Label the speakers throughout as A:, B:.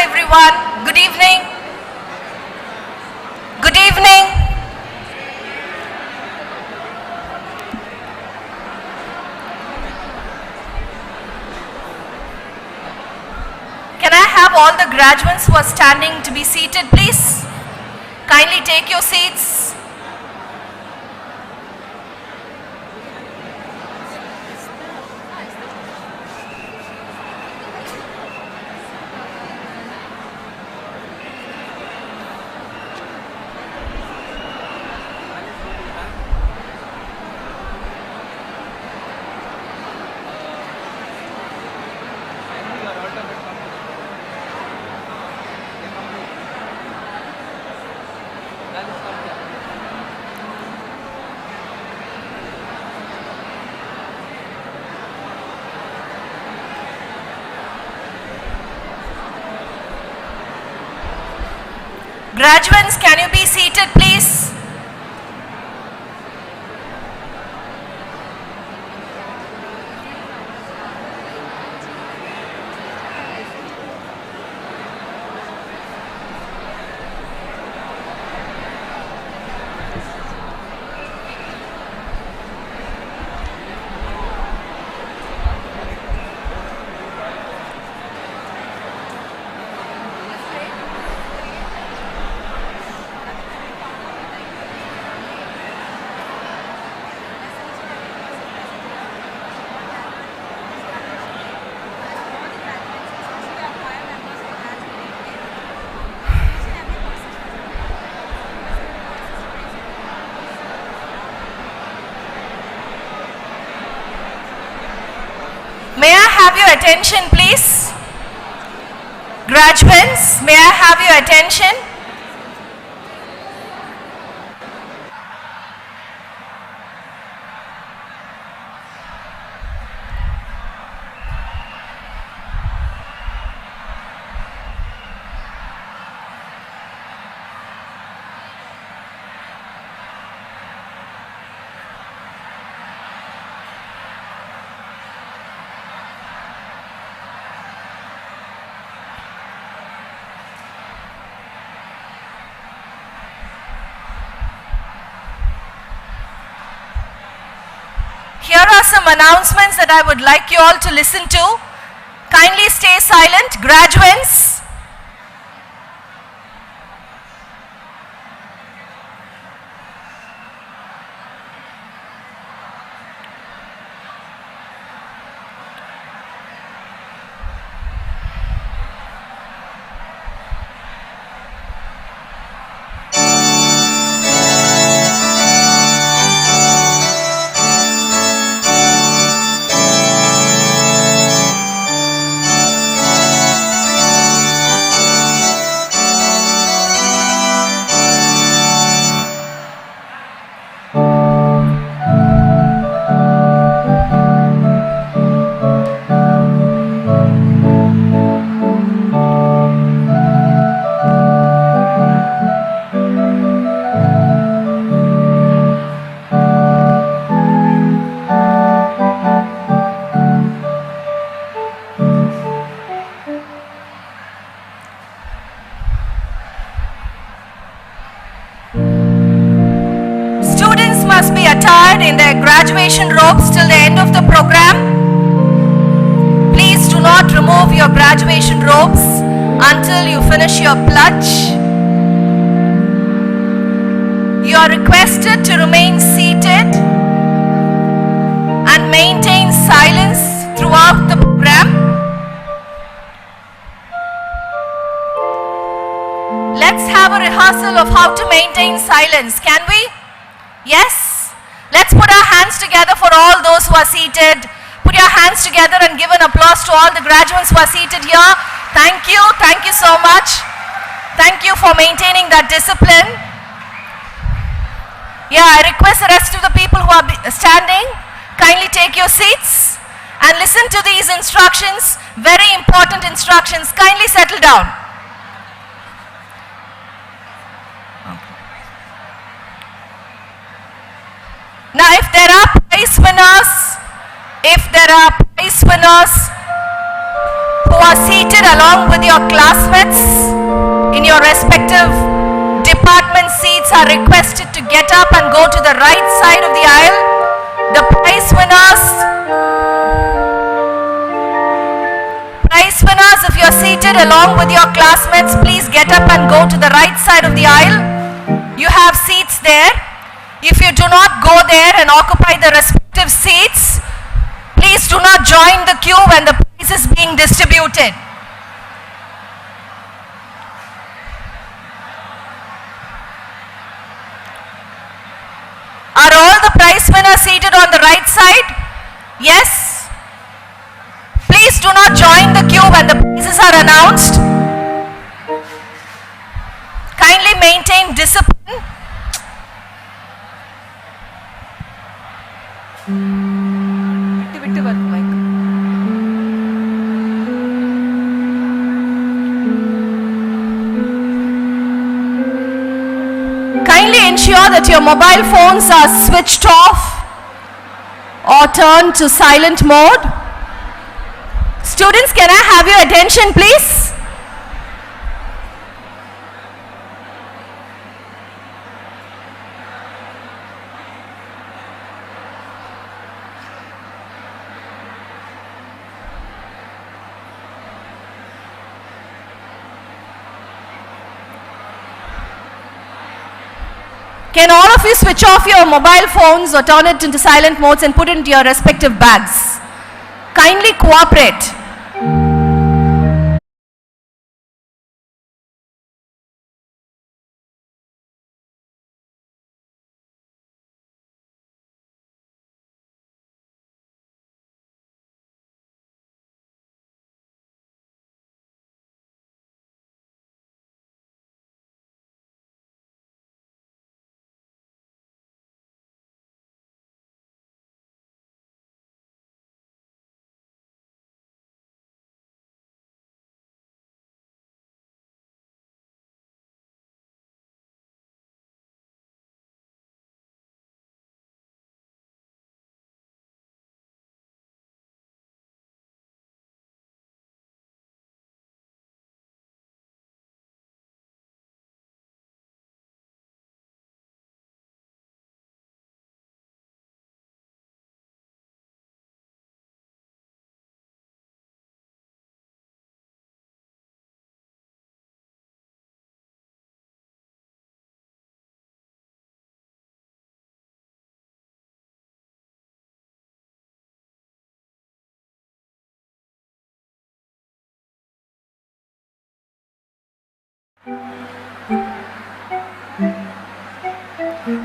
A: everyone. Good evening. Good evening. Can I have all the graduates who are standing to be seated, please? Kindly take your seats. Graduates, can you be seated, please? May I have your attention, please? Graduates, may I have your attention? Here are some announcements that I would like you all to listen to. Kindly stay silent, graduates. Must be attired in their graduation robes till the end of the program. Please do not remove your graduation robes until you finish your pledge. You are requested to remain seated and maintain silence throughout the program. Let's have a rehearsal of how to maintain silence, can we? Yes? Let's put our hands together for all those who are seated. Put your hands together and give an applause to all the graduates who are seated here. Thank you so much. Thank you for maintaining that discipline. Yeah, I request the rest of the people who are standing, kindly take your seats and listen to these instructions, very important instructions. Kindly settle down. Now, if there are prize winners who are seated along with your classmates in your respective department seats are requested to get up and go to the right side of the aisle. The prize winners, if you are seated along with your classmates, please get up and go to the right side of the aisle. You have seats there. If you do not go there and occupy the respective seats, please do not join the queue when the prize is being distributed. Are all the prize winners seated on the right side? Yes? Please do not join the queue when the prizes are announced. Kindly maintain discipline. Kindly ensure that your mobile phones are switched off or turned to silent mode. Students, can I have your attention, please? Can all of you switch off your mobile phones or turn it into silent modes and put it into your respective bags? Kindly cooperate.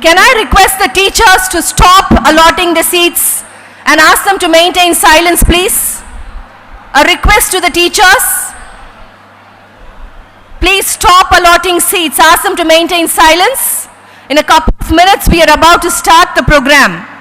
A: Can I request the teachers to stop allotting the seats and ask them to maintain silence, please? A request to the teachers. Please stop allotting seats. Ask them to maintain silence. In a couple of minutes, we are about to start the program.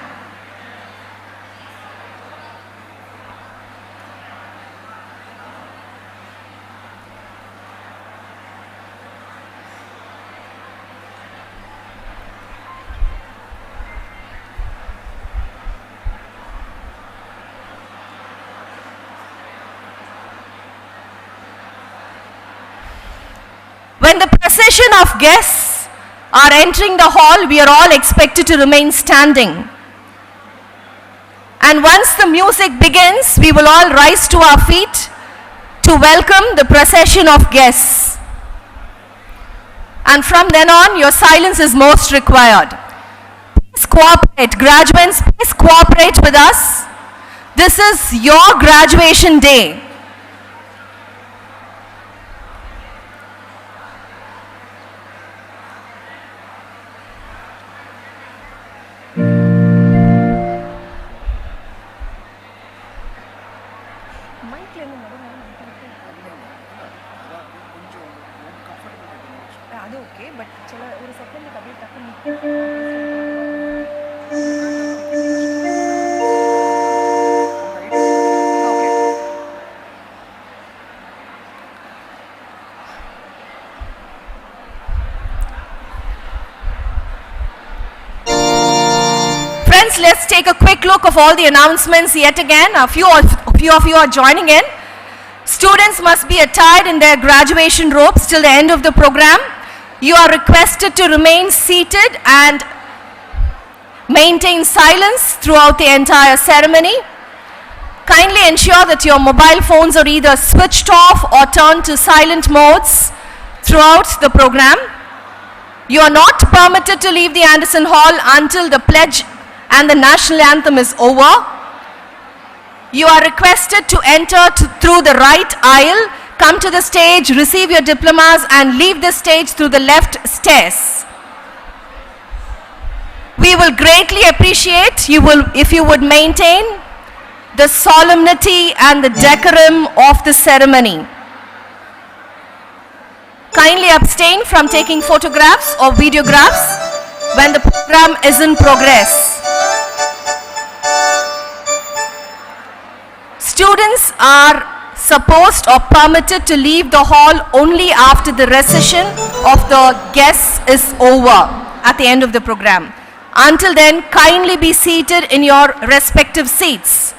A: When the procession of guests are entering the hall, we are all expected to remain standing. And once the music begins, we will all rise to our feet to welcome the procession of guests. And from then on, your silence is most required. Please cooperate. Graduates, please cooperate with us. This is your graduation day. Let's take a quick look of all the announcements yet again. A few of you are joining in. Students must be attired in their graduation robes till the end of the program. You are requested to remain seated and maintain silence throughout the entire ceremony. Kindly ensure that your mobile phones are either switched off or turned to silent modes throughout the program. You are not permitted to leave the Anderson Hall until the pledge and the national anthem is over. You are requested to enter through the right aisle, come to the stage, receive your diplomas and leave the stage through the left stairs. We will greatly appreciate if you would maintain the solemnity and the decorum of the ceremony. Kindly abstain from taking photographs or videographs when the program is in progress. Students are supposed or permitted to leave the hall only after the recession of the guests is over at the end of the program. Until then, kindly be seated in your respective seats.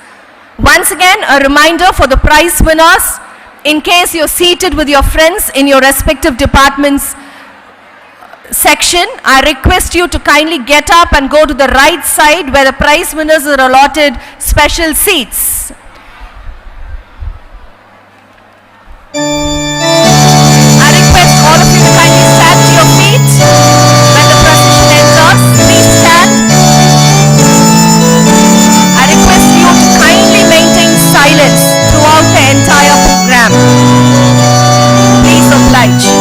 A: Once again, a reminder for the prize winners, in case you're seated with your friends in your respective departments section, I request you to kindly get up and go to the right side where the prize winners are allotted special seats. I request all of you to kindly stand to your feet when the procession enters. Please stand. I request you to kindly maintain silence throughout the entire program. Please oblige.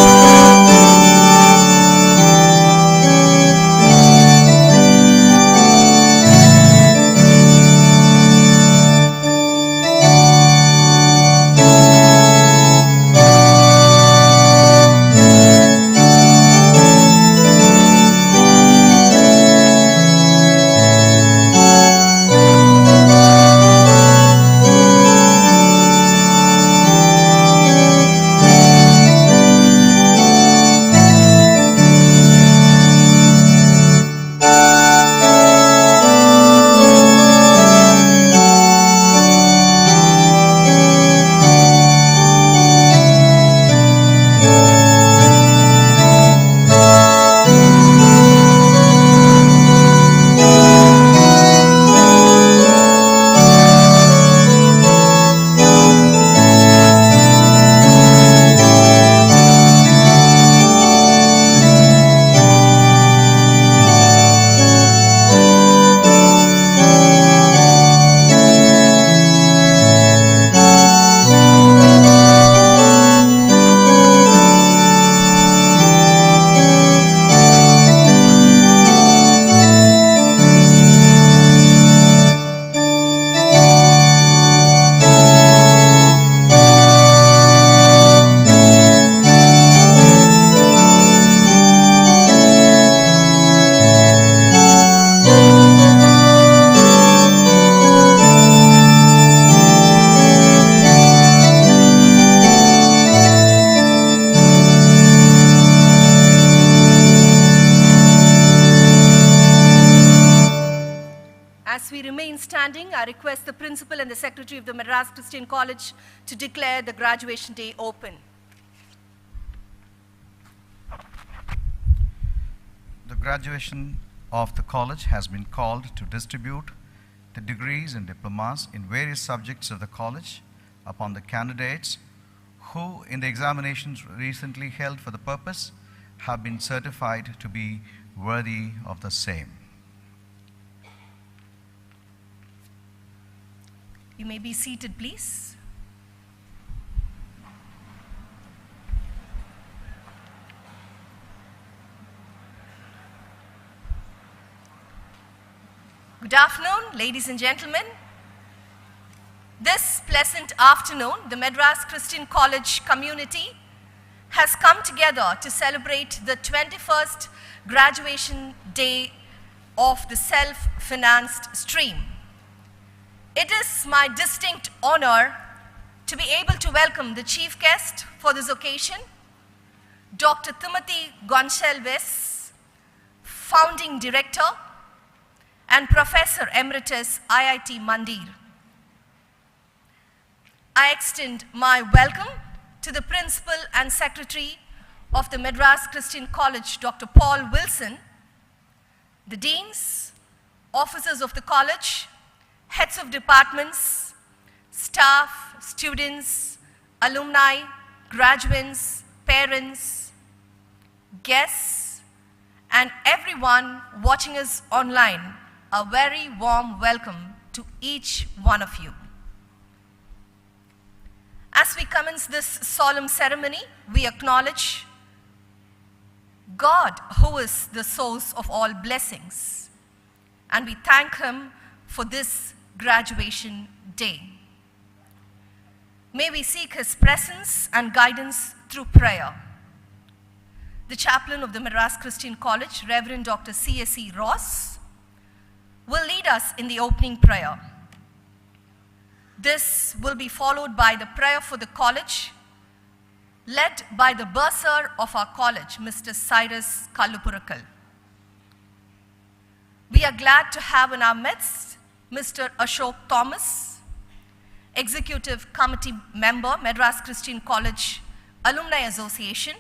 A: As we remain standing, I request the Principal and the Secretary of the Madras Christian College to declare the graduation day open.
B: The graduation of the college has been called to distribute the degrees and diplomas in various subjects of the college upon the candidates who, in the examinations recently held for the purpose, have been certified to be worthy of the same.
A: You may be seated, please. Good afternoon, ladies and gentlemen. This pleasant afternoon, the Madras Christian College community has come together to celebrate the 21st graduation day of the self-financed stream. It is my distinct honor to be able to welcome the chief guest for this occasion, Dr. Timothy Gonçalves, Founding Director and Professor Emeritus, IIT Mandir. I extend my welcome to the Principal and Secretary of the Madras Christian College, Dr. Paul Wilson, the Deans, officers of the college, heads of departments, staff, students, alumni, graduates, parents, guests, and everyone watching us online, a very warm welcome to each one of you. As we commence this solemn ceremony, we acknowledge God, who is the source of all blessings, and we thank Him for this graduation day. May we seek His presence and guidance through prayer. The chaplain of the Madras Christian College, Reverend Dr. C.S.E. Ross, will lead us in the opening prayer. This will be followed by the prayer for the college, led by the bursar of our college, Mr. Cyrus Kallupurakal. We are glad to have in our midst Mr. Ashok Thomas, Executive Committee Member, Madras Christian College Alumni Association,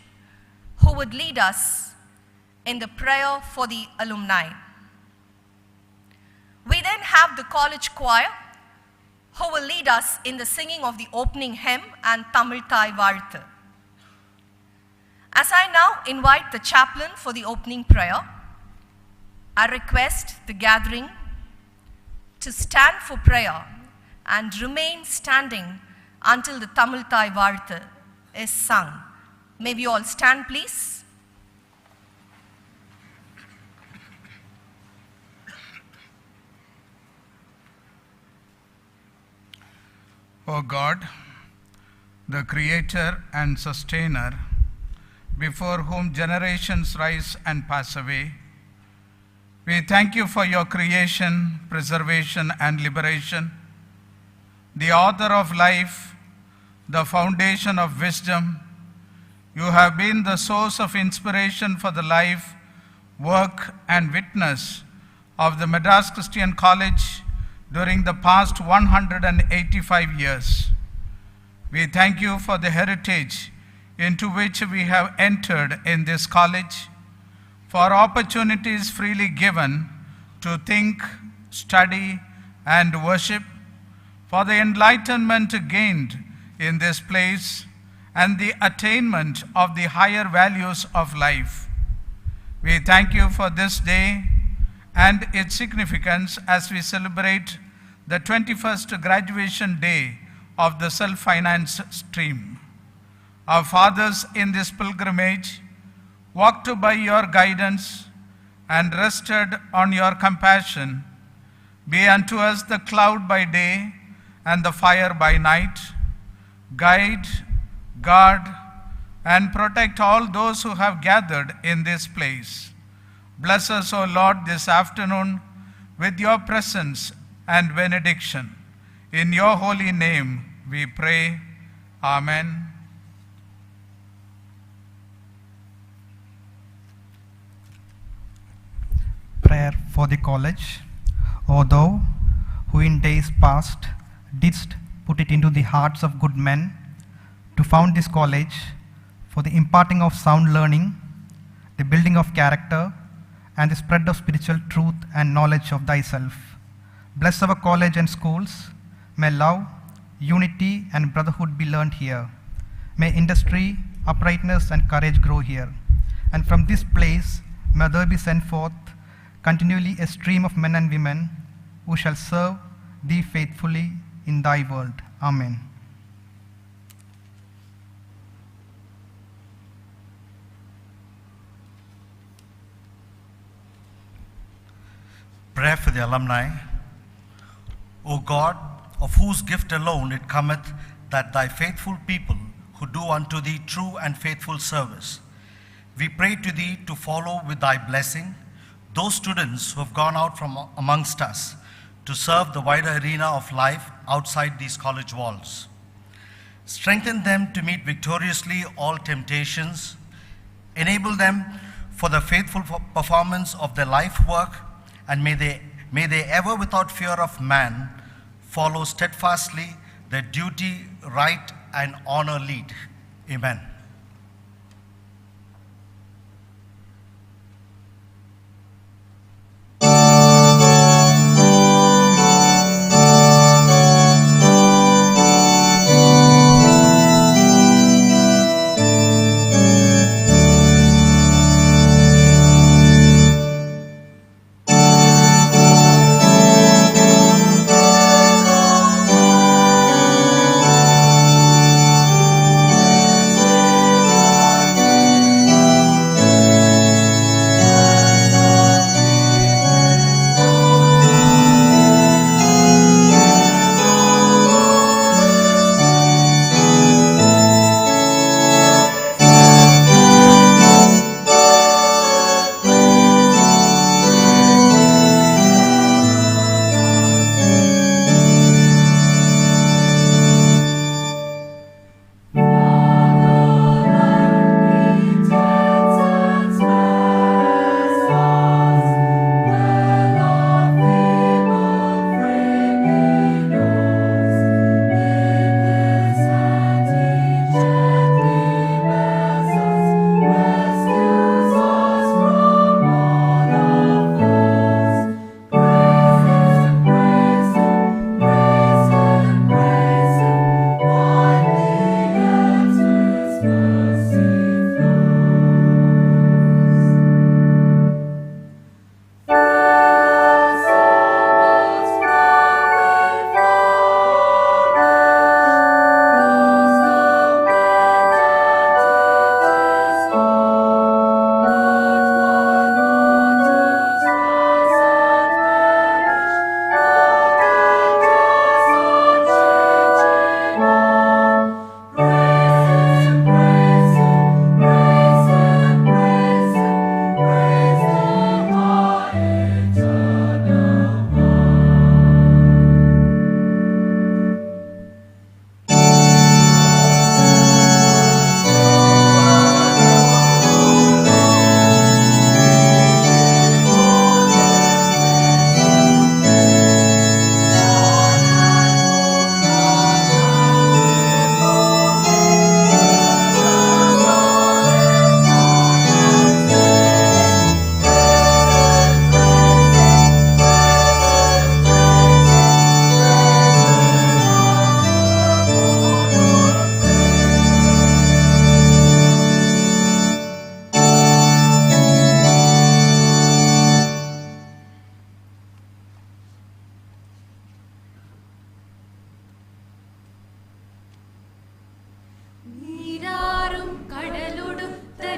A: who would lead us in the prayer for the alumni. We then have the college choir, who will lead us in the singing of the opening hymn and Tamil Thai Vazhuthu. As I now invite the chaplain for the opening prayer, I request the gathering to stand for prayer and remain standing until the Tamil Thai Vazhuthu is sung. May we all stand, please.
C: O God, the Creator and Sustainer, before whom generations rise and pass away, we thank you for your creation, preservation, and liberation, the author of life, the foundation of wisdom. You have been the source of inspiration for the life, work, and witness of the Madras Christian College during the past 185 years. We thank you for the heritage into which we have entered in this college, for opportunities freely given to think, study, and worship, for the enlightenment gained in this place, and the attainment of the higher values of life. We thank you for this day and its significance as we celebrate the 21st graduation day of the self-finance stream. Our fathers in this pilgrimage walked by your guidance and rested on your compassion. Be unto us the cloud by day and the fire by night. Guide, guard, and protect all those who have gathered in this place. Bless us, O Lord, this afternoon with your presence and benediction. In your holy name we pray. Amen.
D: Prayer for the college. O thou, who in days past didst put it into the hearts of good men to found this college for the imparting of sound learning, the building of character, and the spread of spiritual truth and knowledge of thyself. Bless our college and schools. May love, unity, and brotherhood be learned here. May industry, uprightness, and courage grow here. And from this place, may there be sent forth continually a stream of men and women who shall serve thee faithfully in thy world. Amen.
E: Prayer for the alumni. O God, of whose gift alone it cometh that thy faithful people who do unto thee true and faithful service, we pray to thee to follow with thy blessing those students who have gone out from amongst us to serve the wider arena of life outside these college walls. Strengthen them to meet victoriously all temptations. Enable them for the faithful performance of their life work, and may they ever without fear of man follow steadfastly their duty, right, and honor lead. Amen.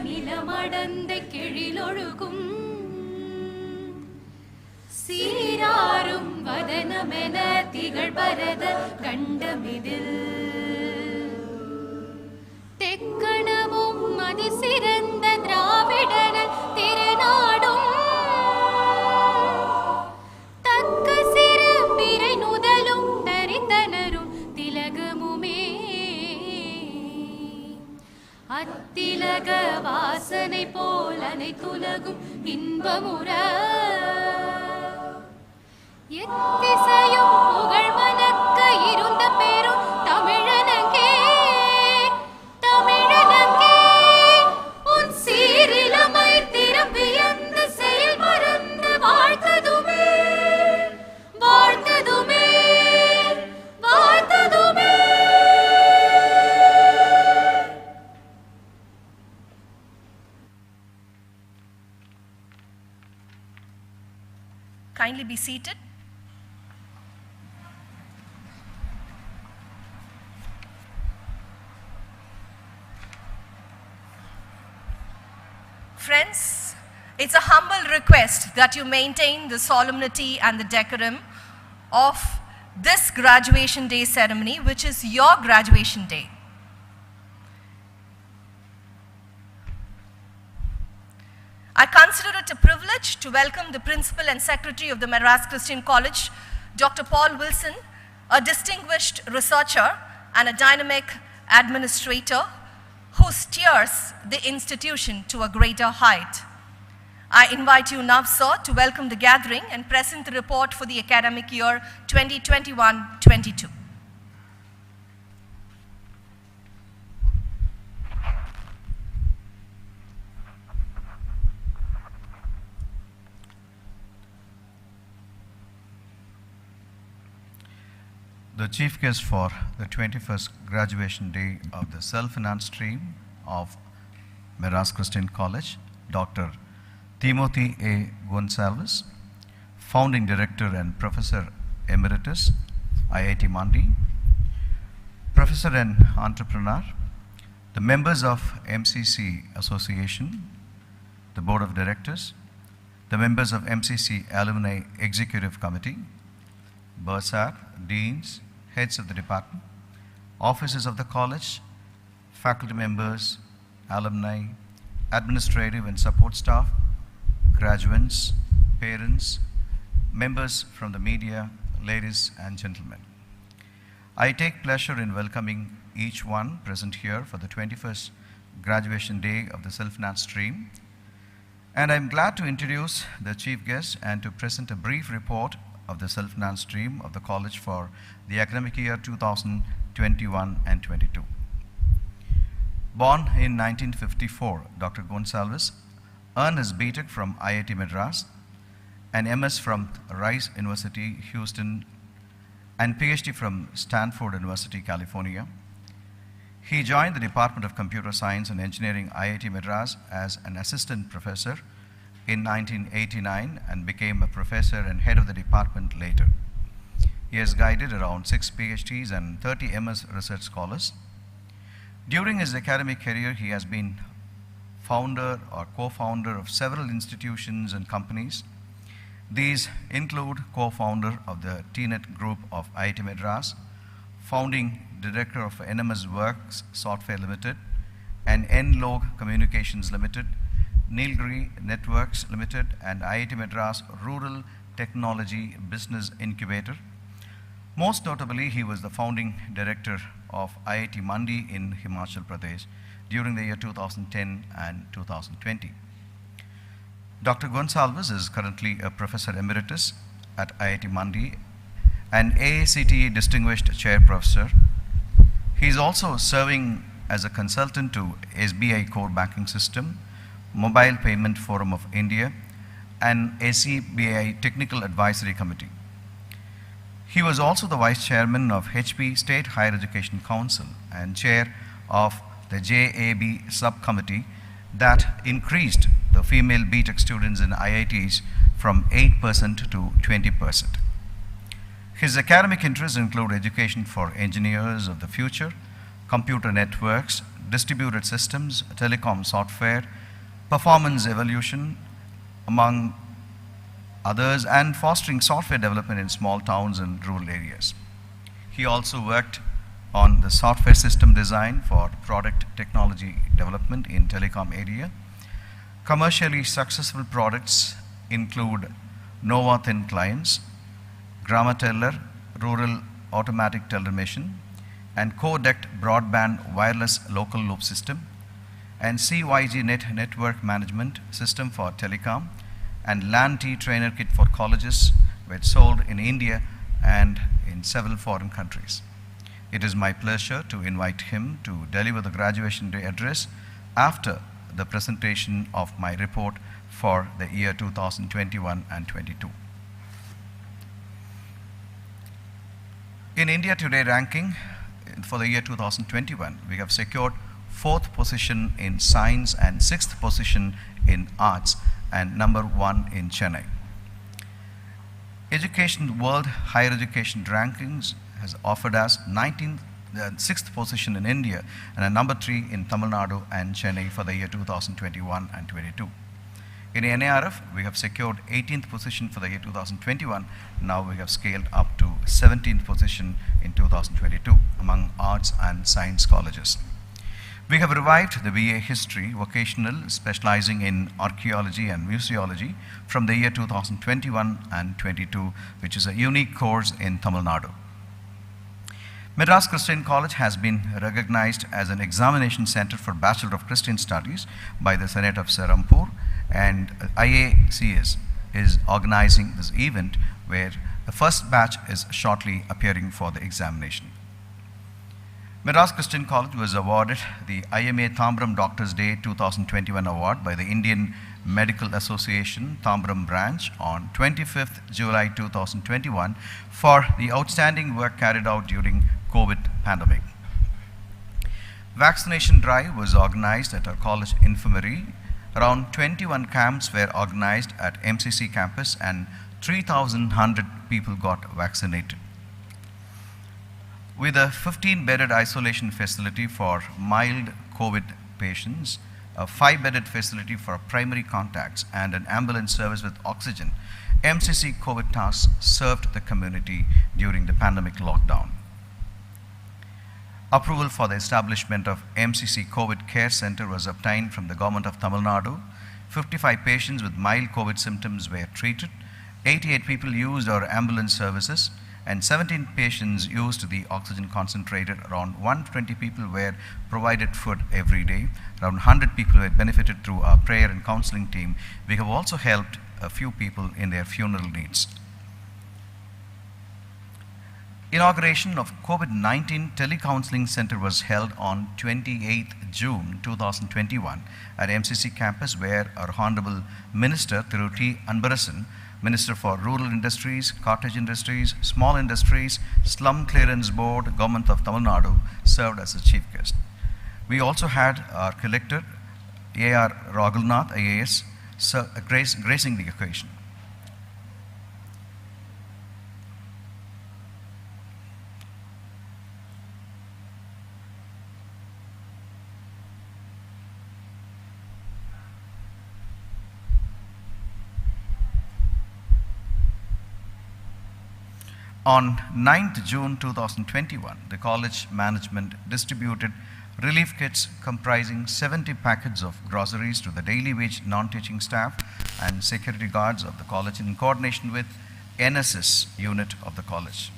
F: நிலமடந்தை கெழிலொழுகும் சீராரும் வதனமென திகழ் பரத கண்டமிதில் தெக்கணமும் மதி சிறந்த திராவிடர் திருநாடும் தக்க சிறு பிறை நுதலும் தரித்தனரும் திலகமுமே அத்திலக வாசனை போல் அனைத்துலகும் இன்பமுற எத்திசையும் புகழ் மணக்க இருந்த பெரும் தமிழனங்கே தமிழனங்கே உன் சீரிலமை திரும்பி அந்த செயல் மறந்து வாழ்த்ததுமே வாழ்த்ததுமே வாழ்த்ததுமே.
A: Kindly be seated. Friends, it's a humble request that you maintain the solemnity and the decorum of this graduation day ceremony, which is your graduation day. I consider it a privilege to welcome the Principal and Secretary of the Madras Christian College, Dr. Paul Wilson, a distinguished researcher and a dynamic administrator who steers the institution to a greater height. I invite you now, sir, to welcome the gathering and present the report for the academic year 2021-22.
B: The chief guest for the 21st graduation day of the self-finance stream of MADRAS Christian College, Dr. Timothy A. Gonsalves, Founding Director and Professor Emeritus, IIT Mandi, Professor and Entrepreneur, the members of MCC Association, the Board of Directors, the members of MCC Alumni Executive Committee, Bursar, Deans, Heads of the Department, Officers of the College, faculty members, alumni, administrative and support staff, graduates, parents, members from the media, ladies and gentlemen. I take pleasure in welcoming each one present here for the 21st graduation day of the Self-Finance stream. And I'm glad to introduce the chief guest and to present a brief report of the Self-Finance stream of the college for the academic year 2021 and 22. Born in 1954, Dr. Gonsalves earned his BTech from IIT Madras, an MS from Rice University, Houston, and PhD from Stanford University, California. He joined the Department of Computer Science and Engineering, IIT Madras, as an assistant professor in 1989 and became a professor and head of the department later. He has guided around 6 PhDs and 30 MS research scholars. During his academic career, he has been founder or co-founder of several institutions and companies. These include co-founder of the TNET group of IIT Madras, founding director of NMS Works Software Limited and NLog Communications Limited, Nilgiri Networks Limited, and IIT Madras Rural Technology Business Incubator. Most notably, he was the founding director of IIT Mandi in Himachal Pradesh during the year 2010 and 2020. Dr. Gonsalves is currently a professor emeritus at IIT Mandi and AICTE Distinguished Chair Professor. He is also serving as a consultant to SBI Core Banking System, Mobile Payment Forum of India, and SCBI Technical Advisory Committee. He was also the Vice Chairman of HP State Higher Education Council and Chair of the JAB Subcommittee that increased the female BTech students in IITs from 8% to 20%. His academic interests include education for engineers of the future, computer networks, distributed systems, telecom software, performance evolution, among others, and fostering software development in small towns and rural areas. He also worked on the software system design for product technology development in telecom area. Commercially successful products include Nova Thin Clients, Grammar Teller, Rural Automatic Teller Machine, and Codect Broadband Wireless Local Loop System, and CYG Net Network Management System for Telecom, and LAN-T Trainer Kit for colleges, were sold in India and in several foreign countries. It is my pleasure to invite him to deliver the graduation day address after the presentation of my report for the year 2021 and 22. In India Today ranking for the year 2021, we have secured 4th position in science and 6th position in arts and number 1 in Chennai. Education World Higher Education Rankings has offered us 6th position in India and a number 3 in Tamil Nadu and Chennai for the year 2021 and 22. In NARF, we have secured 18th position for the year 2021. Now we have scaled up to 17th position in 2022 among arts and science colleges. We have revived the BA History Vocational specializing in archaeology and museology from the year 2021 and 22, which is a unique course in Tamil Nadu. Madras Christian College has been recognized as an examination center for Bachelor of Christian Studies by the Senate of Serampur, and IACS is organizing this event where the first batch is shortly appearing for the examination. Madras Christian College was awarded the IMA TAMBARAM Doctors Day 2021 award by the Indian Medical Association, TAMBARAM branch on 25th July 2021 for the outstanding work carried out during COVID pandemic. Vaccination drive was organized at our college infirmary. Around 21 camps were organized at MCC campus and 3,100 people got vaccinated. With a 15-bedded isolation facility for mild COVID patients, a 5-bedded facility for primary contacts, and an ambulance service with oxygen, MCC COVID tasks served the community during the pandemic lockdown. Approval for the establishment of MCC COVID Care Center was obtained from the Government of Tamil Nadu. 55 patients with mild COVID symptoms were treated. 88 people used our ambulance services, and 17 patients used the oxygen concentrator. Around 120 people were provided food every day. Around 100 people were benefited through our prayer and counseling team. We have also helped a few people in their funeral needs. Inauguration of COVID-19 Telecounseling Center was held on 28th June 2021 at MCC campus, where our Honorable Minister Thiru T. Anbarasan, Minister for Rural Industries, Cottage Industries, Small Industries, Slum Clearance Board, Government of Tamil Nadu, served as a chief guest. We also had our collector, A.R. Ragulnath, IAS, gracing the occasion. On 9th June 2021, the college management distributed relief kits comprising 70 packets of groceries to the daily wage non-teaching staff and security guards of the college in coordination with NSS unit of the college.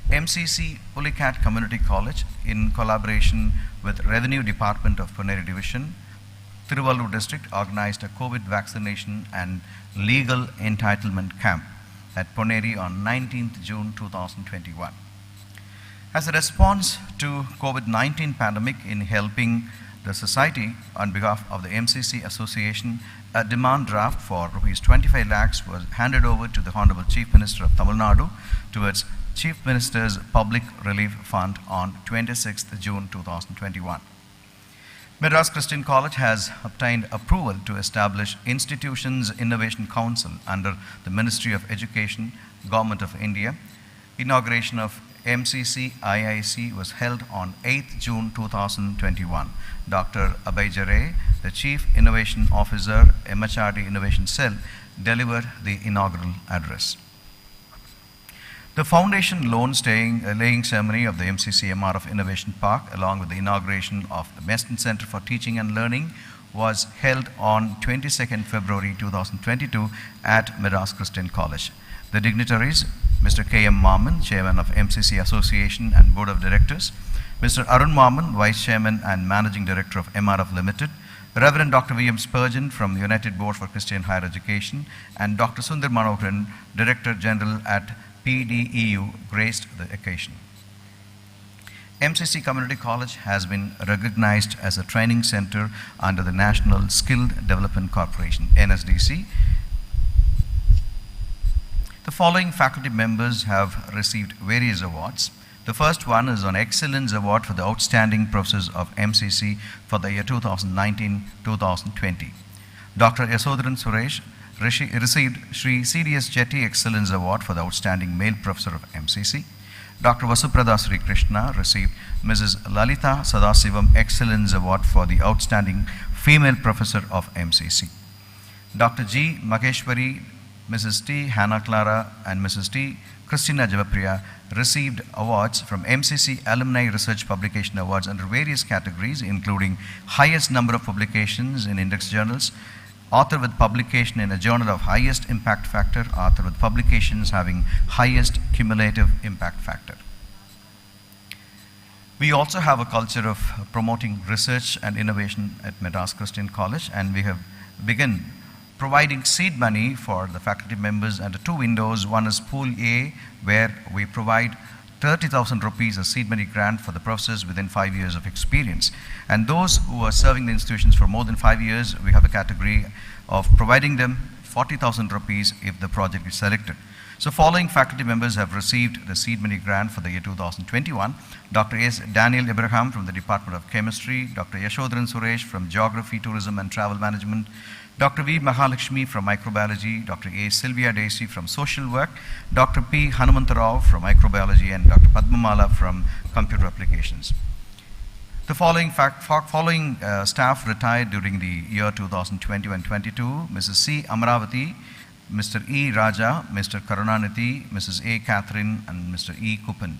B: MCC Pulicat Community College, in collaboration with Revenue Department of Poneri Division, Tiruvallur District, organized a COVID vaccination and legal entitlement camp at Poneri on 19th June 2021. As a response to COVID-19 pandemic in helping the society, on behalf of the MCC Association, a demand draft for Rs 25 lakhs was handed over to the Honorable Chief Minister of Tamil Nadu towards Chief Minister's Public Relief Fund on 26th June 2021. Madras Christian College has obtained approval to establish Institutions Innovation Council under the Ministry of Education, Government of India. Inauguration of MCC IIC was held on 8th June 2021. Dr. Abhay Jare, the Chief Innovation Officer, MHRD Innovation Cell, delivered the inaugural address. The foundation loan laying ceremony of the MCC MRF Innovation Park, along with the inauguration of the Meston Center for Teaching and Learning, was held on 22nd February 2022 at Madras Christian College. The dignitaries, Mr. K.M. Maman, Chairman of MCC Association and Board of Directors, Mr. Arun Maman, Vice Chairman and Managing Director of MRF Limited, Reverend Dr. V.M. Spurgeon from the United Board for Christian Higher Education, and Dr. Sundar Manoharan, Director General at PDEU, graced the occasion. MCC Community College has been recognized as a training center under the National Skilled Development Corporation, NSDC. The following faculty members have received various awards. The first one is an Excellence Award for the Outstanding Professors of MCC for the year 2019-2020. Dr. Yasodharan Suresh received Sri C.D.S. Chetty Excellence Award for the Outstanding Male Professor of MCC. Dr. Vasuprada Sri Krishna received Mrs. Lalita Sadasivam Excellence Award for the Outstanding Female Professor of MCC. Dr. G. Maheshwari, Mrs. T. Hannah Clara, and Mrs. T. Christina Javapriya received awards from MCC Alumni Research Publication Awards under various categories, including highest number of publications in index journals, author with publication in a journal of highest impact factor, author with publications having highest cumulative impact factor. We also have a culture of promoting research and innovation at Madras Christian College, and we have begun providing seed money for the faculty members under two windows. One is Pool A, where we provide 30,000 rupees as seed money grant for the professors within 5 years of experience. And those who are serving the institutions for more than 5 years, we have a category of providing them 40,000 rupees if the project is selected. So following faculty members have received the seed money grant for the year 2021. Dr. S. Daniel Abraham from the Department of Chemistry, Dr. Yashodharan Suresh from Geography, Tourism and Travel Management, Dr. V. Mahalakshmi from Microbiology, Dr. A. Sylvia Daisy from Social Work, Dr. P. Hanumantarao from Microbiology, and Dr. Padmamala from Computer Applications. The following staff retired during the year 2020 and 22, Mrs. C. Amravati, Mr. E. Raja, Mr. Karunanithy, Mrs. A. Catherine, and Mr. E. Kupan.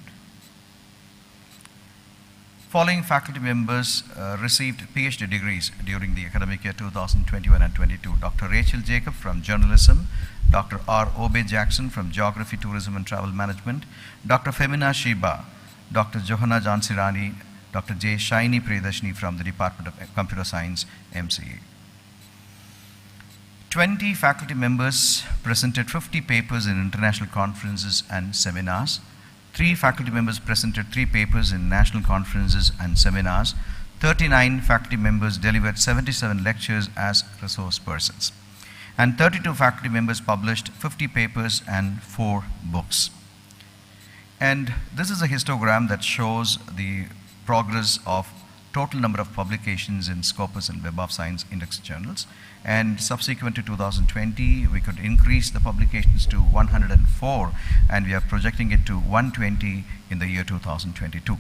B: Following faculty members received PhD degrees during the academic year 2021 and 22. Dr. Rachel Jacob from Journalism, Dr. R. Obe Jackson from Geography, Tourism and Travel Management, Dr. Femina Shiba, Dr. Johanna Jansirani, Dr. J. Shaini Priyadashni from the Department of Computer Science, MCA. 20 faculty members presented 50 papers in international conferences and seminars. 3 faculty members presented 3 papers in national conferences and seminars. 39 faculty members delivered 77 lectures as resource persons. And 32 faculty members published 50 papers and 4 books. And this is a histogram that shows the progress of total number of publications in Scopus and Web of Science index journals. And subsequent to 2020, we could increase the publications to 104, and we are projecting it to 120 in the year 2022.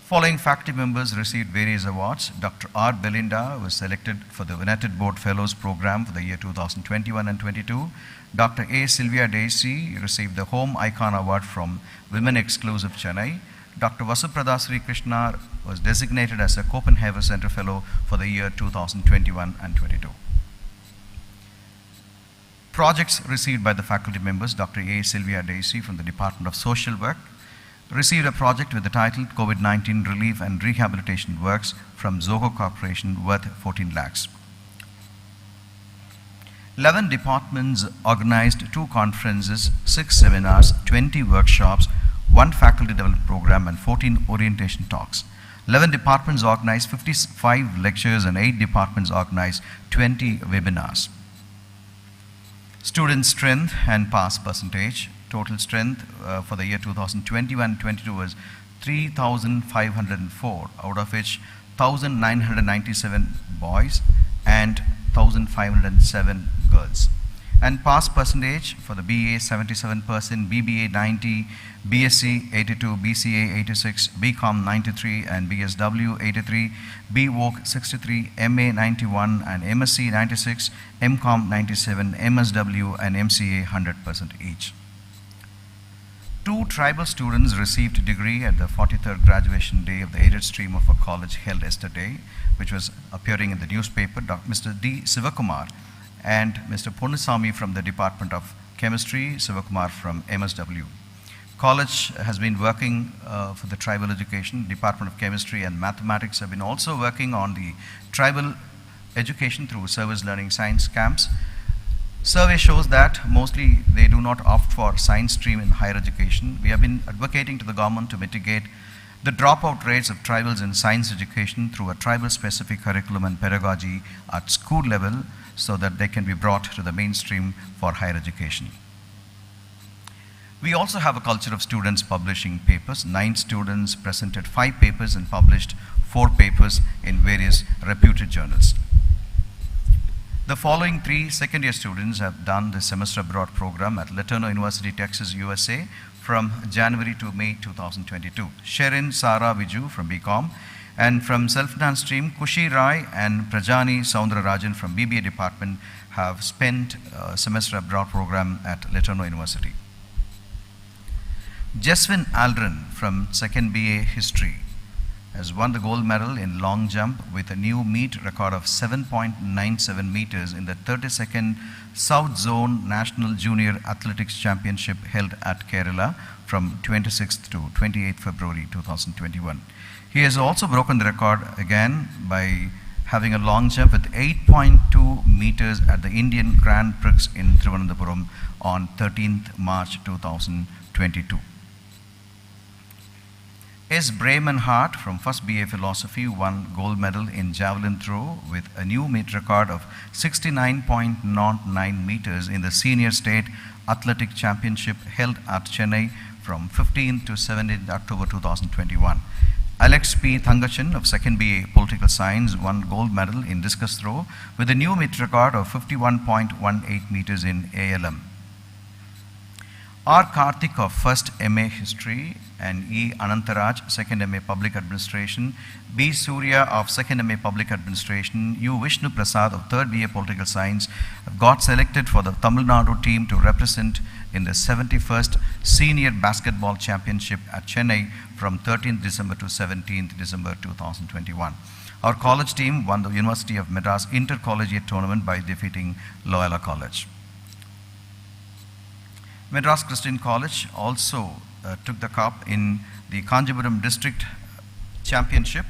B: Following faculty members received various awards. Dr. R. Belinda was selected for the United Board Fellows Program for the year 2021 and 22. Dr. A. Sylvia Daisy received the Home Icon Award from Women Exclusive Chennai. Dr. Vasuprada Sri Krishna was designated as a Copenhagen Center Fellow for the year 2021 and 22. Projects received by the faculty members. Dr. A. Sylvia Daisy from the Department of Social Work received a project with the title COVID-19 Relief and Rehabilitation Works from Zoho Corporation worth 14 lakhs. 11 departments organized 2 conferences, 6 seminars, 20 workshops, 1 faculty development program, and 14 orientation talks. 11 departments organized 55 lectures, and 8 departments organized 20 webinars. Student strength and pass percentage. Total strength for the year 2021-22 was 3,504, out of which 1,997 boys and 1,507 girls. And pass percentage for the BA 77%, BBA 90, BSc 82, BCA 86, BCom 93, and BSW 83, BWOC 63, MA 91, and MSc 96, MCom 97, MSW and MCA 100% each. 2 tribal students received a degree at the 43rd graduation day of the aided stream of a college held yesterday, which was appearing in the newspaper. Mr. D. Sivakumar and Mr. Ponnusamy from the Department of Chemistry, Sivakumar from MSW. College has been working for the tribal education. Department of Chemistry and Mathematics have been also working on the tribal education through service learning science camps. Survey shows that mostly they do not opt for science stream in higher education. We have been advocating to the government to mitigate the dropout rates of tribals in science education through a tribal specific curriculum and pedagogy at school level, so that they can be brought to the mainstream for higher education. We also have a culture of students publishing papers. 9 students presented 5 papers and published 4 papers in various reputed journals. The following 3 second-year students have done the semester abroad program at Laterno University, Texas, USA from January to May 2022. Sherin Sara Viju from BCom, and from self-finance stream, Kushi Rai and Prajani Soundararajan from BBA department have spent a semester abroad program at Laterno University. Jeswin Aldrin from 2nd BA History has won the gold medal in long jump with a new meet record of 7.97 meters in the 32nd South Zone National Junior Athletics Championship held at Kerala from 26th to 28th February 2021. He has also broken the record again by having a long jump with 8.2 meters at the Indian Grand Prix in Thiruvananthapuram on 13th March 2021. 2022. S. Bremenhardt from first BA Philosophy won gold medal in javelin throw with a new meet record of 69.09 meters in the Senior State Athletic Championship held at Chennai from 15 to 17 October 2021. Alex P. Thangachan of second BA Political Science won gold medal in discus throw with a new meet record of 51.18 meters in ALM. R. Karthik of first MA History and E. Anantaraj, second MA Public Administration, B. Surya of second MA Public Administration, U. Vishnu Prasad of third BA Political Science got selected for the Tamil Nadu team to represent in the 71st Senior Basketball Championship at Chennai from 13th December to 17th December 2021. Our college team won the University of Madras Intercollegiate Tournament by defeating Loyola College. Madras Christian College also took the cup in the Kanjipuram District Championship.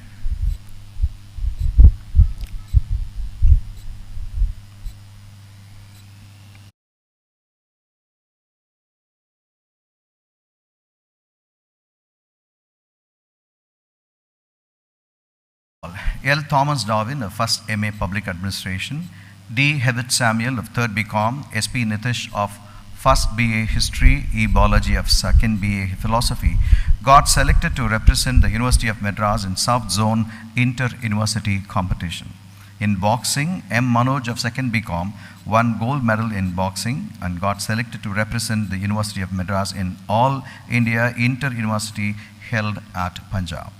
B: L. Thomas Darwin of first MA Public Administration, D. Hewitt Samuel of third BCom, SP Nitish of first BA History, E. Balaji of second BA Philosophy got selected to represent the University of Madras in South Zone Inter-University Competition. In boxing, M. Manoj of second BCom won gold medal in boxing and got selected to represent the University of Madras in All India Inter-University held at Punjab.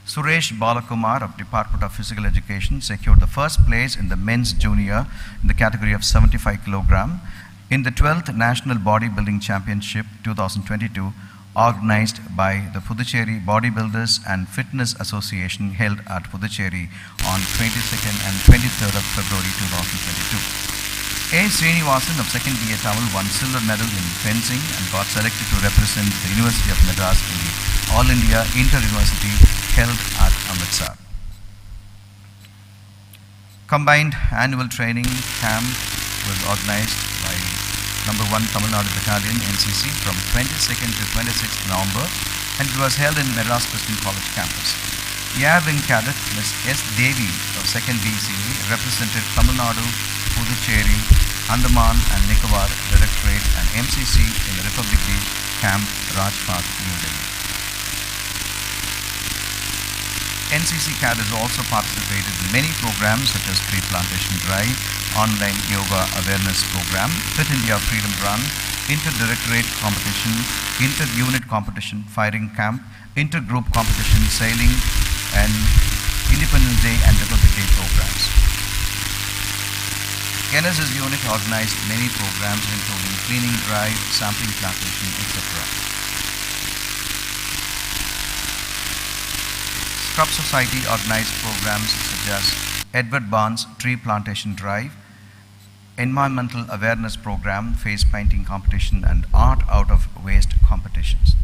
B: Suresh Balakumar of Department of Physical Education secured the first place in the men's junior in the category of 75 kg in the 12th National Bodybuilding Championship 2022 organized by the Puducherry Bodybuilders and Fitness Association held at Puducherry on 22nd and 23rd of February 2022. A. Srinivasan of second BA Tamil won silver medal in fencing and got selected to represent the University of Madras in the All India Inter-University held at Amritsar. Combined annual training camp was organized by number 1 Tamil Nadu Battalion NCC from 22nd to 26th November and it was held in Madras Christian College campus. Air Wing Cadet Ms. S. Devi of 2nd BCA represented Tamil Nadu, Puducherry, Andaman and Nicobar Directorate and MCC in the Republic Day Camp, Rajpath, New Delhi. NCC cadets also participated in many programs such as Tree Plantation Drive, Online Yoga Awareness Program, Fit India Freedom Run, Inter-Directorate Competition, Inter-Unit Competition, Firing Camp, Inter-Group Competition, Sailing, and Independence Day and Republic Day programs. NSS unit organized many programs including cleaning drive, sampling plantation, etc. Scrub Society organized programs such as Edward Barnes Tree Plantation Drive, Environmental Awareness Program, Face Painting Competition, and Art Out of Waste competitions.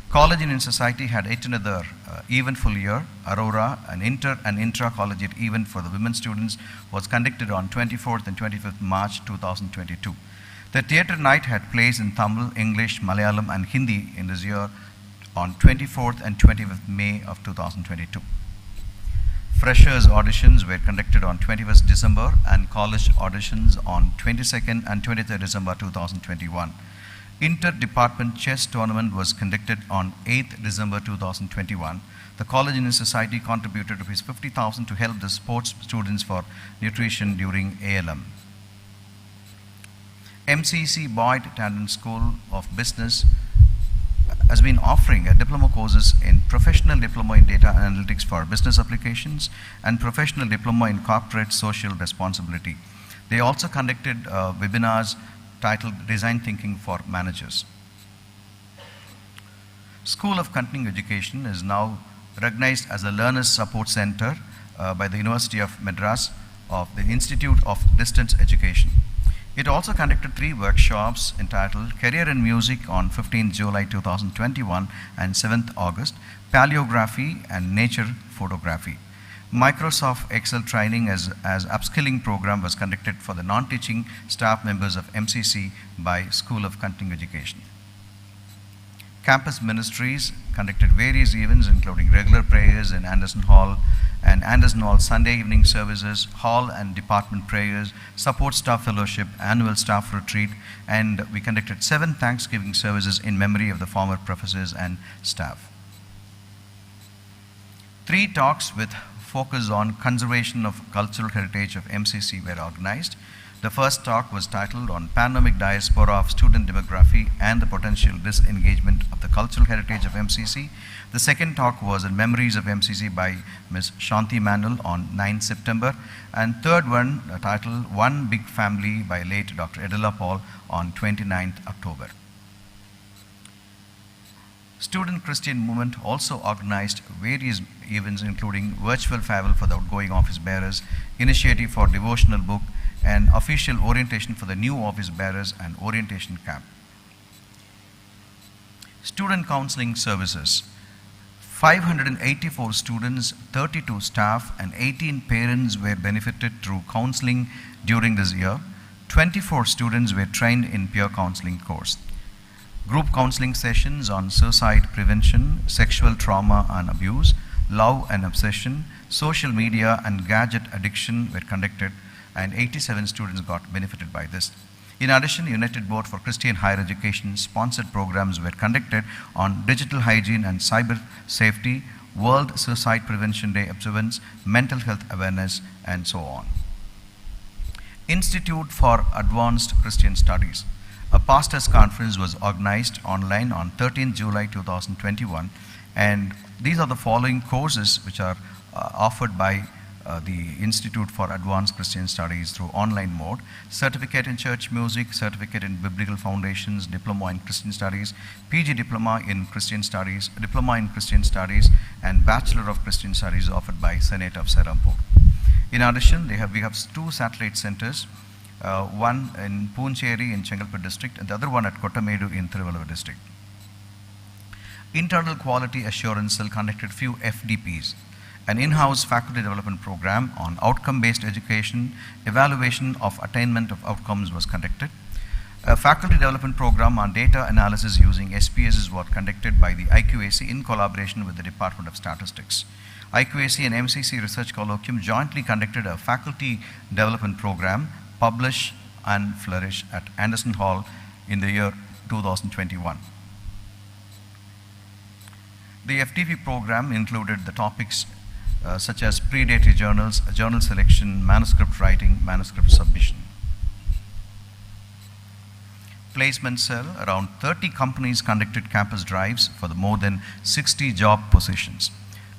B: College Union Society had yet another eventful year. Aurora, an inter and intra-collegiate event for the women students, was conducted on 24th and 25th March 2022. The theatre night had plays in Tamil, English, Malayalam, and Hindi in this year on 24th and 25th May of 2022. Freshers auditions were conducted on 21st December and college auditions on 22nd and 23rd December 2021. Inter-department chess tournament was conducted on 8th December 2021. The College Union Society contributed ₹50,000 to help the sports students for nutrition during ALM. MCC Boyd Tandon School of Business has been offering diploma courses in Professional Diploma in Data Analytics for Business Applications and Professional Diploma in Corporate Social Responsibility. They also conducted webinars titled Design Thinking for Managers. School of Continuing Education is now recognized as a Learners Support Center by the University of Madras of the Institute of Distance Education. It also conducted 3 workshops entitled Career in Music on 15th July 2021 and 7th August, Paleography and Nature Photography. Microsoft Excel training as upskilling program was conducted for the non-teaching staff members of MCC by School of Continuing Education. Campus ministries conducted various events including regular prayers in Anderson Hall and Anderson Hall Sunday evening services, hall and department prayers, support staff fellowship, annual staff retreat, and we conducted 7 Thanksgiving services in memory of the former professors and staff. 3 talks with focus on conservation of cultural heritage of MCC were organized. The first talk was titled on Panoramic Diaspora of Student Demography and the Potential Disengagement of the Cultural Heritage of MCC. The second talk was on Memories of MCC by Ms. Shanti Manal on 9 September. And third one, titled One Big Family by late Dr. Edela Paul on 29th October. Student Christian Movement also organized various events including virtual farewell for the outgoing office bearers, initiative for devotional book, and official orientation for the new office bearers and orientation camp. Student counseling services. 584 students, 32 staff, and 18 parents were benefited through counseling during this year. 24 students were trained in peer counseling course. Group counseling sessions on suicide prevention, sexual trauma and abuse, love and obsession, social media and gadget addiction were conducted, and 87 students got benefited by this. In addition, United Board for Christian Higher Education sponsored programs were conducted on digital hygiene and cyber safety, World Suicide Prevention Day observance, mental health awareness, and so on. Institute for Advanced Christian Studies. A pastors' conference was organized online on 13 July 2021, and these are the following courses which are offered by the Institute for Advanced Christian Studies through online mode: Certificate in Church Music, Certificate in Biblical Foundations, Diploma in Christian Studies, PG Diploma in Christian Studies, Diploma in Christian Studies, and Bachelor of Christian Studies offered by Senate of Serampur. In addition, we have 2 satellite centers, one in Pooncheri in Chengalpet district and the other one at Kottamedu in Thiruvalur district. Internal Quality Assurance Cell conducted few FDPs. An in-house faculty development program on outcome-based education, evaluation of attainment of outcomes was conducted. A faculty development program on data analysis using SPSS was conducted by the IQAC in collaboration with the Department of Statistics. IQAC and MCC Research Colloquium jointly conducted a faculty development program, Publish and Flourish, at Anderson Hall in the year 2021. The FTP program included the topics such as predatory journals, journal selection, manuscript writing, manuscript submission. Placement cell, around 30 companies conducted campus drives for the more than 60 job positions.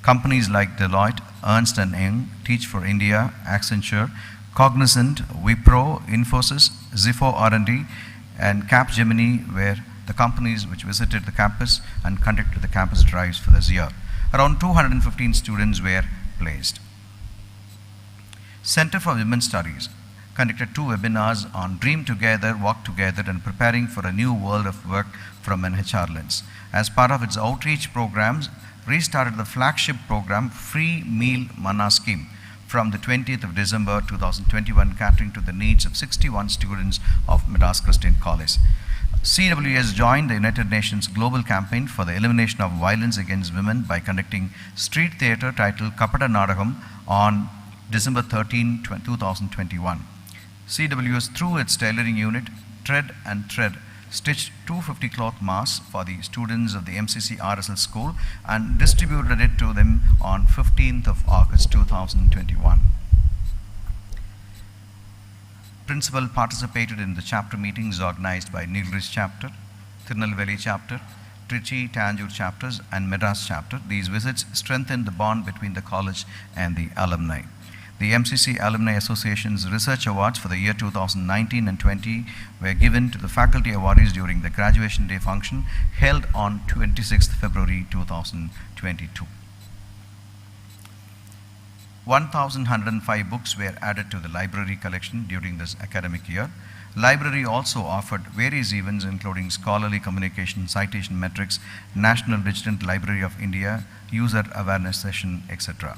B: Companies like Deloitte, Ernst & Young, Teach for India, Accenture, Cognizant, Wipro, Infosys, Zifo R&D, and Capgemini were the companies which visited the campus and conducted the campus drives for this year. Around 215 students were placed. Center for Women's Studies conducted 2 webinars on Dream Together, Walk Together, and Preparing for a New World of Work from an HR lens. As part of its outreach programs, restarted the flagship program Free Meal Manna Scheme from the 20th of December 2021, catering to the needs of 61 students of Madras Christian College. CWS joined the United Nations Global Campaign for the Elimination of Violence Against Women by conducting street theatre titled Kapata Nadagam on December 13, 2021. CWS, through its tailoring unit, Tread and Thread, stitched 250 cloth masks for the students of the MCC RSL school and distributed it to them on 15th of August 2021. Principal participated in the chapter meetings organized by Nilgiris chapter, Tirunelveli chapter, Trichy, Tanjore chapters, and Madras chapter. These visits strengthened the bond between the college and the alumni. The MCC Alumni Association's Research Awards for the year 2019 and 20 were given to the faculty awardees during the graduation day function held on 26th February 2022. 1,105 books were added to the library collection during this academic year. Library also offered various events including scholarly communication, citation metrics, National Digital Library of India, user awareness session, etc.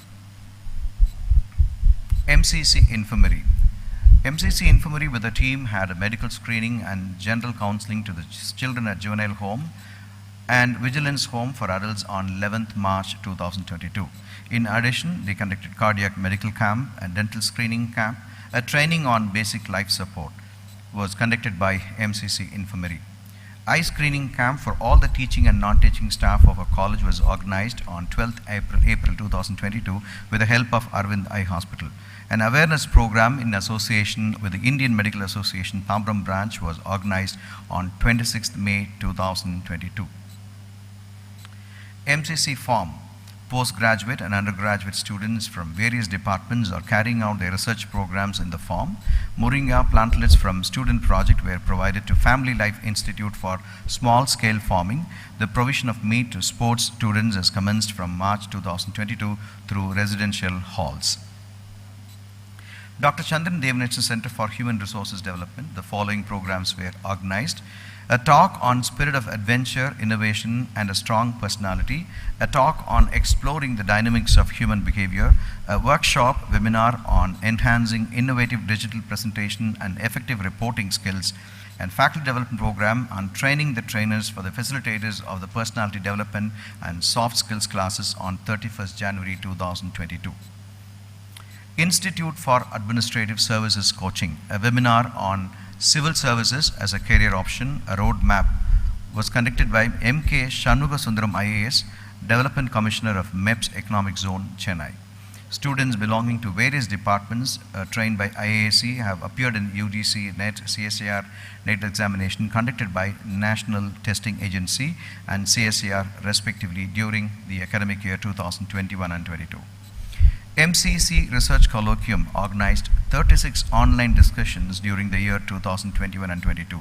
B: MCC Infirmary. MCC Infirmary with the team had a medical screening and general counseling to the children at juvenile home and vigilance home for adults on 11th March 2022. In addition, they conducted cardiac medical camp and dental screening camp. A training on basic life support was conducted by MCC Infirmary. Eye screening camp for all the teaching and non-teaching staff of our college was organized on 12th April 2022 with the help of Arvind Eye Hospital. An awareness program in association with the Indian Medical Association TAMBARAM branch was organized on 26th May 2022. MCC Form. Postgraduate and undergraduate students from various departments are carrying out their research programs in the farm. Moringa plantlets from student project were provided to Family Life Institute for small-scale farming. The provision of meat to sports students has commenced from March 2022 through residential halls. Dr. Chandran Devanathan Center for Human Resources Development, the following programs were organized. A talk on spirit of adventure, innovation, and a strong personality. A talk on exploring the dynamics of human behavior. A workshop webinar on enhancing innovative digital presentation and effective reporting skills. And faculty development program on training the trainers for the facilitators of the personality development and soft skills classes on 31st January 2022. Institute for Administrative Services Coaching, a webinar on civil services as a career option, a roadmap, was conducted by M.K. Shanmuga Sundaram IAS, Development Commissioner of MEPS Economic Zone, Chennai. Students belonging to various departments trained by IASC have appeared in UGC, NET, CSIR, NET examination conducted by National Testing Agency and CSIR respectively during the academic year 2021 and 22. MCC Research Colloquium organized 36 online discussions during the year 2021 and 22.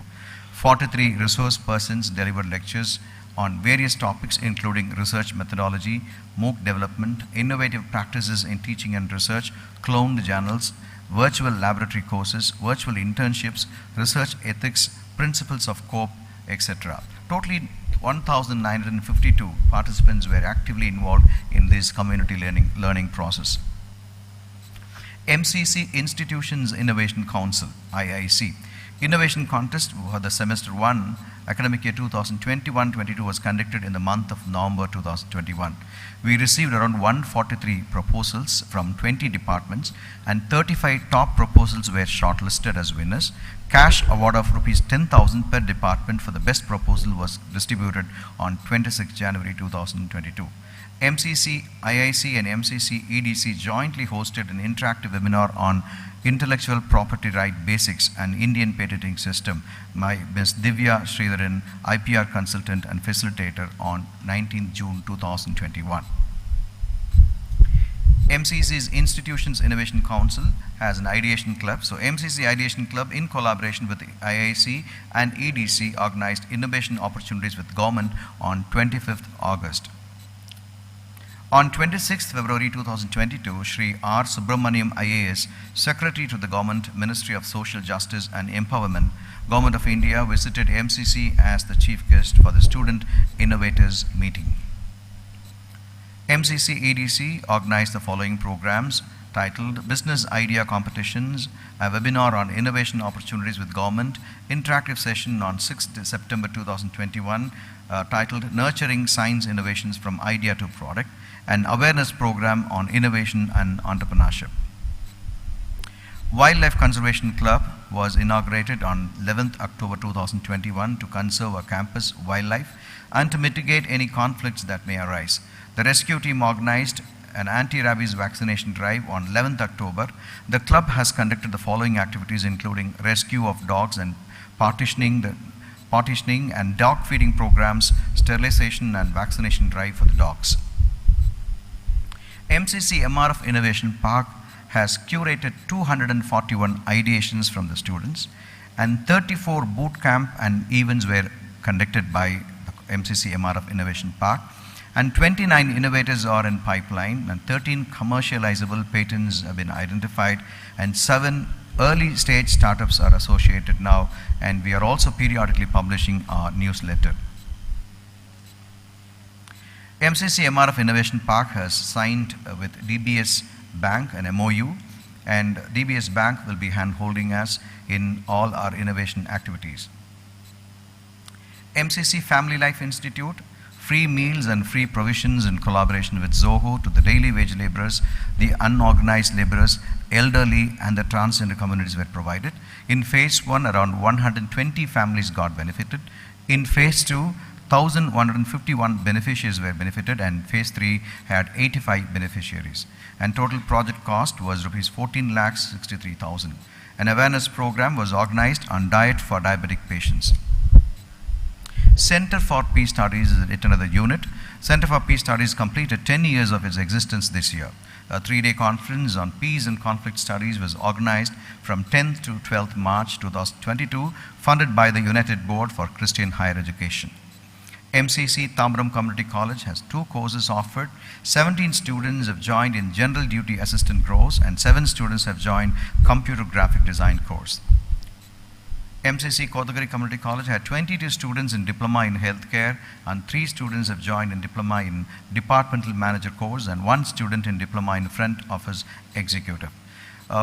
B: 43 resource persons delivered lectures on various topics including research methodology, MOOC development, innovative practices in teaching and research, cloned journals, virtual laboratory courses, virtual internships, research ethics, principles of COPE, etc. Totally 1,952 participants were actively involved in this community learning process. MCC Institutions Innovation Council, IIC. Innovation contest for the semester 1 academic year 2021-22 was conducted in the month of November 2021. We received around 143 proposals from 20 departments and 35 top proposals were shortlisted as winners. Cash award of rupees 10,000 per department for the best proposal was distributed on 26 January 2022. MCC, IIC and MCC EDC jointly hosted an interactive webinar on Intellectual Property Right Basics and Indian Patenting System by Ms. Divya Sridharan, IPR consultant and facilitator on 19 June 2021. MCC's Institutions Innovation Council has an ideation club. So MCC Ideation Club in collaboration with the IIC and EDC organized innovation opportunities with government on 25th August. On 26th February 2022, Shri R. Subramaniam IAS, Secretary to the Government, Ministry of Social Justice and Empowerment, Government of India, visited MCC as the chief guest for the Student Innovators Meeting. MCC EDC organized the following programs titled Business Idea Competitions, a webinar on innovation opportunities with government, interactive session on 6th September 2021 titled Nurturing Science Innovations from Idea to Product, an awareness program on innovation and entrepreneurship. Wildlife Conservation Club was inaugurated on 11th October 2021 to conserve our campus wildlife and to mitigate any conflicts that may arise. The rescue team organized an anti-rabies vaccination drive on 11th October. The club has conducted the following activities including rescue of dogs and partitioning and dog feeding programs, sterilization and vaccination drive for the dogs. MCC MRF Innovation Park has curated 241 ideations from the students and 34 boot camp and events were conducted by the MCC MRF Innovation Park and 29 innovators are in pipeline and 13 commercializable patents have been identified and 7 early stage startups are associated now and we are also periodically publishing our newsletter. MCC MRF Innovation Park has signed with DBS Bank an MOU and DBS Bank will be hand-holding us in all our innovation activities. MCC Family Life Institute, free meals and free provisions in collaboration with Zoho to the daily wage laborers, the unorganized laborers, elderly and the transgender communities were provided. In phase 1, around 120 families got benefited. In phase 2, 1,151 beneficiaries were benefited, and phase 3 had 85 beneficiaries. And total project cost was rupees 14,63,000. An awareness program was organized on diet for diabetic patients. Center for Peace Studies is yet another unit. Center for Peace Studies completed 10 years of its existence this year. A 3-day conference on peace and conflict studies was organized from 10th to 12th March 2022, funded by the United Board for Christian Higher Education. MCC Tambaram Community College has 2 courses offered. 17 students have joined in General Duty Assistant course, and 7 students have joined Computer Graphic Design course. MCC Kodagiri Community College had 22 students in Diploma in Healthcare, and 3 students have joined in Diploma in Departmental Manager course, and 1 student in Diploma in Front Office Executive.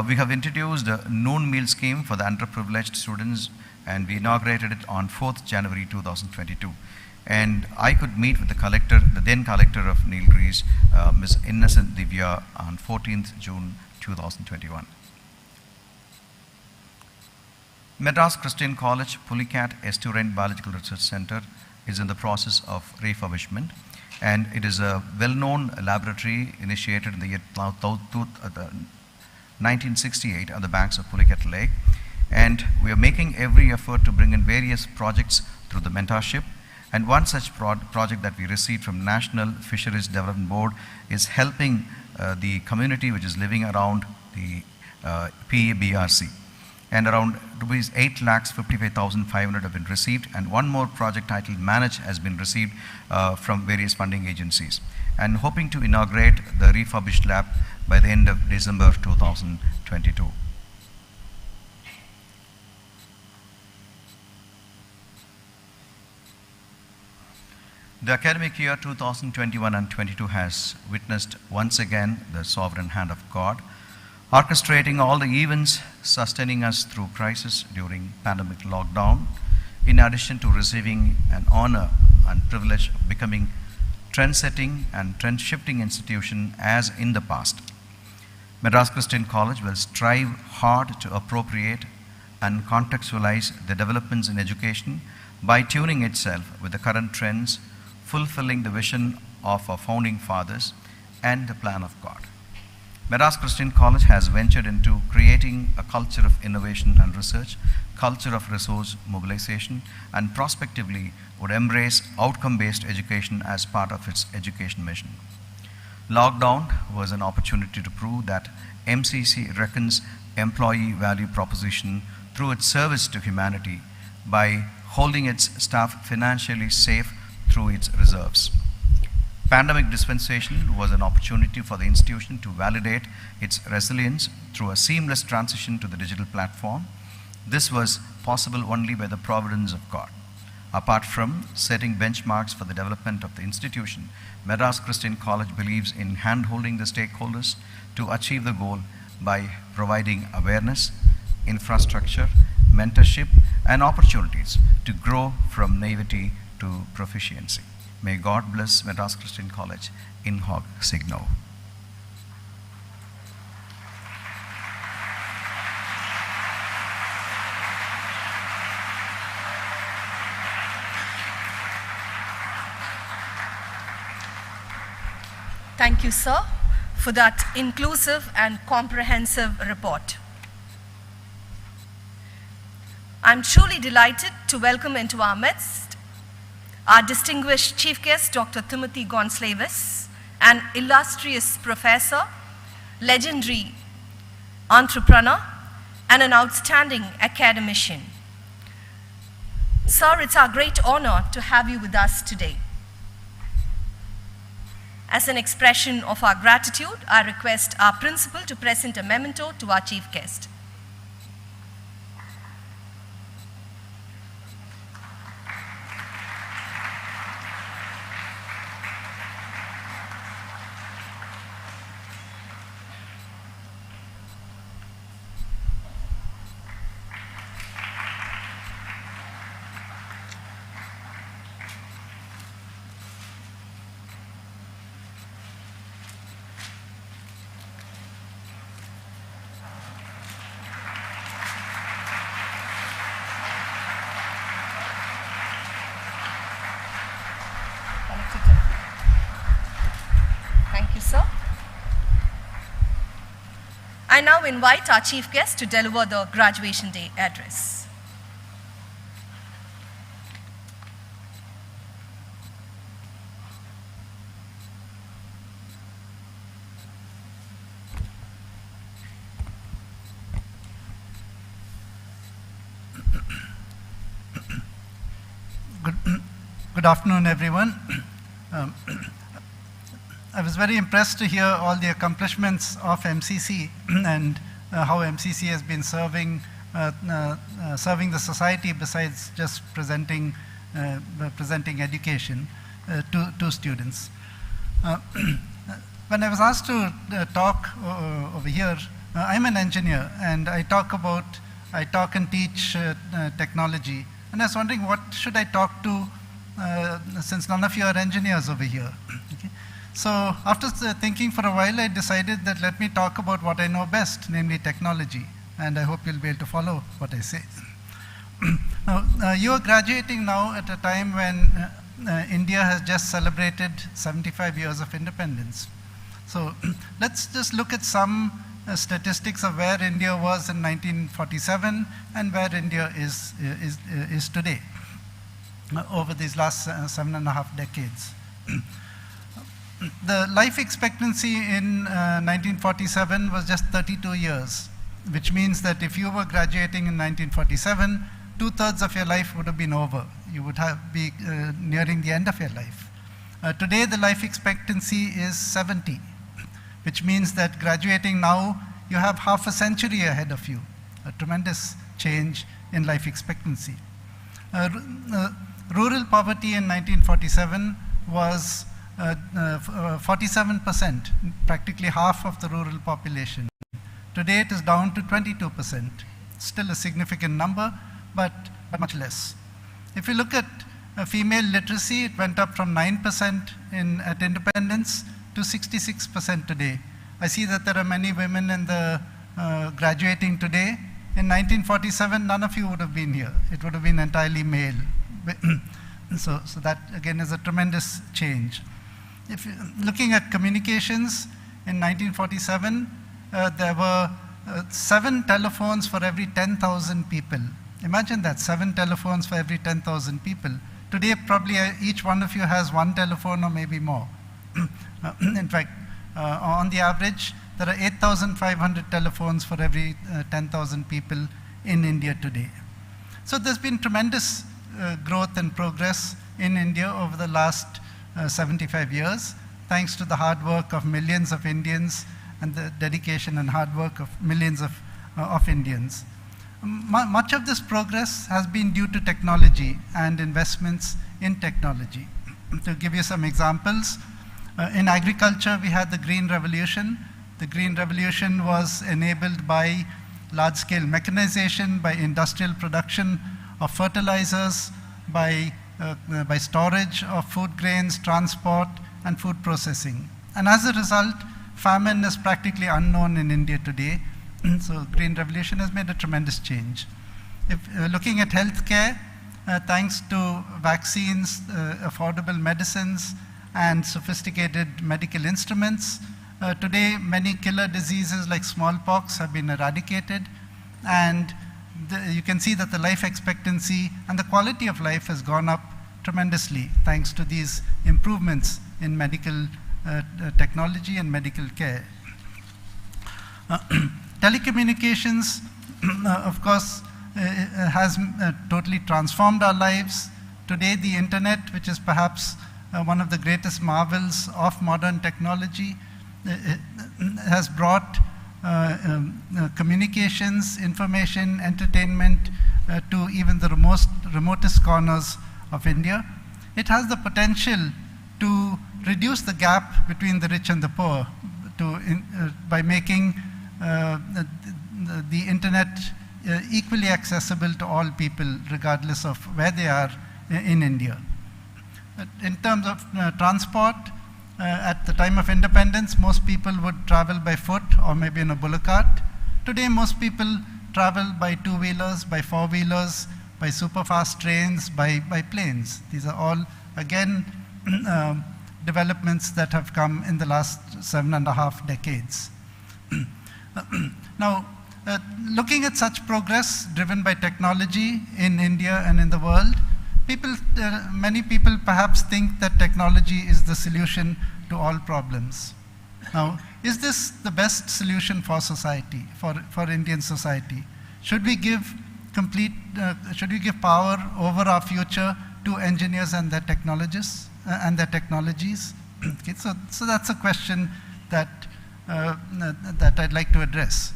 B: We have introduced a noon meal scheme for the underprivileged students, and we inaugurated it on 4th January 2022. And I could meet with the collector, the then collector of Nilgiris, Ms. Innocent Divya, on 14th June 2021. Madras Christian College Pulicat Estuarine Biological Research Center is in the process of refurbishment, and it is a well-known laboratory initiated in the year 1968 on the banks of Pulicat Lake, and we are making every effort to bring in various projects through the mentorship. And one such project that we received from National Fisheries Development Board is helping the community which is living around the PABRC. And around rupees 8,55,500 have been received, and one more project titled Manage has been received from various funding agencies. And hoping to inaugurate the refurbished lab by the end of December 2022. The academic year 2021 and 22 has witnessed once again the sovereign hand of God, orchestrating all the events sustaining us through crisis during pandemic lockdown, in addition to receiving an honor and privilege of becoming trend-setting and trend-shifting institution as in the past. Madras Christian College will strive hard to appropriate and contextualize the developments in education by tuning itself with the current trends, fulfilling the vision of our founding fathers and the plan of God. Madras Christian College has ventured into creating a culture of innovation and research, culture of resource mobilization, and prospectively would embrace outcome-based education as part of its education mission. Lockdown was an opportunity to prove that MCC reckons employee value proposition through its service to humanity by holding its staff financially safe through its reserves. Pandemic dispensation was an opportunity for the institution to validate its resilience through a seamless transition to the digital platform. This was possible only by the providence of God. Apart from setting benchmarks for the development of the institution, Madras Christian College believes in hand-holding the stakeholders to achieve the goal by providing awareness, infrastructure, mentorship, and opportunities to grow from naivety to proficiency. May God bless Madras Christian College in hoc signo.
A: Thank you, sir, for that inclusive and comprehensive report. I'm truly delighted to welcome into our midst our distinguished chief guest, Dr. Timothy Gonsalves, an illustrious professor, legendary entrepreneur, and an outstanding academician. Sir, it's our great honor to have you with us today. As an expression of our gratitude, I request our principal to present a memento to our chief guest. you, sir. I now invite our chief guest to deliver the graduation day address.
G: Good afternoon, everyone. I was very impressed to hear all the accomplishments of MCC and how MCC has been serving the society besides just presenting education to students. When I was asked to talk over here, I'm an engineer and I talk and teach technology. And I was wondering, what should I talk to since none of you are engineers over here? Okay. So after thinking for a while, I decided that let me talk about what I know best, namely technology. And I hope you'll be able to follow what I say. Now, you are graduating now at a time when India has just celebrated 75 years of independence. So let's just look at some statistics of where India was in 1947 and where India is today over these last 7.5 decades. The life expectancy in 1947 was just 32 years, which means that if you were graduating in 1947, 2/3 of your life would have been over. You would be nearing the end of your life. Today, the life expectancy is 70. Which means that graduating now, you have half a century ahead of you, a tremendous change in life expectancy. Rural poverty in 1947 was 47%, practically half of the rural population. Today it is down to 22%, still a significant number, but much less. If you look at female literacy, it went up from 9% at independence to 66% today. I see that there are many women in the graduating today. In 1947, none of you would have been here. It would have been entirely male. So that again is a tremendous change. If you're looking at communications, in 1947, there were 7 telephones for every 10,000 people. Imagine that, 7 telephones for every 10,000 people. Today, probably each one of you has 1 telephone or maybe more. In fact, on the average, there are 8,500 telephones for every 10,000 people in India today. So there's been tremendous growth and progress in India over the last 75 years, thanks to the hard work of millions of Indians and the dedication and hard work of millions of Indians. Much of this progress has been due to technology and investments in technology. To give you some examples, in agriculture, we had the Green Revolution. The Green Revolution was enabled by large-scale mechanization, by industrial production of fertilizers, by storage of food grains, transport, and food processing. And as a result, famine is practically unknown in India today. So Green Revolution has made a tremendous change. If looking at healthcare, thanks to vaccines, affordable medicines, and sophisticated medical instruments, today many killer diseases like smallpox have been eradicated, and you can see that the life expectancy and the quality of life has gone up tremendously thanks to these improvements in medical technology and medical care. Telecommunications, of course, has totally transformed our lives. Today, the internet, which is perhaps one of the greatest marvels of modern technology, has brought communications, information, entertainment to even the remotest corners of India. It has the potential to reduce the gap between the rich and the poor by making the internet equally accessible to all people, regardless of where they are in India. In terms of transport, at the time of independence, most people would travel by foot or maybe in a bullock cart. Today, most people travel by two-wheelers, by four-wheelers, by super-fast trains, by planes. These are all, again, developments that have come in the last 7.5 decades. Now, looking at such progress driven by technology in India and in the world, many people perhaps think that technology is the solution to all problems. Now, is this the best solution for society, for Indian society? Should we give power over our future to engineers and their technologies and their technologies? Okay, so that's a question that I'd like to address.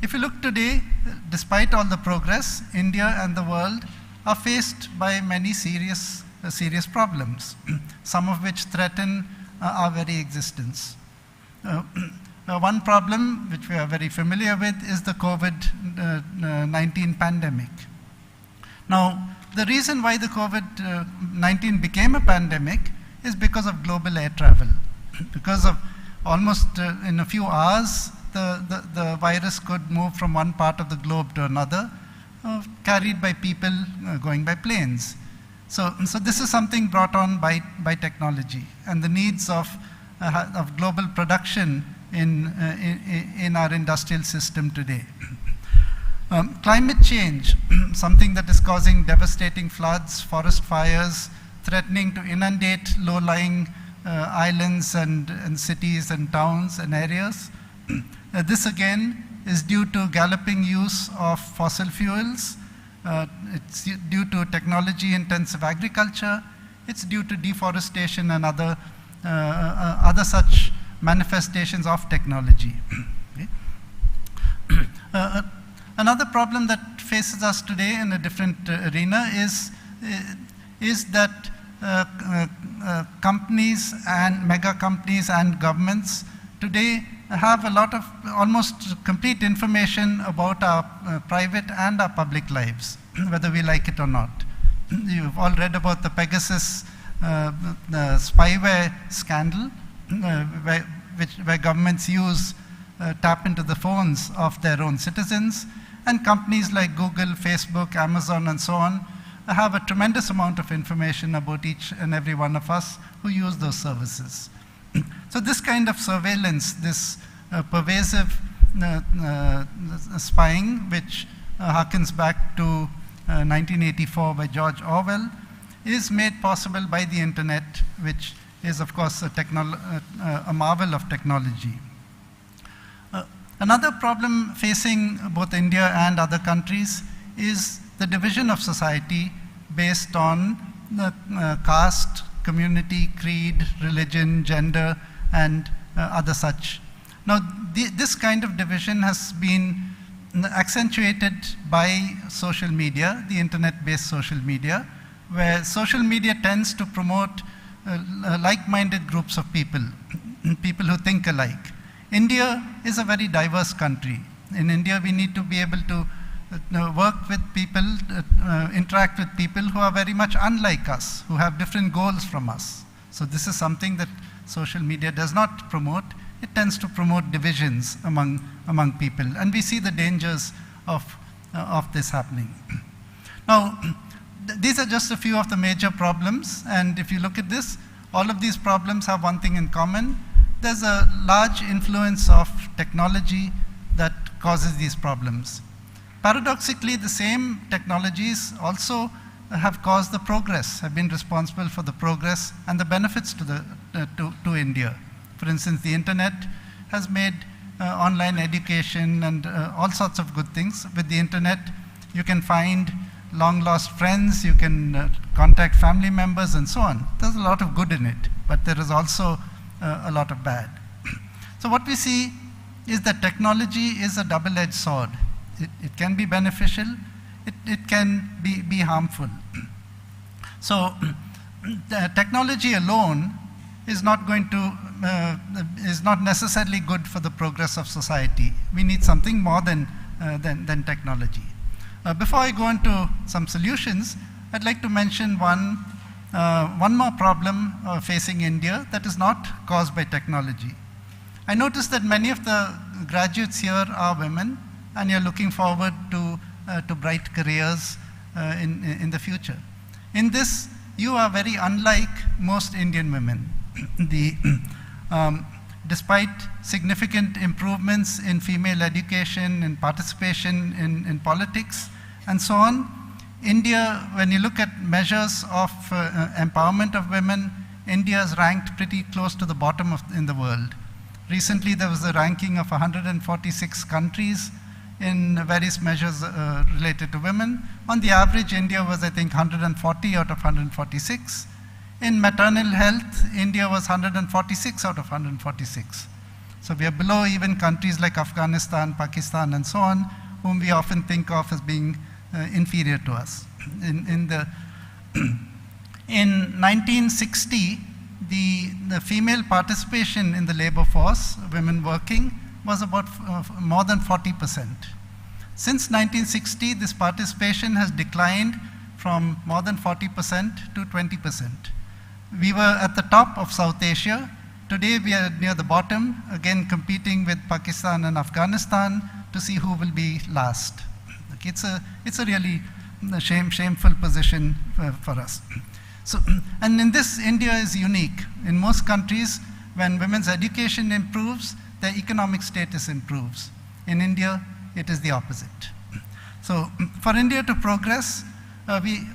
G: If you look today, despite all the progress, India and the world are faced by many serious problems, some of which threaten our very existence. One problem which we are very familiar with is the COVID-19 pandemic. Now, the reason why the COVID-19 became a pandemic is because of global air travel. Because of almost in a few hours, the virus could move from one part of the globe to another, carried by people going by planes. So this is something brought on by technology and the needs of global production in our industrial system today. Climate change, something that is causing devastating floods, forest fires, threatening to inundate low-lying islands and cities and towns and areas. This again is due to galloping use of fossil fuels. It's due to technology-intensive agriculture. It's due to deforestation and other such manifestations of technology. Okay. Another problem that faces us today in a different arena is that companies and mega companies and governments today have a lot of almost complete information about our private and our public lives, whether we like it or not. You've all read about the Pegasus the spyware scandal, where governments tap into the phones of their own citizens, and companies like Google, Facebook, Amazon, and so on have a tremendous amount of information about each and every one of us who use those services. So this kind of surveillance, this pervasive spying, which harkens back to 1984 by George Orwell, is made possible by the internet, which is of course a marvel of technology. Another problem facing both India and other countries is the division of society based on caste, community, creed, religion, gender, and other such. Now, this kind of division has been accentuated by social media, the internet-based social media, where social media tends to promote like-minded groups of people, people who think alike. India is a very diverse country. In India, we need to be able to work with people, interact with people who are very much unlike us, who have different goals from us. So this is something that social media does not promote. It tends to promote divisions among people, and we see the dangers of this happening. Now, these are just a few of the major problems, and if you look at this, all of these problems have one thing in common. There's a large influence of technology that causes these problems. Paradoxically, the same technologies also have caused the progress, have been responsible for the progress and the benefits to India. For instance, the internet has made online education and all sorts of good things. With the internet, you can find long-lost friends, you can contact family members, and so on. There's a lot of good in it, but there is also a lot of bad. So what we see is that technology is a double-edged sword. It can be beneficial, it can be harmful. So technology alone is not necessarily good for the progress of society. We need something more than technology. Before I go into some solutions, I'd like to mention one more problem facing India that is not caused by technology. I noticed that many of the graduates here are women, and you're looking forward to bright careers in the future. In this, you are very unlike most Indian women. Despite significant improvements in female education and participation in politics and so on, India, when you look at measures of empowerment of women, India is ranked pretty close to the bottom in the world. Recently, there was a ranking of 146 countries in various measures related to women. On the average, India was, I think, 140 out of 146. In maternal health, India was 146 out of 146. So we are below even countries like Afghanistan, Pakistan, and so on, whom we often think of as being inferior to us. In 1960, the female participation in the labor force, women working, was about more than 40%. Since 1960, this participation has declined from more than 40% to 20%. We were at the top of South Asia. Today we are near the bottom, again competing with Pakistan and Afghanistan to see who will be last. Okay, it's a really shameful position for us. So, and in this, India is unique. In most countries, when women's education improves, their economic status improves. In India, it is the opposite. So for India to progress, we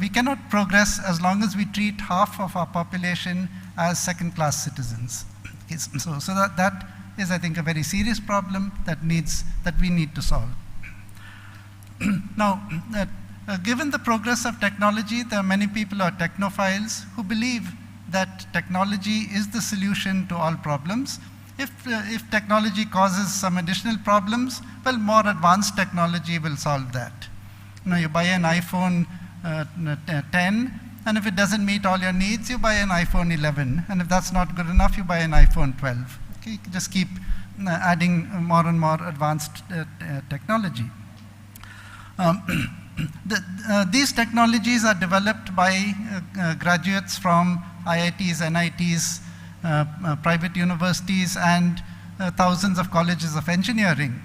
G: cannot progress as long as we treat half of our population as second-class citizens. Okay, so that is, I think, a very serious problem that we need to solve. Now, given the progress of technology, there are many people who are technophiles who believe that technology is the solution to all problems. If technology causes some additional problems, well, more advanced technology will solve that. You know, you buy an iPhone 10, and if it doesn't meet all your needs, you buy an iPhone 11. And if that's not good enough, you buy an iPhone 12. Okay, you can just keep adding more and more advanced technology. These technologies are developed by graduates from IITs, NITs, private universities, and thousands of colleges of engineering.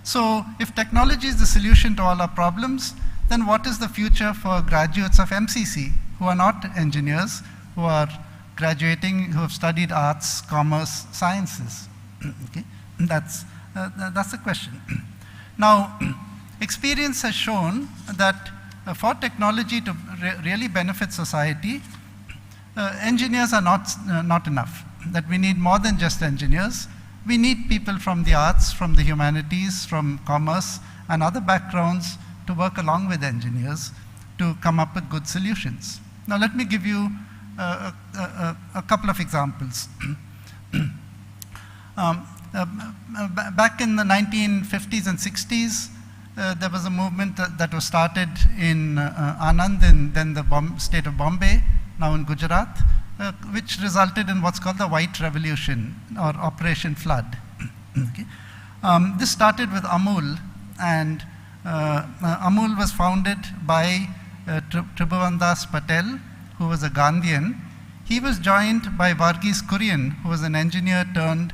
G: So if technology is the solution to all our problems, then what is the future for graduates of MCC who are not engineers, who are graduating, who have studied arts, commerce, sciences? Okay? That's the question. Now, experience has shown that for technology to really benefit society, engineers are not enough, that we need more than just engineers. We need people from the arts, from the humanities, from commerce, and other backgrounds to work along with engineers to come up with good solutions. Now let me give you a couple of examples. Back in the 1950s and 60s, there was a movement that was started in Anand, and then the state of Bombay, now in Gujarat, which resulted in what's called the White Revolution or Operation Flood. Okay. This started with Amul, and Amul was founded by Tribhuvandas Patel, who was a Gandhian. He was joined by Varghese Kurian, who was an engineer turned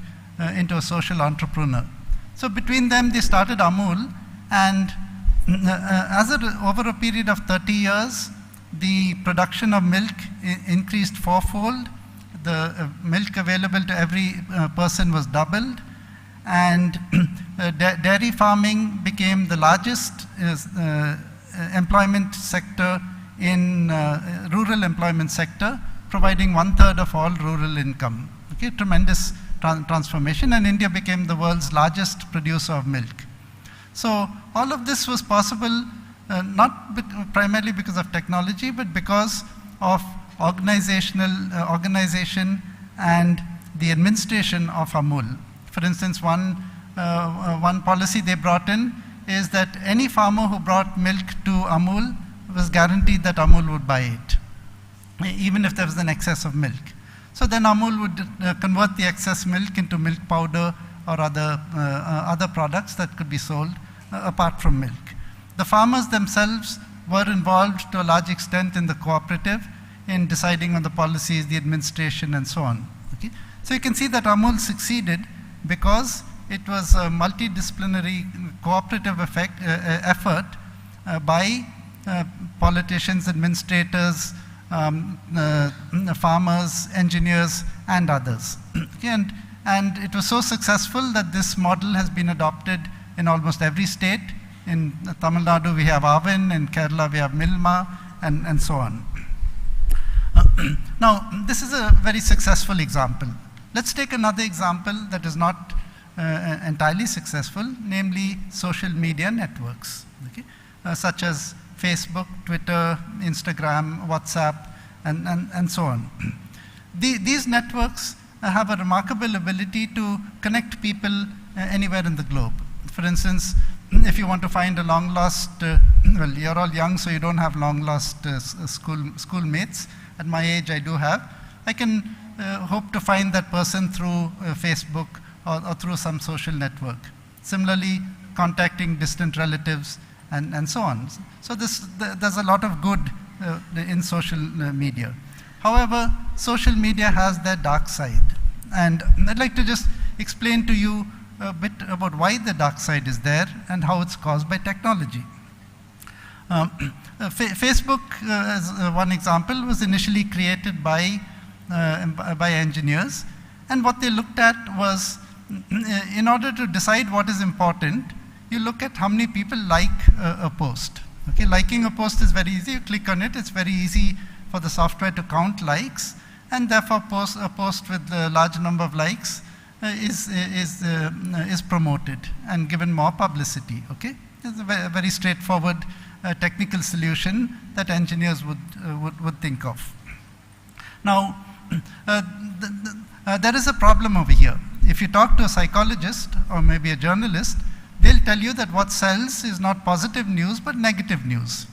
G: into a social entrepreneur. So between them, they started Amul, and over a period of 30 years, the production of milk increased fourfold. The milk available to every person was doubled, and dairy farming became the largest employment sector in rural employment sector, providing 1/3 of all rural income. Okay, tremendous transformation, and India became the world's largest producer of milk. So all of this was possible not primarily because of technology, but because of organization and the administration of Amul. For instance, one policy they brought in is that any farmer who brought milk to Amul was guaranteed that Amul would buy it, even if there was an excess of milk. So then Amul would convert the excess milk into milk powder or other products that could be sold apart from milk. The farmers themselves were involved to a large extent in the cooperative in deciding on the policies, the administration, and so on. Okay? So you can see that Amul succeeded because it was a multidisciplinary cooperative effort by politicians, administrators, farmers, engineers, and others. Okay, and it was so successful that this model has been adopted in almost every state. In Tamil Nadu we have Avin, in Kerala we have Milma, and so on. Now, this is a very successful example. Let's take another example that is not entirely successful, namely social media networks, okay? Such as Facebook, Twitter, Instagram, WhatsApp, and so on. These networks have a remarkable ability to connect people anywhere in the globe. For instance, if you want to find a long lost, well, you're all young, so you don't have long lost schoolmates. At my age, I do have. I can hope to find that person through Facebook or through some social network. Similarly, contacting distant relatives and so on. So there's a lot of good in social media. However, social media has their dark side. And I'd like to just explain to you a bit about why the dark side is there and how it's caused by technology. Facebook, as one example, was initially created by engineers, and what they looked at was, in order to decide what is important, you look at how many people like a post. Okay, liking a post is very easy. You click on it, it's very easy for the software to count likes, and therefore a post with a large number of likes is promoted and given more publicity. Okay, it's a very straightforward technical solution that engineers would think of. Now, there is a problem over here. If you talk to a psychologist or maybe a journalist, they'll tell you that what sells is not positive news but negative news.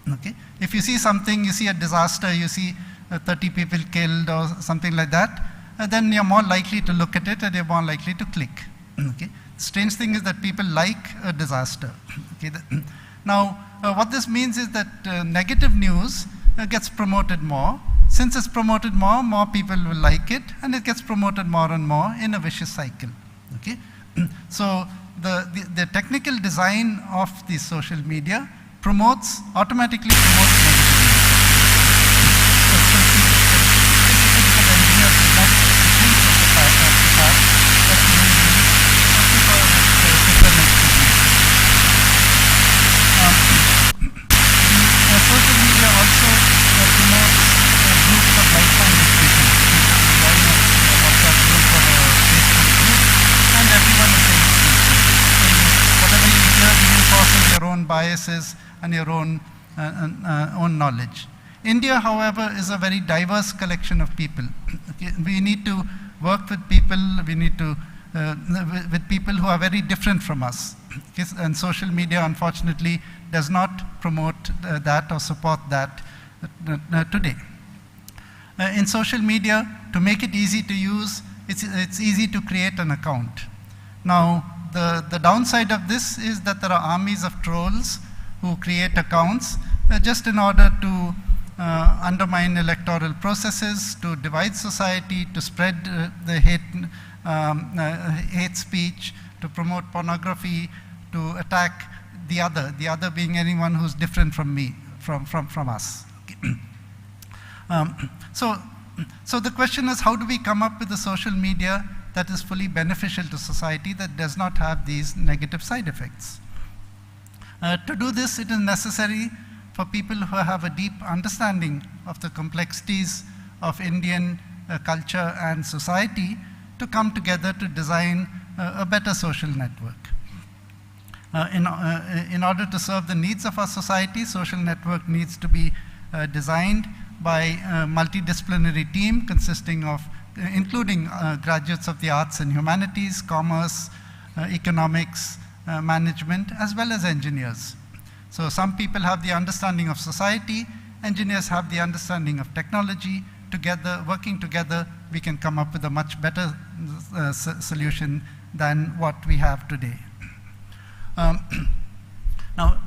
G: Okay? If you see something, you see a disaster, you see 30 people killed or something like that, then you're more likely to look at it and you're more likely to click. Okay? The strange thing is that people like a disaster. Okay? Now, what this means is that negative news gets promoted more. Since it's promoted more, more people will like it, and it gets promoted more and more in a vicious cycle. Okay? So the technical design of the social media automatically promotes negative news. So engineers would not think of the fact that human beings prefer negative news. The social media also promotes groups of like-minded people. You join a WhatsApp group or a Facebook group, and everyone is saying the same thing. So whatever you hear reinforces your own biases and your own knowledge. India, however, is a very diverse collection of people. Okay? We need to work with people. We need to with people who are very different from us. Okay? And social media, unfortunately, does not promote that or support that today. In social media, to make it easy to use, it's easy to create an account. Now, the downside of this is that there are armies of trolls who create accounts just in order to undermine electoral processes, to divide society, to spread the hate speech, to promote pornography, to attack the other being anyone who's different from me, from us. So the question is, how do we come up with a social media that is fully beneficial to society, that does not have these negative side effects? To do this, it is necessary for people who have a deep understanding of the complexities of Indian culture and society to come together to design a better social network. In order to serve the needs of our society, social network needs to be designed by a multidisciplinary team consisting of, including graduates of the arts and humanities, commerce, economics, management, as well as engineers. So some people have the understanding of society, engineers have the understanding of technology. Together, working together, we can come up with a much better solution than what we have today. Now,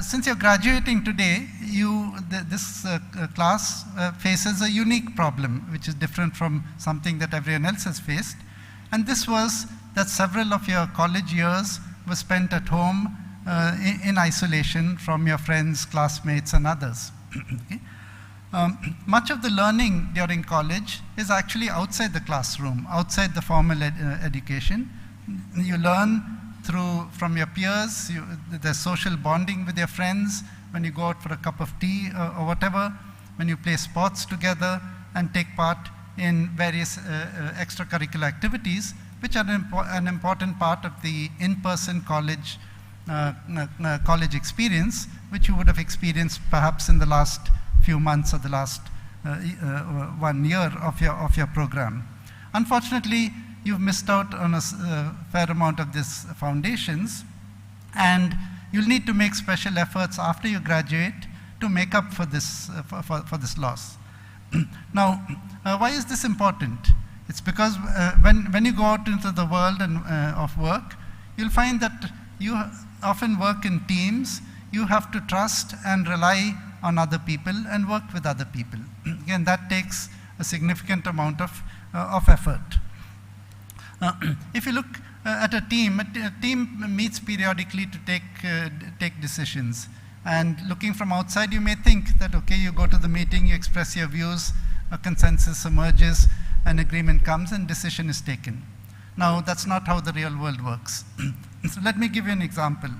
G: since you're graduating today, this class faces a unique problem, which is different from something that everyone else has faced. And this was that several of your college years were spent at home in isolation from your friends, classmates, and others. Okay? Much of the learning during college is actually outside the classroom, outside the formal education. You learn from your peers, there's social bonding with your friends, when you go out for a cup of tea or whatever, when you play sports together and take part in various extracurricular activities, which are an important part of the in-person college experience, which you would have experienced perhaps in the last few months or the last 1 year of your program. Unfortunately, you've missed out on a fair amount of these foundations, and you'll need to make special efforts after you graduate to make up for this loss. Now, why is this important? It's because when you go out into the world of work, you'll find that you often work in teams. You have to trust and rely on other people and work with other people. Again, that takes a significant amount of effort. If you look at a team meets periodically to take decisions. And looking from outside, you may think that, okay, you go to the meeting, you express your views, a consensus emerges, an agreement comes, and decision is taken. Now, that's not how the real world works. So let me give you an example.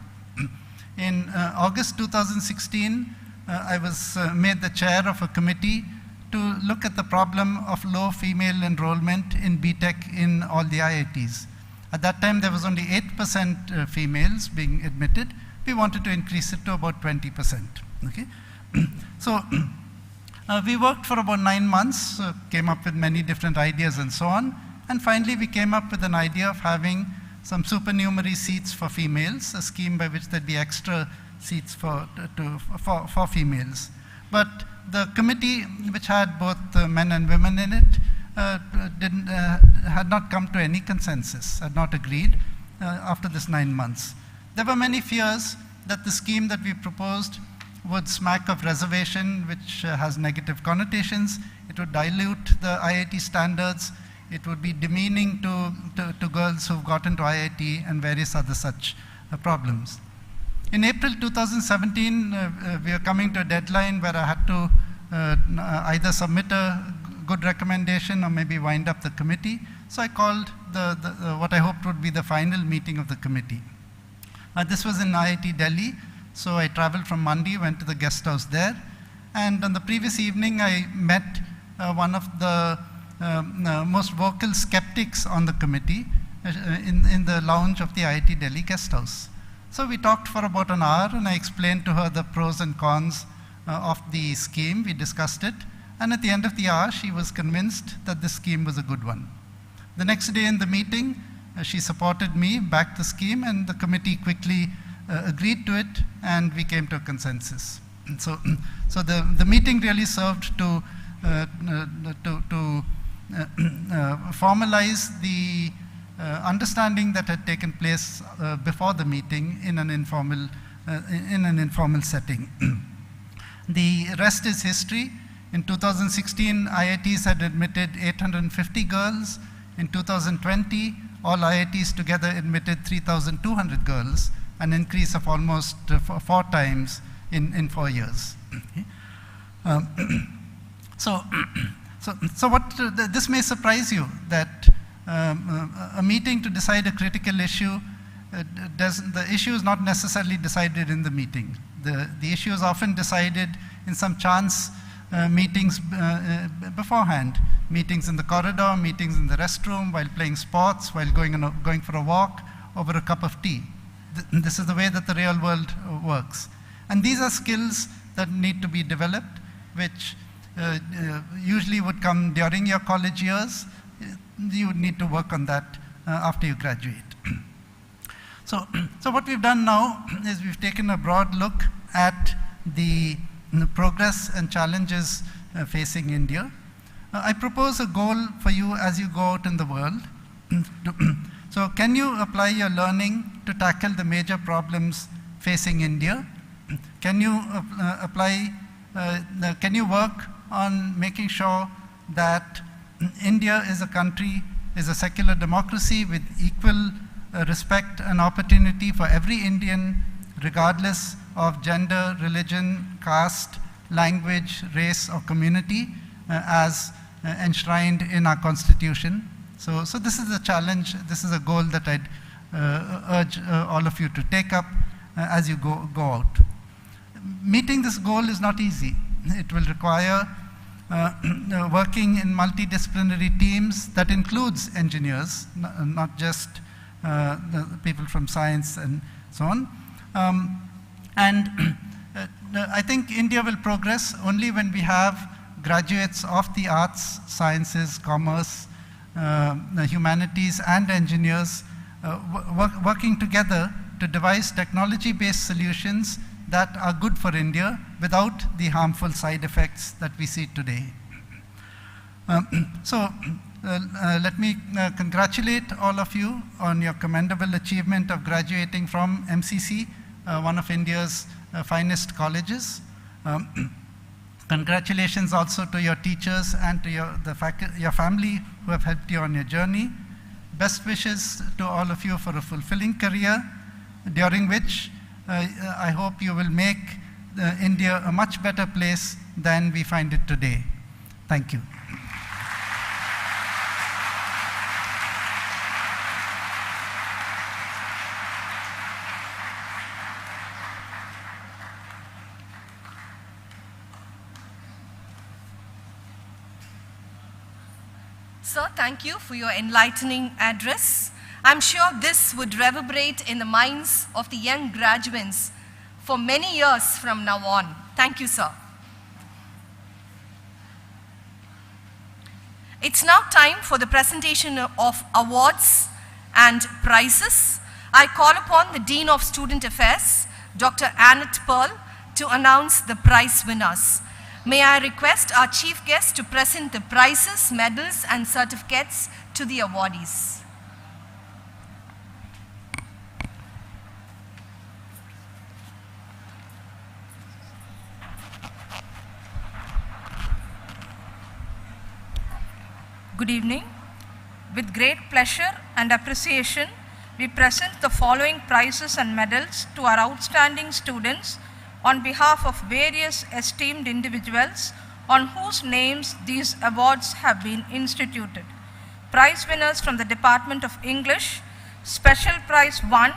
G: In August 2016, I was made the chair of a committee to look at the problem of low female enrollment in BTech in all the IITs. At that time, there was only 8% females being admitted. We wanted to increase it to about 20%. Okay? So we worked for about 9 months, came up with many different ideas and so on, and finally we came up with an idea of having some supernumerary seats for females, a scheme by which there'd be extra seats for females. But the committee, which had both men and women in it, had not come to any consensus, had not agreed after this 9 months. There were many fears that the scheme that we proposed would smack of reservation, which has negative connotations. It would dilute the IIT standards. It would be demeaning to girls who've got into IIT and various other such problems. In April 2017, we are coming to a deadline where I had to either submit a good recommendation or maybe wind up the committee. So I called what I hoped would be the final meeting of the committee. This was in IIT Delhi, so I traveled from Mandi, went to the guest house there, and on the previous evening I met one of the most vocal skeptics on the committee in the lounge of the IIT Delhi guest house. So we talked for about an hour, and I explained to her the pros and cons of the scheme. We discussed it, and at the end of the hour she was convinced that this scheme was a good one. The next day in the meeting, she supported me, backed the scheme, and the committee quickly agreed to it, and we came to a consensus. So the meeting really served to formalize the understanding that had taken place before the meeting in an informal setting. The rest is history. In 2016, IITs had admitted 850 girls. In 2020, all IITs together admitted 3,200 girls, an increase of almost 4 times in 4 years. So this may surprise you that a meeting to decide a critical issue, the issue is not necessarily decided in the meeting. The issue is often decided in some chance meetings beforehand. Meetings in the corridor, meetings in the restroom, while playing sports, while going for a walk, over a cup of tea. This is the way that the real world works. And these are skills that need to be developed, which usually would come during your college years. You would need to work on that after you graduate. So what we've done now is we've taken a broad look at the progress and challenges facing India. I propose a goal for you as you go out in the world. So can you apply your learning to tackle the major problems facing India? Can you can you work on making sure that India is a country, is a secular democracy with equal respect and opportunity for every Indian, regardless of gender, religion, caste, language, race, or community as enshrined in our constitution. So this is a challenge, this is a goal that I'd urge all of you to take up as you go out. Meeting this goal is not easy. It will require working in multidisciplinary teams that includes engineers, not just the people from science and so on. I think India will progress only when we have graduates of the arts, sciences, commerce, humanities, and engineers working together to devise technology-based solutions that are good for India without the harmful side effects that we see today. Let me congratulate all of you on your commendable achievement of graduating from MCC, one of India's finest colleges. Congratulations also to your teachers and to your family who have helped you on your journey. Best wishes to all of you for a fulfilling career, during which I hope you will make India a much better place than we find it today. Thank you.
A: Sir, thank you for your enlightening address. I'm sure this would reverberate in the minds of the young graduates for many years from now on. Thank you, sir. It's now time for the presentation of awards and prizes. I call upon the Dean of Student Affairs, Dr. Annette Pearl, to announce the prize winners. May I request our chief guest to present the prizes, medals, and certificates to the awardees. Good evening. With great pleasure and appreciation, we present the following prizes and medals to our outstanding students on behalf of various esteemed individuals on whose names these awards have been instituted. Prize winners from the Department of English, Special Prize 1,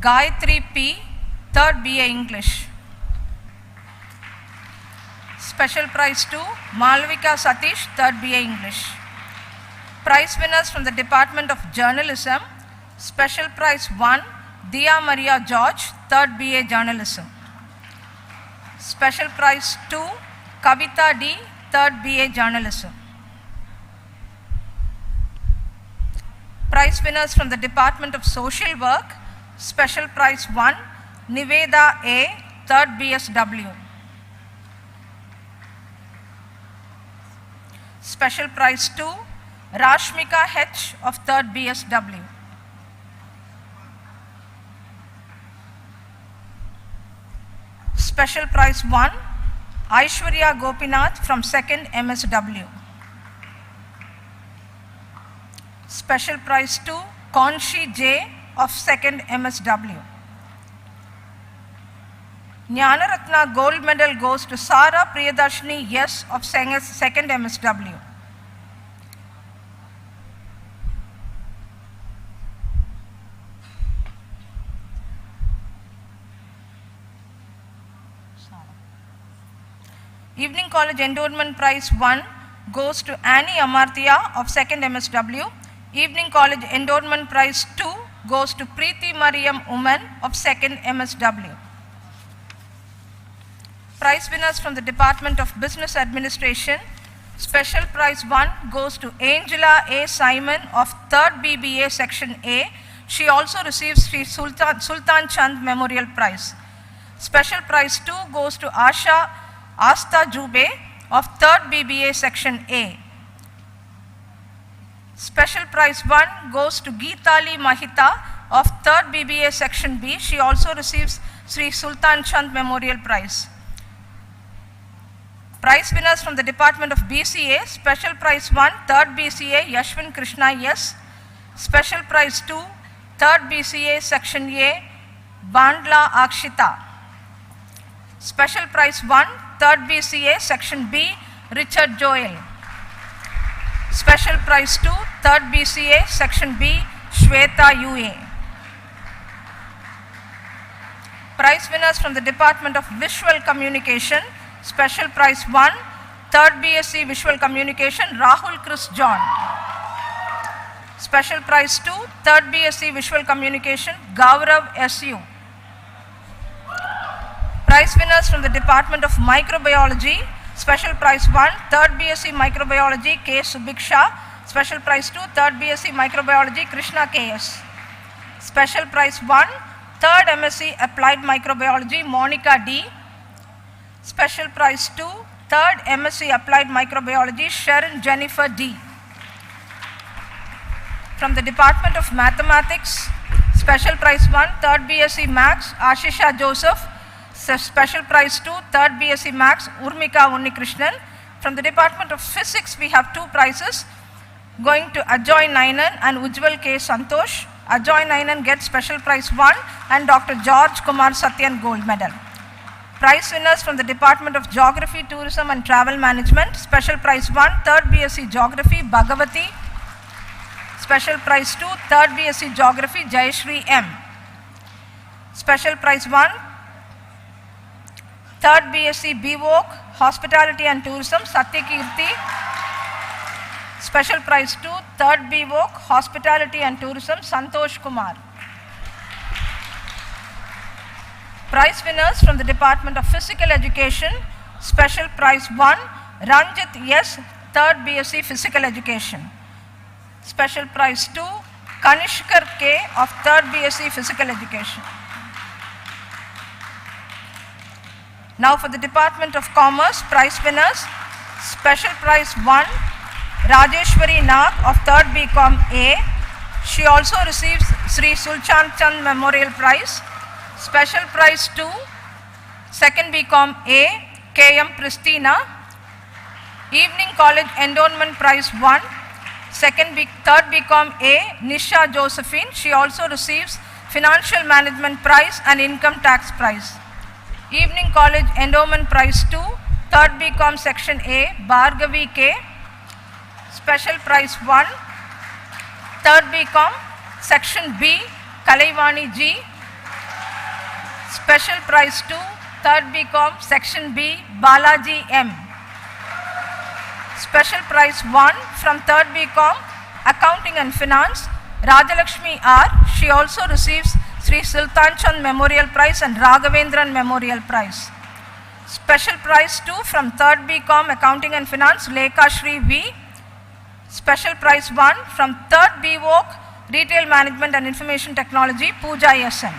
A: Gayatri P, 3rd BA English. Special Prize 2, Malvika Satish, 3rd BA English. Prize winners from the Department of Journalism, Special Prize 1, Dia Maria George, 3rd BA Journalism. Special Prize 2, Kavita D, 3rd BA Journalism. Prize winners from the Department of Social Work, Special Prize 1, Niveda A, 3rd BSW. Special Prize 2, Rashmika H of 3rd BSW. Special Prize 1, Aishwarya Gopinath from 2nd MSW. Special Prize 2, Konshi J of 2nd MSW. Jnanaratna Gold Medal goes to Sara Priyadarshini S of 2nd MSW. Evening College Endowment Prize 1 goes to Annie Amartya of 2nd MSW. Evening College Endowment Prize 2 goes to Preeti Mariam Uman of 2nd MSW. Prize winners from the Department of Business Administration. Special Prize 1 goes to Angela A. Simon of 3rd BBA Section A. She also receives Sri Sultan Chand Memorial Prize. Special Prize 2 goes to Asta Jube of 3rd BBA Section A. Special Prize 1 goes to Geetali Mahita of 3rd BBA Section B. She also receives Sri Sultan Chand Memorial Prize. Prize winners from the Department of BCA, Special Prize 1, 3rd BCA, Yashwin Krishna S. Special Prize 2, 3rd BCA, Section A, Bandla Akshita. Special Prize 1, 3rd BCA, Section B, Richard Joel. Special Prize 2, 3rd BCA, Section B, Shweta UA. Prize winners from the Department of Visual Communication. Special Prize 1, 3rd BSc Visual Communication, Rahul Chris John. Special Prize 2, 3rd BSc Visual Communication, Gaurav SU. Prize winners from the Department of Microbiology. Special Prize 1, 3rd BSc Microbiology, K. Subiksha. Special Prize 2, 3rd BSc Microbiology, Krishna KS. Special Prize 1, 3rd MSc Applied Microbiology, Monica D. Special Prize 2, 3rd MSc Applied Microbiology, Sharon Jennifer D. From the Department of Mathematics, Special Prize 1, 3rd BSc Maths, Ashisha Joseph. Special Prize 2, 3rd BSc Maths, Urmika Unnikrishnan. From the Department of Physics, we have 2 prizes going to Ajoy Nainan and Ujjwal K. Santosh. Ajoy Nainan gets Special Prize 1 and Dr. George Kumar Satyan Gold Medal. Prize winners from the Department of Geography, Tourism and Travel Management. Special Prize 1, 3rd BSc Geography, Bhagavati. Special Prize 2, 3rd BSc Geography, Jayashri M. Special Prize 1, 3rd BSc BVOC, Hospitality and Tourism, Satyakirti. Special Prize 2, 3rd BVOC, Hospitality and Tourism, Santosh Kumar. Prize winners from the Department of Physical Education. Special Prize 1, Ranjit S, 3rd BSc Physical Education. Special Prize 2, Kanishkar K of 3rd BSc Physical Education. Now for the Department of Commerce, prize winners. Special Prize 1, Rajeshwari Nag of 3rd BCom A. She also receives Sri Sulchan Chand Memorial Prize. Special Prize 2, 2nd BCom A, KM Pristina. Evening College Endowment Prize 1, 3rd BCom A, Nisha Josephine. She also receives Financial Management Prize and Income Tax Prize. Evening College Endowment Prize 2, 3rd BCom Section A, Bhargavi K. Special Prize 1, 3rd BCom Section B, Kalaivani G. Special Prize 2, 3rd BCom Section B, Balaji M. Special Prize 1 from 3rd BCom Accounting and Finance, Rajalakshmi R. She also receives Sri Sultan Chand Memorial Prize and Raghavendran Memorial Prize. Special Prize 2 from 3rd BCom Accounting and Finance, Lekha Shri V. Special Prize 1 from 3rd BVOC Retail Management and Information Technology, Pooja SN.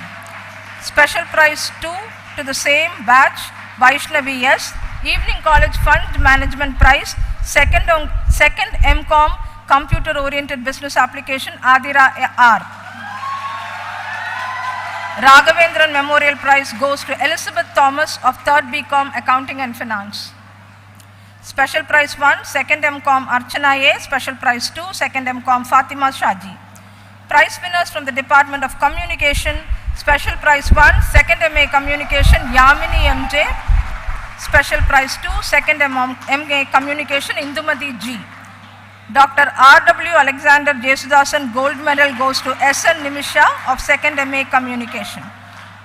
A: Special Prize 2 to the same batch, Vaishnavi S. Evening College Fund Management Prize, 2nd MCom Computer Oriented Business Application, Adira R. Raghavendran Memorial Prize goes to Elizabeth Thomas of 3rd BCom Accounting and Finance. Special Prize 1, 2nd MCom Archana A. Special Prize 2, 2nd MCom Fatima Shaji. Prize winners from the Department of Communication. Special Prize 1, 2nd MA Communication, Yamini MJ. Special Prize 2, 2nd MA Communication, Indumati G. Dr. R.W. Alexander Jesudasan Gold Medal goes to S.N. Nimisha of 2nd MA Communication.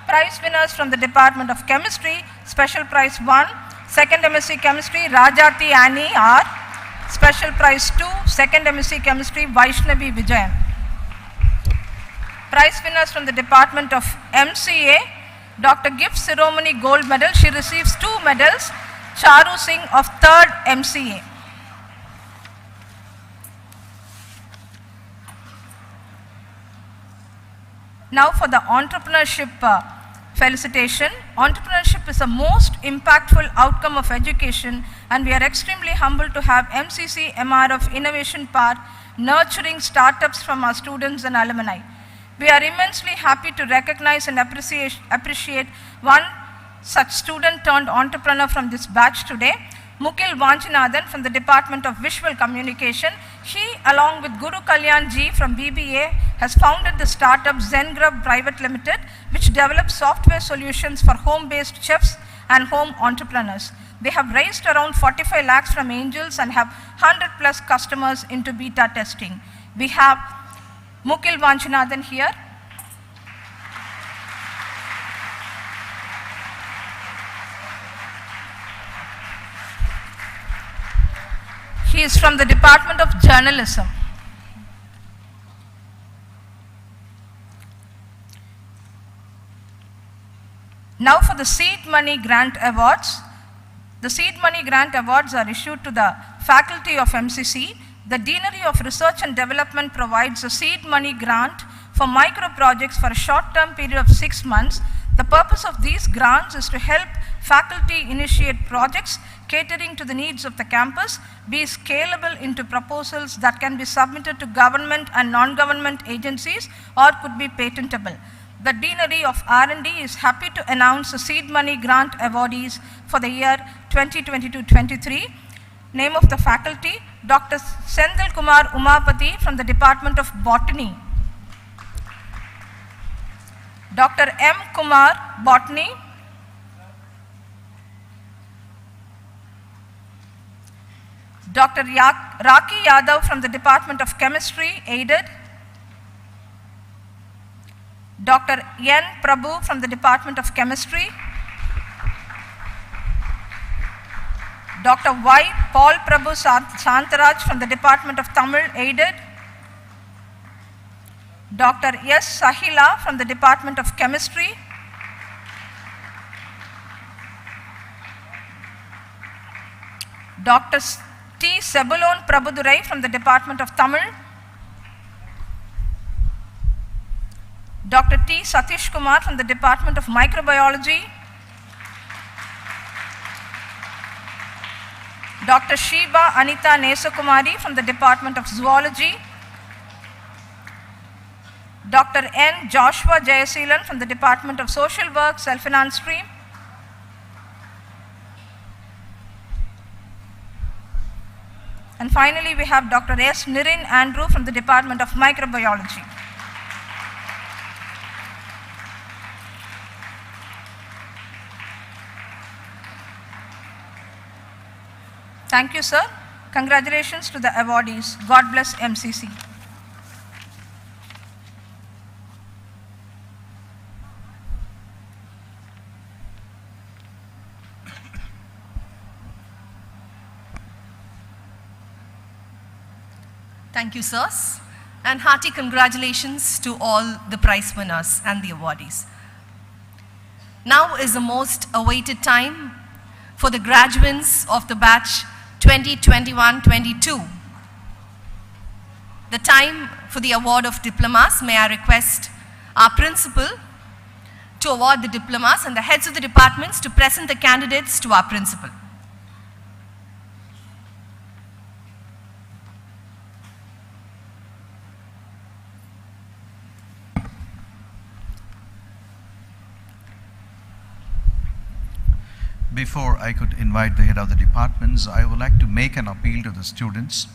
A: Prize winners from the Department of Chemistry. Special Prize 1, 2nd MSc Chemistry, Rajati Annie R. Special Prize 2, 2nd MSc Chemistry, Vaishnavi Vijayan. Prize winners from the Department of MCA. Dr. Gift Ceremony Gold Medal. She receives 2 medals. Charu Singh of 3rd MCA. Now for the entrepreneurship felicitation. Entrepreneurship is the most impactful outcome of education, and we are extremely humbled to have MCC MRF Innovation Park nurturing startups from our students and alumni. We are immensely happy to recognize and appreciate one such student turned entrepreneur from this batch today, Mukil Vanchinathan from the Department of Visual Communication. He, along with Guru Kalyan Ji from BBA, has founded the startup ZenGrub Private Limited, which develops software solutions for home-based chefs and home entrepreneurs.
H: They have raised around 45 lakhs from angels and have 100 plus customers into beta testing. We have Mukil Vanchanathan here. He is from the Department of Journalism. Now for the Seed Money Grant Awards. The Seed Money Grant Awards are issued to the faculty of MCC. The Deanery of Research and Development provides a seed money grant for micro projects for a short-term period of 6 months. The purpose of these grants is to help faculty initiate projects catering to the needs of the campus, be scalable into proposals that can be submitted to government and non-government agencies or could be patentable. The Deanery of R&D is happy to announce the Seed Money Grant awardees for the year 2022-23. Name of the faculty, Dr. Senthil Kumar Umapati from the Department of Botany. Dr. M. Kumar, Botany. Dr. Raki Yadav from the Department of Chemistry, aided. Dr. N. Prabhu from the Department of Chemistry. Dr. Y. Paul Prabhu Santaraj from the Department of Tamil, aided. Dr. S. Sahila from the Department of Chemistry. Dr. T. Sebulon Prabhudurai from the Department of Tamil. Dr. T. Satish Kumar from the Department of Microbiology. Dr. Sheba Anita Nesakumari from the Department of Zoology. Dr. N. Joshua Jayasilan from the Department of Social Work, Self-Finance Stream. And finally, we have Dr. S. Nirin Andrew from the Department of Microbiology. Thank you, sir. Congratulations to the awardees. God bless MCC.
A: Thank you, sirs, and hearty congratulations to all the prize winners and the awardees. Now is the most awaited time for the graduates of the batch 2021-22. The time for the award of diplomas. May I request our principal to award the diplomas and the heads of the departments to present the candidates to our principal.
B: Before I could invite the head of the departments, I would like to make an appeal to the students.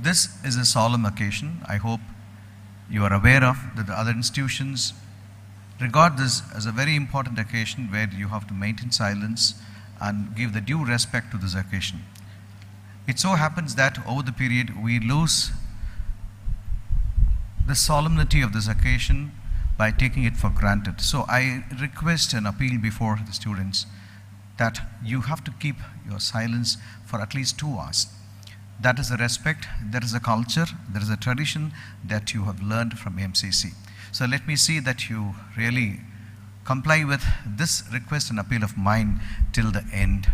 B: This is a solemn occasion. I hope you are aware of that the other institutions regard this as a very important occasion where you have to maintain silence and give the due respect to this occasion. It so happens that over the period we lose the solemnity of this occasion by taking it for granted. So I request an appeal before the students that you have to keep your silence for at least 2 hours. That is the respect, there is a culture, there is a tradition that you have learned from MCC. So let me see that you really comply with this request and appeal of mine till the end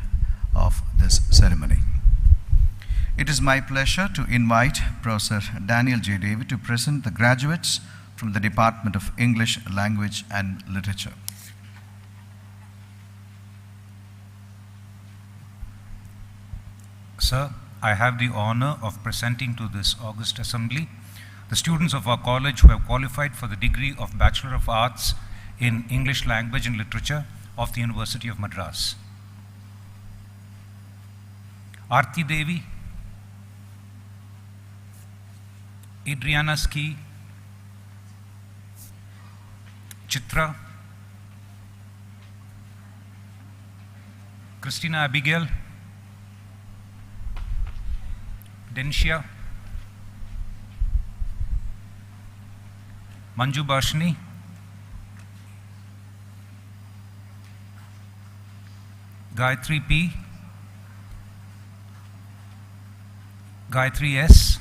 B: of this ceremony. It is my pleasure to invite Professor Daniel J. David to present the graduates from the Department of English Language and Literature.
I: Sir, I have the honor of presenting to this august assembly the students of our college who have qualified for the degree of Bachelor of Arts in English Language and Literature of the University of Madras. Aarti Devi, Adriana Ski, Chitra, Christina Abigail, Denshia, Manju Bashni, Gayatri P, Gayatri S,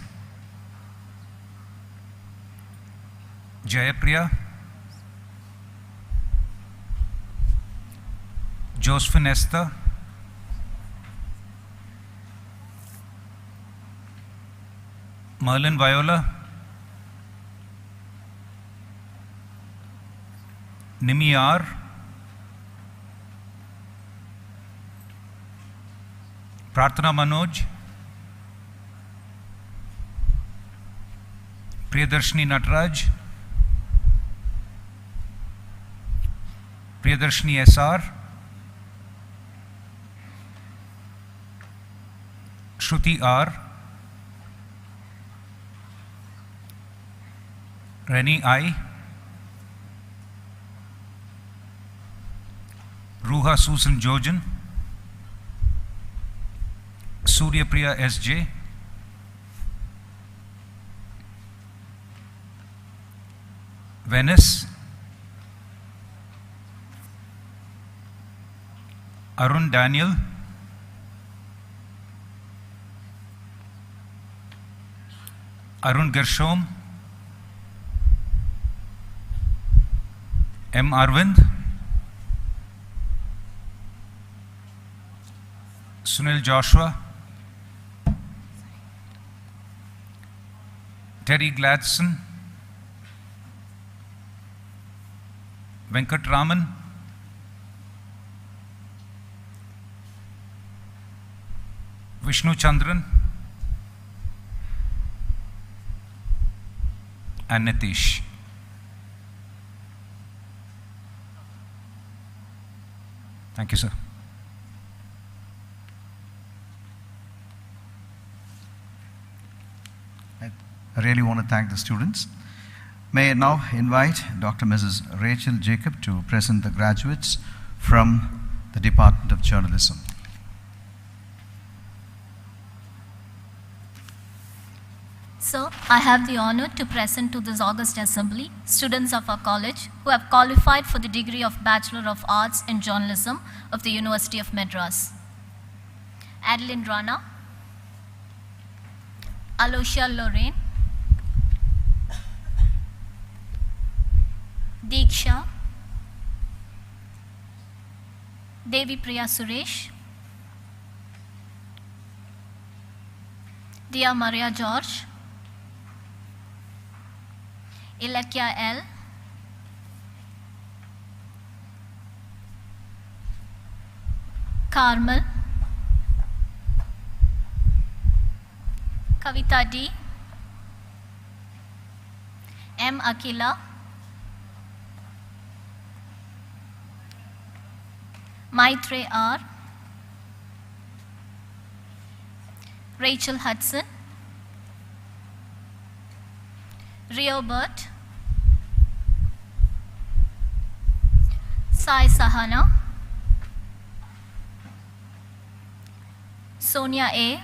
I: Jayapriya, Josephine Esther, Merlin Viola, Nimi R, Prarthana Manoj, Priyadarshini Nataraj, Priyadarshini SR, Shruti R, Reni I, Ruha Susan Jojan, Surya Priya SJ, Venice, Arun Daniel, Arun Gershom, M. Arvind, Sunil Joshua, Terry Gladson, Venkat Raman, Vishnu Chandran, and Nitish. Thank you, sir.
B: I really want to thank the students. May I now invite Dr. Mrs. Rachel Jacob to present the graduates from the Department of Journalism.
J: So, I have the honor to present to this August Assembly students of our college who have qualified for the degree of Bachelor of Arts in Journalism of the University of Madras. Adeline Rana, Aloysia Lorraine, Diksha, Devi Priya Suresh, Dia Maria George, Ilakya L, Carmel, Kavita D, M. Akila, Maitre R, Rachel Hudson, Rio Burt, Sai Sahana, Sonia A,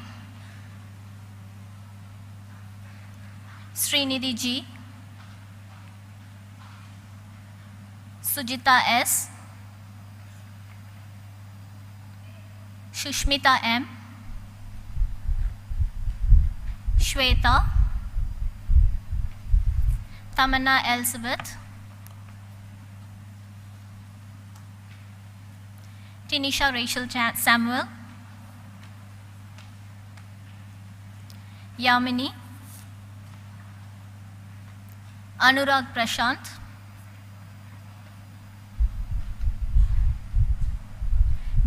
J: Srinidhi G, Sujita S, Shushmita M, Shweta, Tamanna Elizabeth, Tinisha Rachel Samuel, Yamini, Anurag Prashant,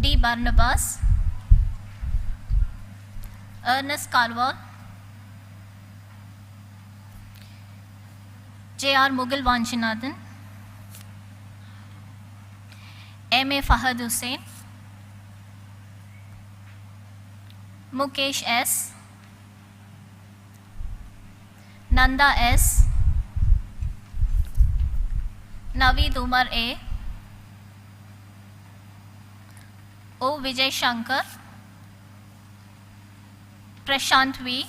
J: D. Barnabas, Ernest Karwal, J.R. Mughal Vanchinathan, M.A. Fahad Hussain, Mukesh S, Nanda S, Naveed Umar A, O. Vijay Shankar, Prashant V,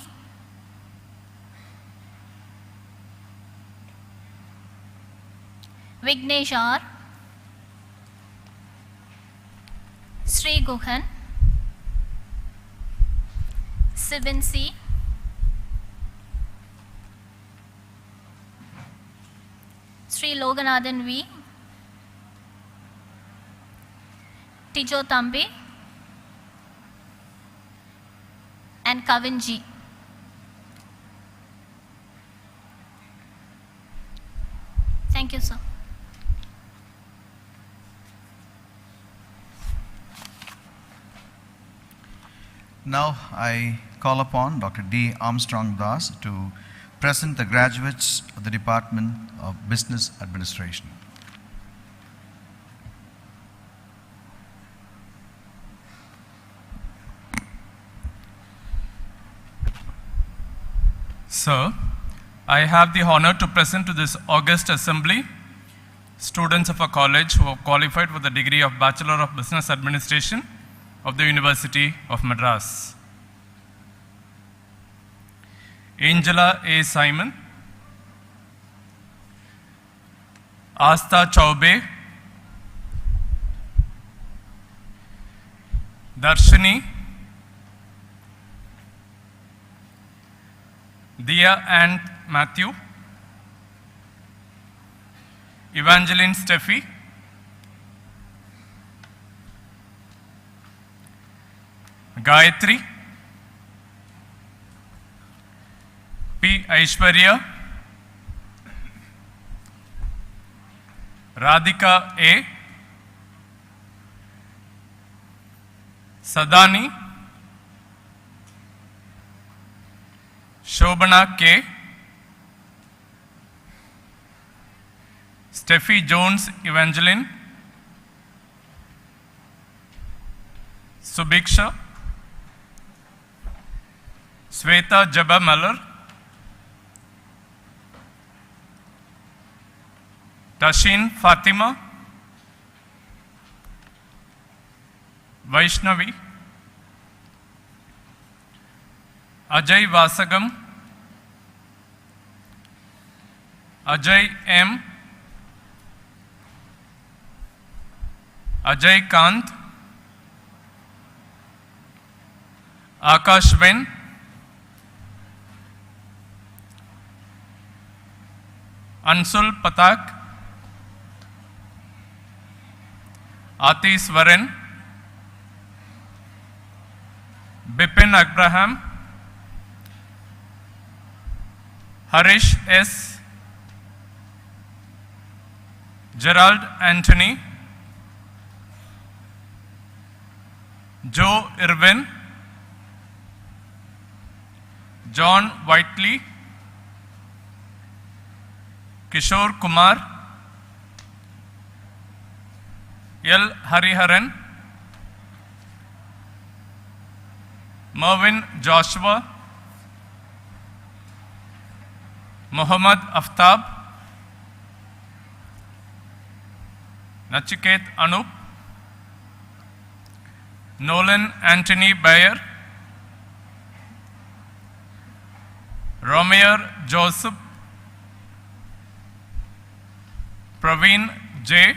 J: Vignesh R, Sri Guhan, Sibin C, Sri Loganathan V, Tijo Tambi, and Kavin G. Thank you, sir.
B: Now I call upon Dr. D. Armstrong Das to present the graduates of the Department of Business Administration.
K: Sir, I have the honor to present to this august assembly students of our college who have qualified for the degree of Bachelor of Business Administration of the University of Madras. Angela A. Simon, Asta Chaube, Darshini, Dia and Matthew, Evangeline Steffi, Gayatri, P. Aishwarya, Radhika A, Sadani, Shobana K, Steffi Jones Evangeline, Subiksha, Sweta Jabba Malar, Tashin Fatima, Vaishnavi, Ajay Vasagam, Ajay M, Ajay Kant, Akash Ven, Ansul Patak, Atis Varen, Bipin Abraham, Harish S, Gerald Anthony, Joe Irwin, John Whiteley, Kishore Kumar, L. Hariharan, Mervyn Joshua, Muhammad Aftab, Nachiket Anup, Nolan Anthony Bayer, Romeyer Joseph, Praveen J,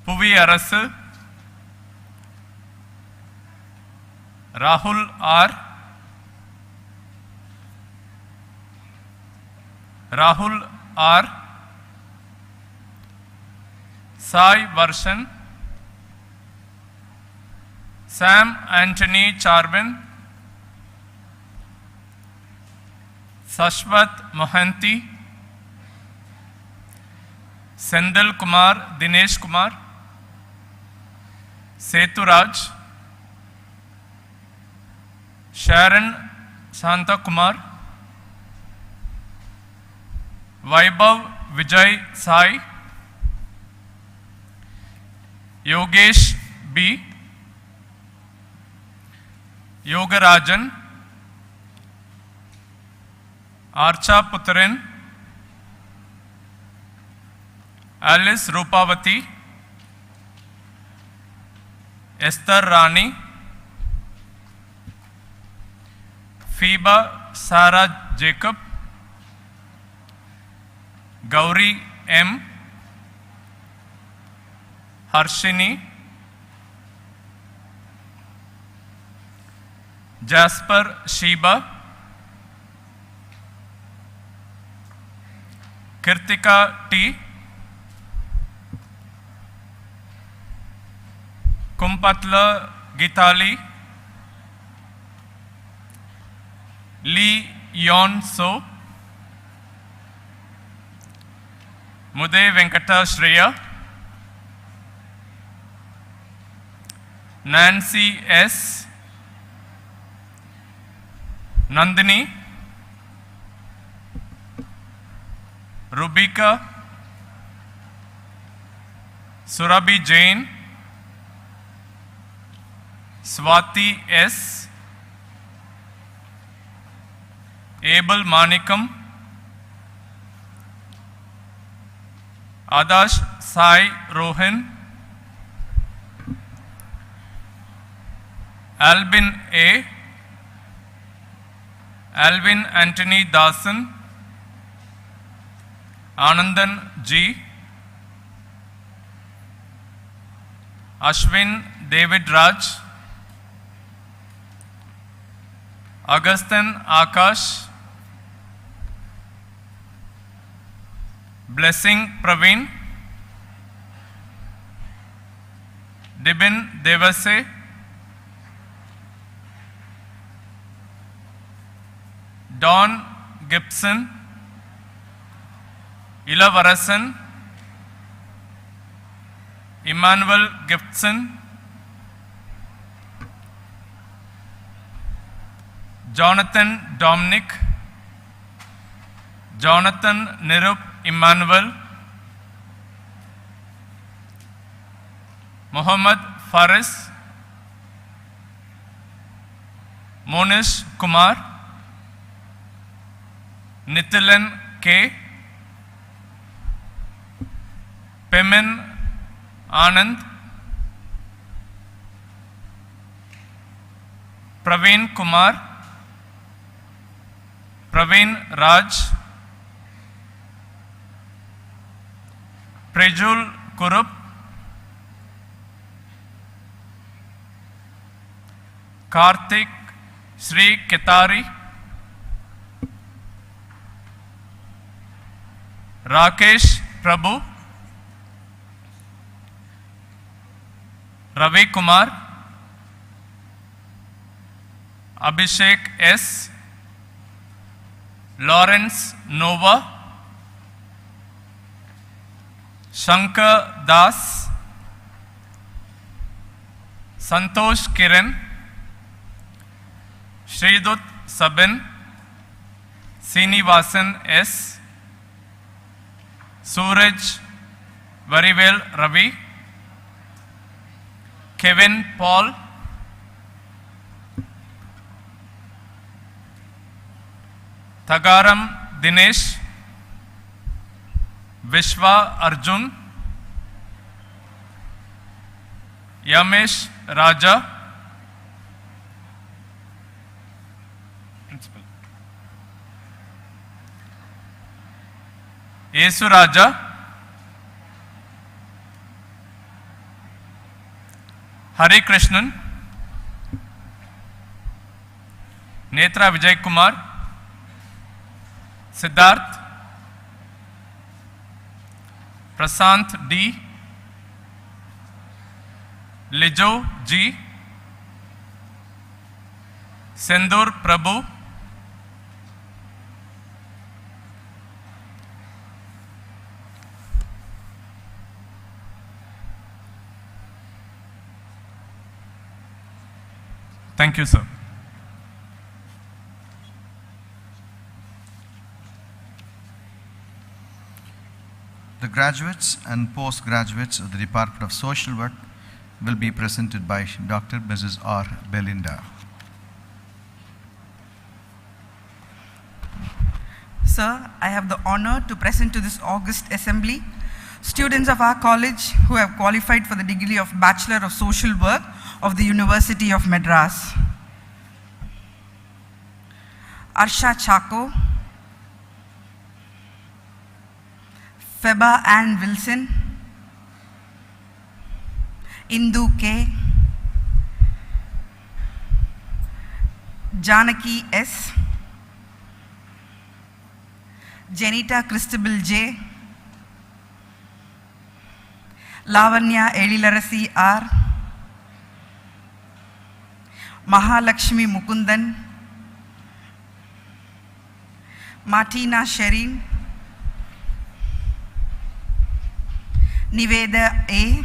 K: Puvi Arasu, Rahul R, Rahul R, Sai Varshan, Sam Anthony Charbin, Sashwat Mohanty, Sendil Kumar Dinesh Kumar, Seturaj, Sharon Santa Kumar, Vaibhav Vijay Sai, Yogesh B, Yogarajan, Archa Putran, Alice Rupavati, Esther Rani, Phoeba Sarah Jacob, Gauri M, Harshini, Jasper Sheba, Kirtika T, Kumpatla Gitali, Lee Yon So, Muday Venkata Shreya, Nancy S, Nandini, Rubika, Surabhi Jain, Swati S, Abel Manikam, Adash Sai Rohan, Albin A, Alvin Anthony Dasan, Anandan G, Ashwin David Raj, Augustin Akash, Blessing Praveen, Dibin Devase, Don Gibson, Ilavarasan, Emmanuel Gibson, Jonathan Dominic, Jonathan Nirup Emmanuel, Muhammad Faris, Monish Kumar, Nithilan K, Pemin Anand, Praveen Kumar, Praveen Raj, Prejul Kurup, Karthik Sri Ketari, Rakesh Prabhu, Ravi Kumar, Abhishek S, Lawrence Nova, Shankar Das, Santosh Kiran, Sridut Sabin, Sinivasan S, Suraj Varivel Ravi, Kevin Paul, Thagaram Dinesh, Vishwa Arjun, Yamesh Raja, Principal, Yesu Raja, Hari Krishnan, Netra Vijay Kumar, Siddharth, Prasant D, Lijo G, Sendur Prabhu, thank you, sir.
B: The graduates and postgraduates of the Department of Social Work will be presented by Dr. Mrs. R. Belinda.
L: Sir, I have the honor to present to this august assembly students of our college who have qualified for the degree of Bachelor of Social Work of the University of Madras. Arsha Chako, Feba Ann Wilson, Indu K, Janaki S, Janita Christabel J, Lavanya Elilarasi R, Mahalakshmi Mukundan, Martina Sherin, Niveda A,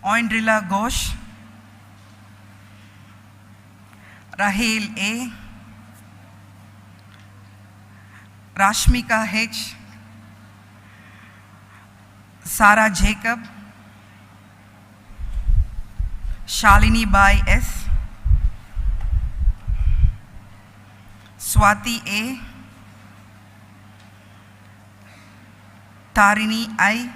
L: Oindrila Ghosh, Rahel A, Rashmika H, Sarah Jacob, Shalini Bai S, Swati A, Tarini I,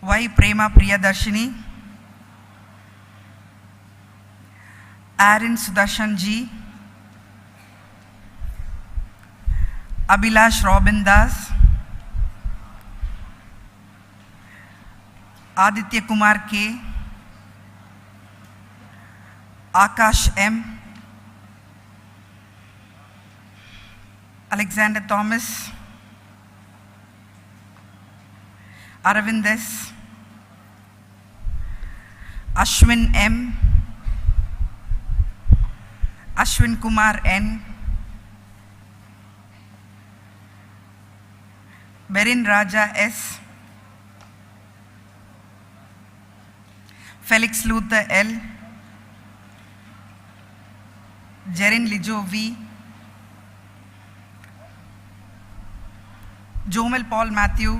L: Y Prema Priyadarshini, Aaron Sudarshan G, Abhilash Robin Das, Aditya Kumar K, Akash M, Alexander Thomas, Aravind S, Ashwin M, Ashwin Kumar N, Berin Raja S, Felix Luther L, Jerin Lijo V, Jomel Paul Matthew,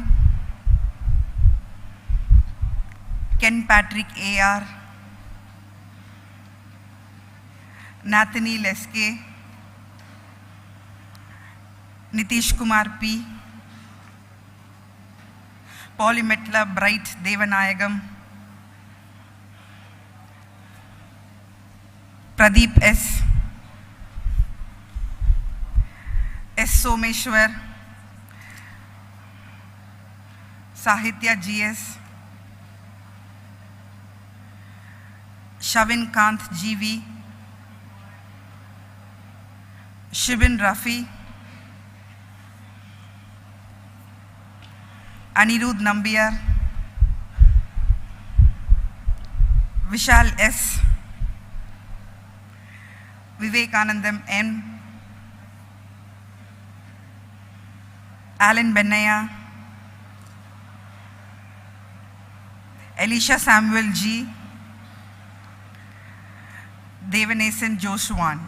L: Ken Patrick AR, Nathaniel SK, Nitish Kumar P, Polymetla Bright Devanayagam, Pradeep S, S. Someshwar, Sahitya GS, Shavin Kant GV, Shibin Rafi, Anirudh Nambiar, Vishal S, Vivekanandam N, Alan Benaya, Elisha Samuel G, Devanasan Joshuan.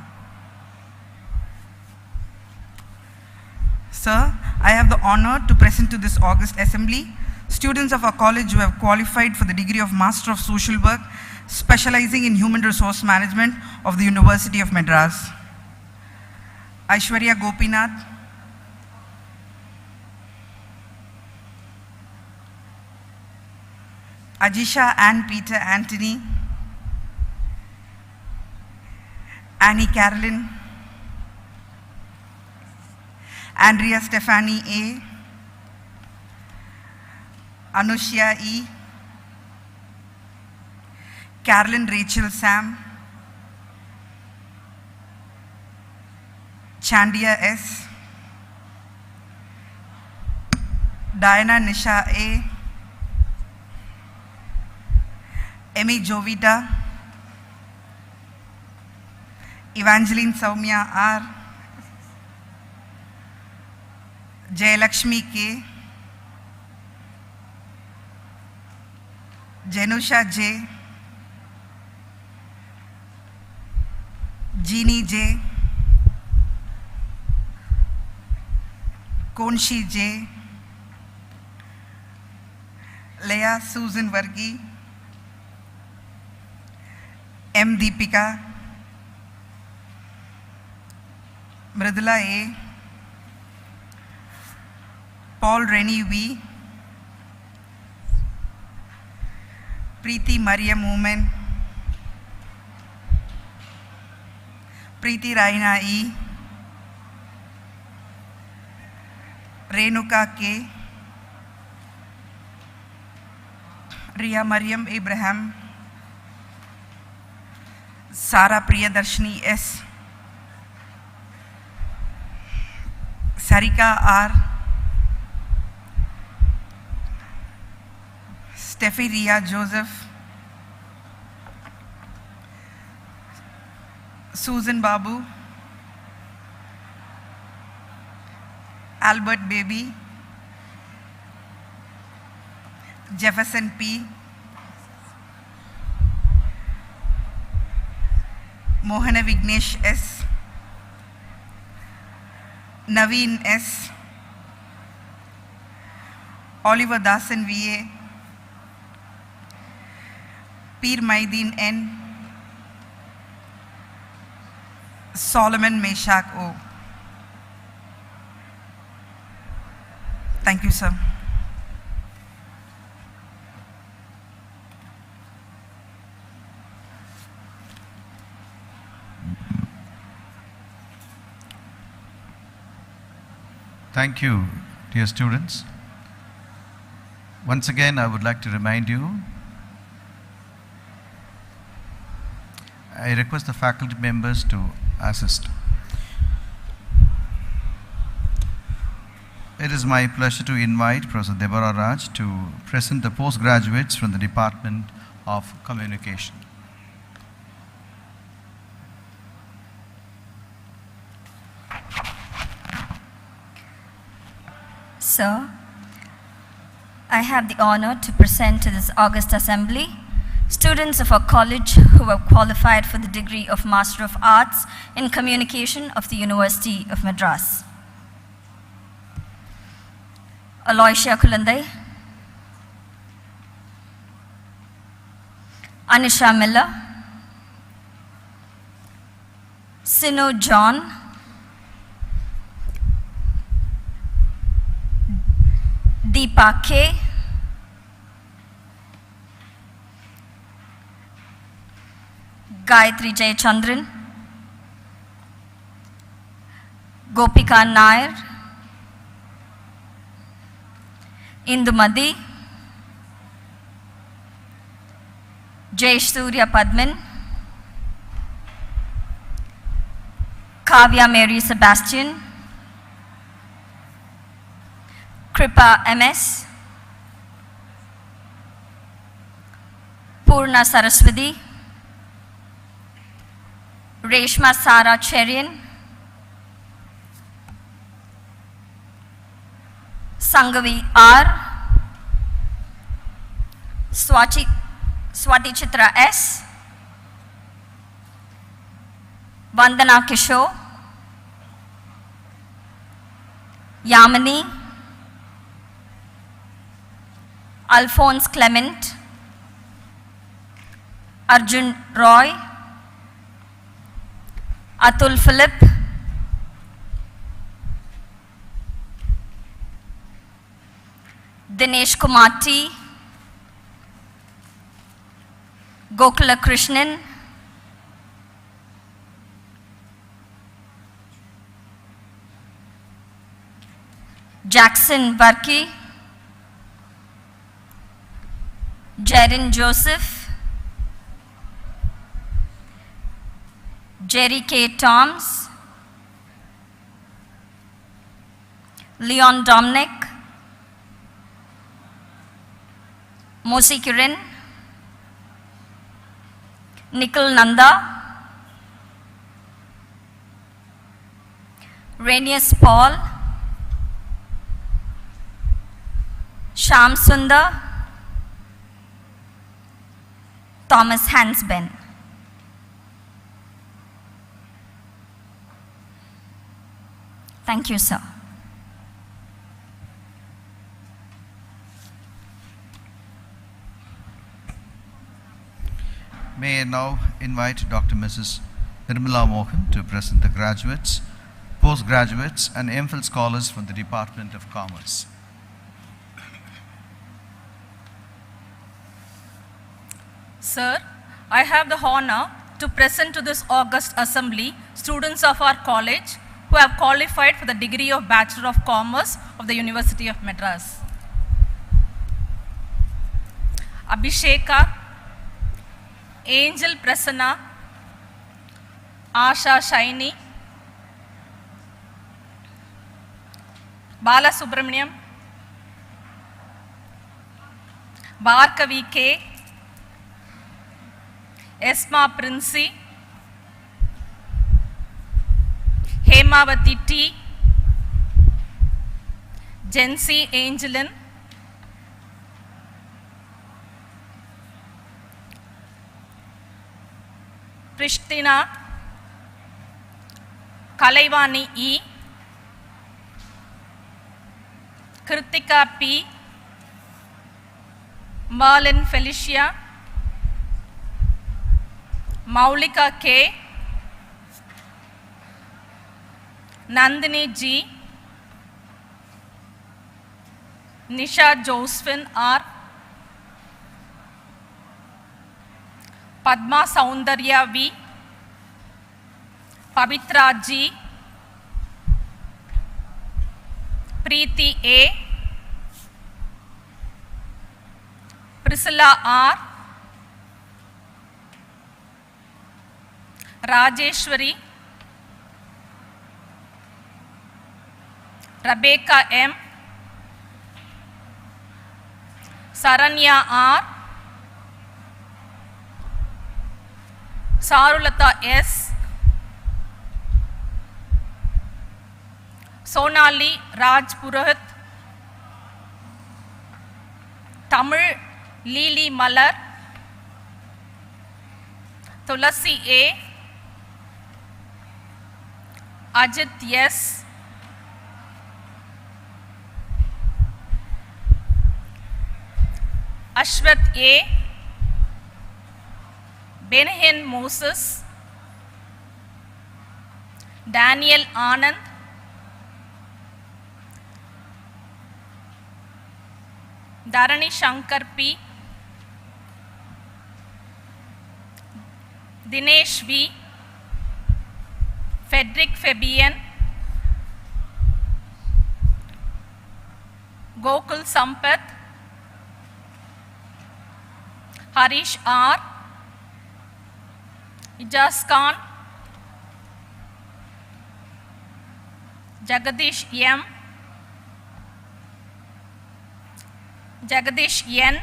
L: Sir, I have the honor to present to this august assembly students of our college who have qualified for the degree of Master of Social Work, specializing in Human Resource Management of the University of Madras. Aishwarya Gopinath, Ajisha Ann Peter Anthony, Annie Carolyn, Andrea Stephanie A, Anushya E, Carolyn Rachel Sam, Chandia S, Diana Nisha A, Emmy Jovita, Evangeline Soumya R, Jayalakshmi K, Janusha J, Jeannie J, Konshi J, Leah Susan Vargi, M. Deepika, Mridula A, Paul Rennie V, Preeti Mariam Women, Preeti Raina E, Renuka K, Ria Mariam Abraham, Sara Priyadarshini S, Sarika R, Steffi Ria Joseph, Susan Babu, Albert Baby, Jefferson P, Mohana Vignesh S, Naveen S, Oliver Dasan VA, Peer Maideen N, Solomon Meshak O. Thank you, sir.
B: Thank you, dear students. Once again, I would like to remind you, I request the faculty members to assist. It is my pleasure to invite Professor Deborah Raj to present the postgraduates from the Department of Communication.
M: Sir, I have the honor to present to this August Assembly students of our college who have qualified for the degree of Master of Arts in Communication of the University of Madras. Aloysia Kulandai, Anisha Miller, Sinu John, Deepa K, Gayatri Jayachandran, Gopika Nair, Indumadi, Jayesh Surya Padman, Kavya Mary Sebastian, Kripa MS, Purna Saraswati, Reshma Sara Cherian, Sangavi R, Swati Chitra S, Vandana Kishore, Yamini, Alphonse Clement, Arjun Roy, Atul Philip, Dinesh Kumar T, Gokula Krishnan, Jackson Barki, Jaren Joseph, Jerry K. Toms, Leon Dominic, Mosi Kiran, Nikhil Nanda, Rainius Paul, Sham Sundar, Thomas Hansben. Thank you, sir.
B: May I now invite Dr. Mrs. Nirmala Mohan to present the graduates, postgraduates, and MPhil scholars from the Department of Commerce.
H: Sir, I have the honor to present to this august assembly students of our college who have qualified for the degree of Bachelor of Commerce of the University of Madras. Abhisheka, Angel Prasanna, Asha Shaini, Bala Subramaniam, Bharkavi K, Esma Princey, Hemavati T, Jency Angelin, Prishtina, Kalaivani E, Kritika P, Merlin Felicia, Maulika K, Nandini G, Nisha Josephine R, Padma Soundarya V, Pavitra G, Preeti A, Priscilla R, Rajeshwari, Rebecca M, Saranya R, Sarulata S, Sonali Raj Purohit, Tamil Lili Malar, Tulasi A, Ajit S, Ashwath A, Benahin Moses, Daniel Anand, Dharani Shankar P, Dinesh V, Frederick Fabian, Gokul Sampath, Harish R, Ijaz Khan, Jagadish M, Jagadish N,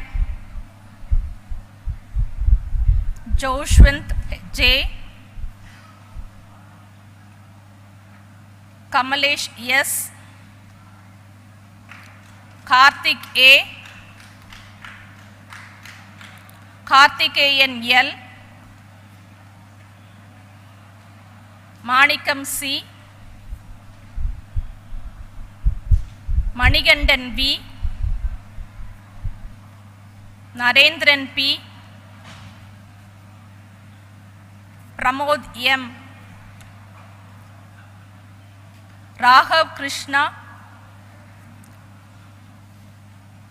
H: Joshwant J, Kamalesh S, Karthik A, Karthikeyan L, Manikam C, Manigandan V, Narendran P, Pramod M, Raghav Krishna,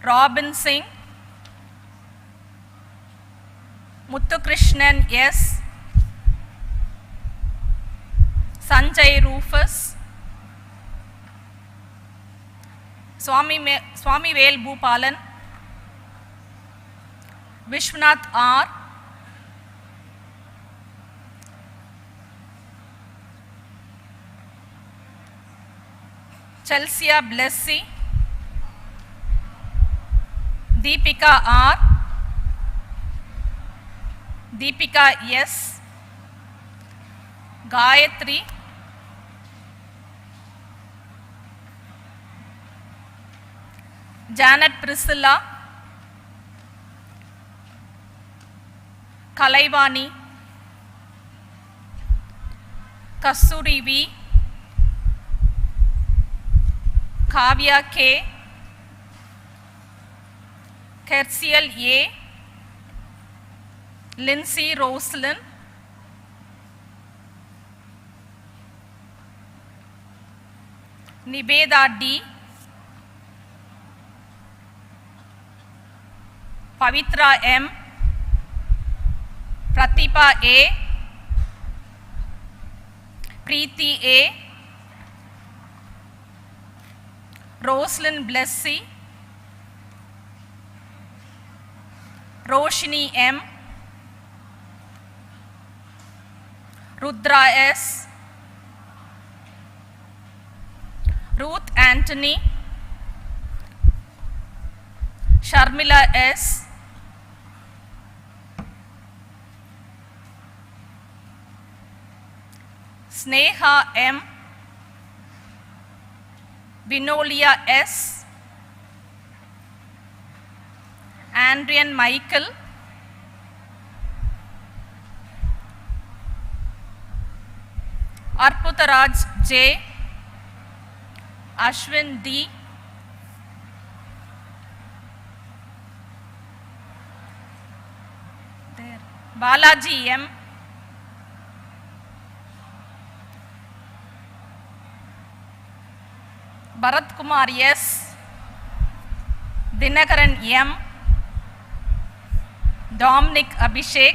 H: Robin Singh, Muthu Krishnan S, Sanjay Rufus, Swami Vel Bhupalan, Vishwanath R, Chelsea Blessy, Deepika R, Deepika S, Gayatri, Janet Priscilla, Kalaivani, Kasuri V, Kavya K, Kersiel A, Lindsay Roslyn, Nibeda D, Pavitra M, Pratibha A, Preeti A, Roslyn Blessy, Roshini M, Rudra S, Ruth Anthony, Sharmila S, Sneha M, Vinolia S, Andrian Michael, Arputaraj J, Ashwin D, Balaji M, Bharat Kumar S, Dinakaran M, Dominic Abhishek,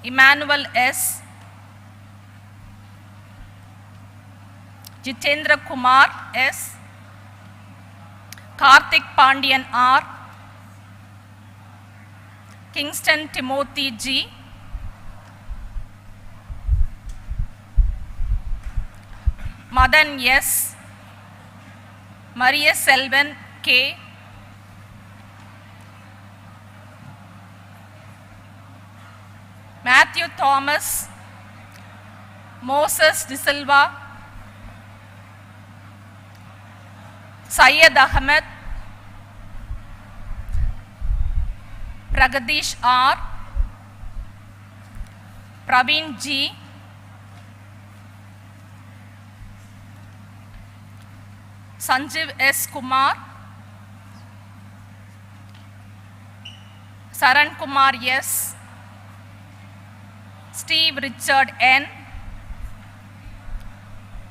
H: Emmanuel S, Jitendra Kumar S, Karthik Pandian R, Kingston Timothy G, Madan S, Maria Selvan K, Matthew Thomas, Moses De Silva, Syed Ahmed, Pragadish R, Praveen G, Sanjeev S. Kumar, Saran Kumar S, Steve Richard N,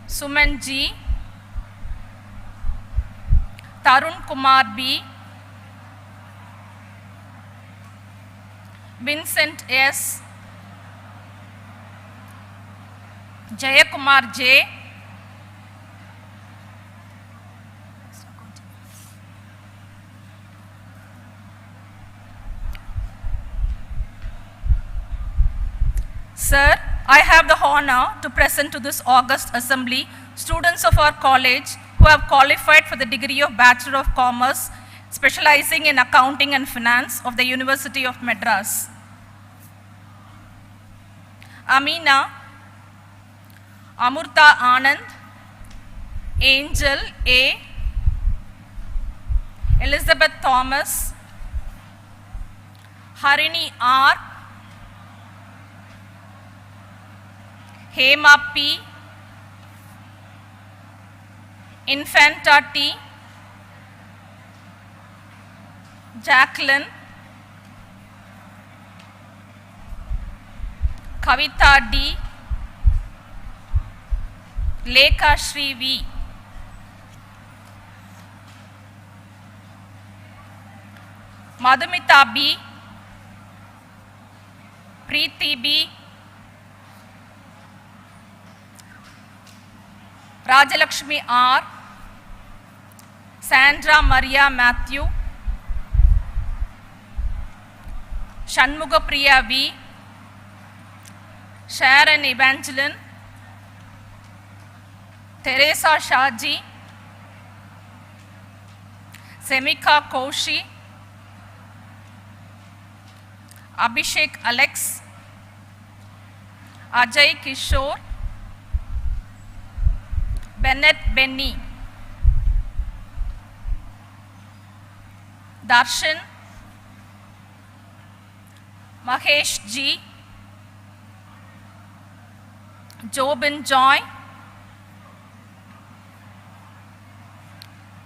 H: Suman G, Tarun Kumar B, Vincent S, Jayakumar J, Sir, I have the honor to present to this august assembly students of our college who have qualified for the degree of Bachelor of Commerce, specializing in accounting and finance of the University of Madras. Amina, Amurta Anand, Angel A, Elizabeth Thomas, Harini R, Hema P, Infanta T, Jacqueline, Kavita D, Lekha Shri V, Madhumita B, Preeti B, Rajalakshmi R, Sandra Maria Matthew, Shanmuga Priya V, Sharon Evangeline, Teresa Shaji, Semika Koshi, Abhishek Alex, Ajay Kishore, Bennett Benny, Darshan, Mahesh G, Jobin Joy,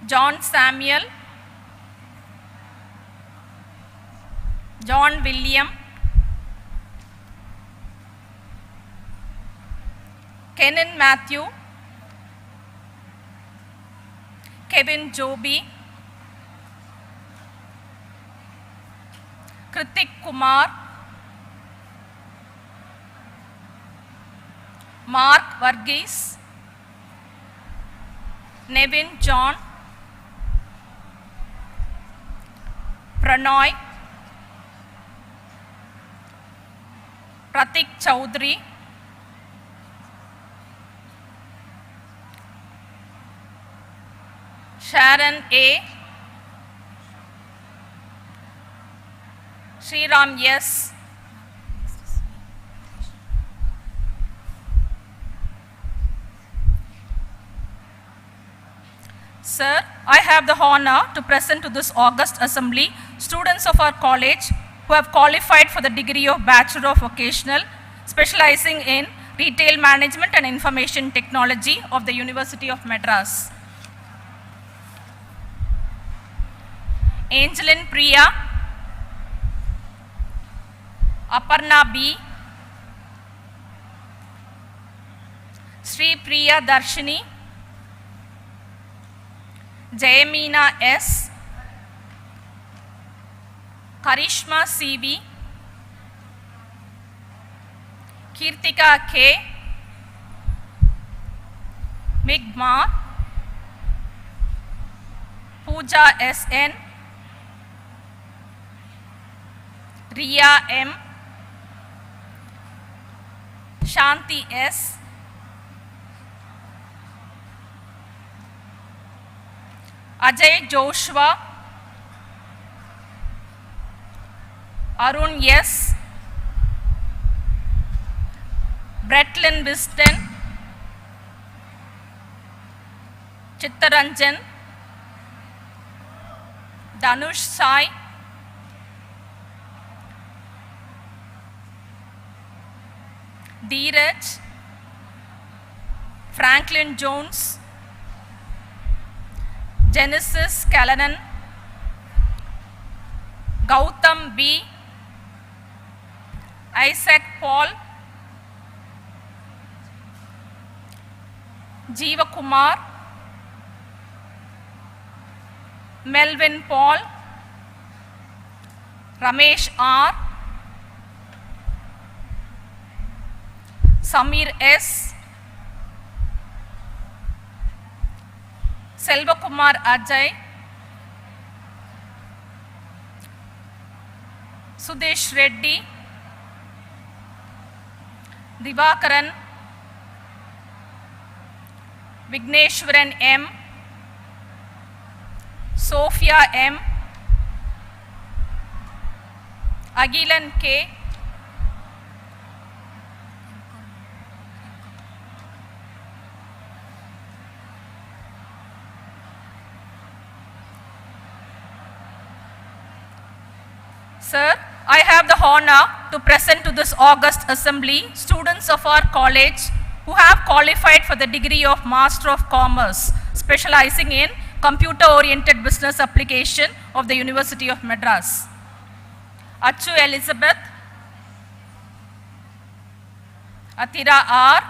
H: John Samuel, John William, Kenan Matthew, Kevin Joby, Kritik Kumar, Mark Varghese, Nevin John, Pranoy, Pratik Chaudhary, Sharon A, Sriram S, Sir, I have the honor to present to this august assembly students of our college who have qualified for the degree of Bachelor of Vocational, specializing in Retail Management and Information Technology of the University of Madras. Angelin Priya, Aparna B, Sri Priya Darshini, Jayamina S, Karishma CV, Kirtika K, Migma, Pooja SN, Riya M, Shanti S, Ajay Joshua, Arun S, Bretlin Wiston, Chittaranjan, Danush Sai, Dheeraj, Franklin Jones, Genesis Callanan, Gautam B, Isaac Paul, Jeeva Kumar, Melvin Paul, Ramesh R, Samir S, Selva Kumar Ajay, Sudesh Reddy, Divakaran, Vigneshwaran M, Sophia M, Agilan K, Sir, I have the honor to present to this august assembly students of our college who have qualified for the degree of Master of Commerce, specializing in computer-oriented business application of the University of Madras. Achu Elizabeth, Atira R,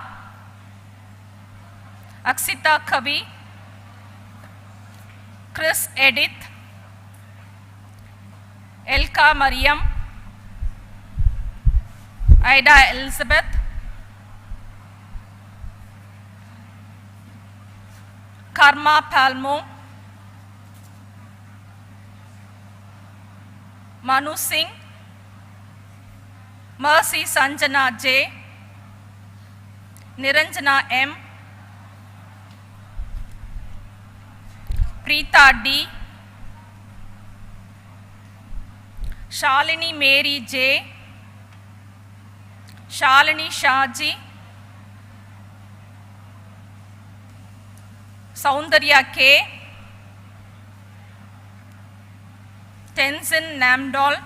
H: Aksita Kavi, Chris Edith, Elka Mariam, Ida Elizabeth, Karma Palmo, Manu Singh, Mercy Sanjana J, Niranjana M, Preeta D, Shalini Mary J, Shalini Shaji, Soundarya K, Tenzin Namdol,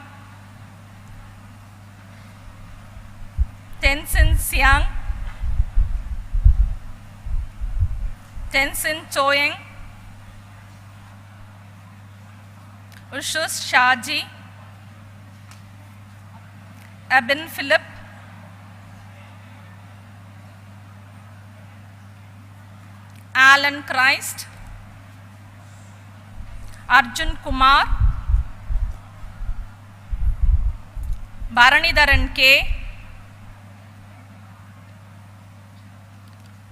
H: Tenzin Siang, Tenzin Choyeng, Ushus Shaji, Abin Philip, Alan Christ, Arjun Kumar, Bharanidharan K,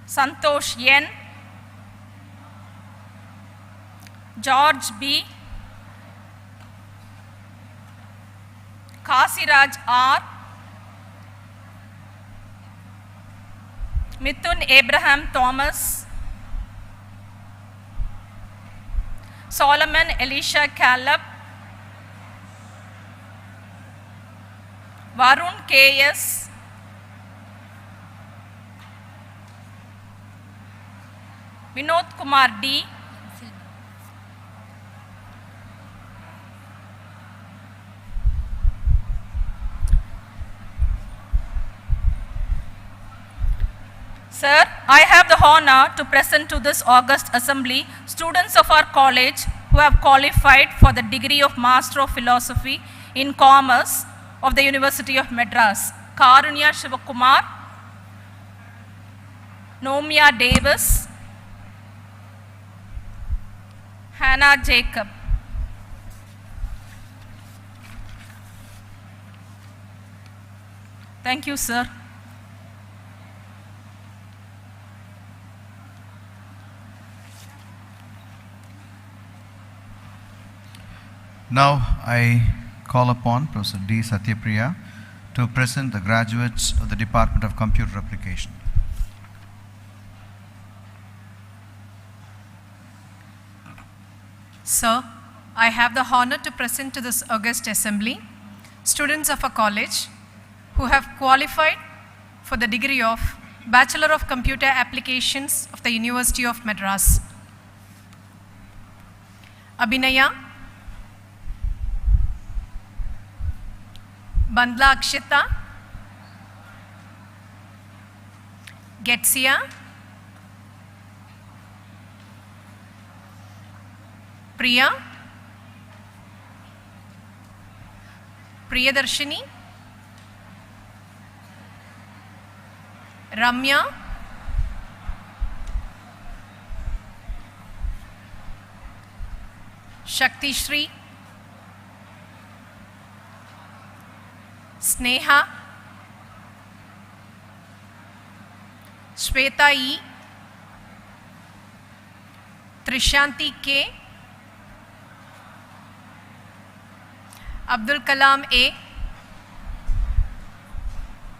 H: Santosh N, George B, Kasiraj R, Mithun Abraham Thomas, Solomon Elisha Caleb, Varun K.S., Vinod Kumar D, Sir, I have the honor to present to this august assembly students of our college who have qualified for the degree of Master of Philosophy in Commerce of the University of Madras. Karunya Shivakumar, Nomia Davis, Hannah Jacob. Thank you, sir.
B: Now I call upon Professor D. Satyapriya to present the graduates of the Department of Computer Application.
N: Sir, I have the honor to present to this august assembly students of a college who have qualified for the degree of Bachelor of Computer Applications of the University of Madras. Abhinaya, Bandla Akshita, Getsia, Priya, Priyadarshini, Ramya, Shakti Shri, Sneha, Shweta E, Trishanti K, Abdul Kalam A,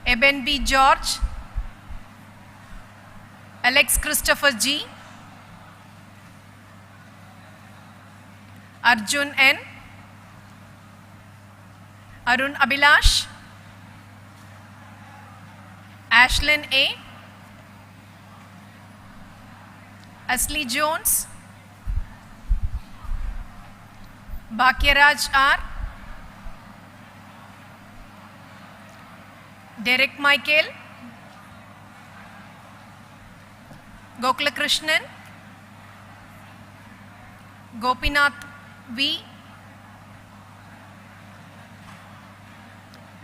N: Eben B. George, Alex Christopher G, Arjun N, Arun Abhilash, Ashlyn A, Asli Jones, Bhakyaraj R, Derek Michael, Gokula Krishnan, Gopinath V,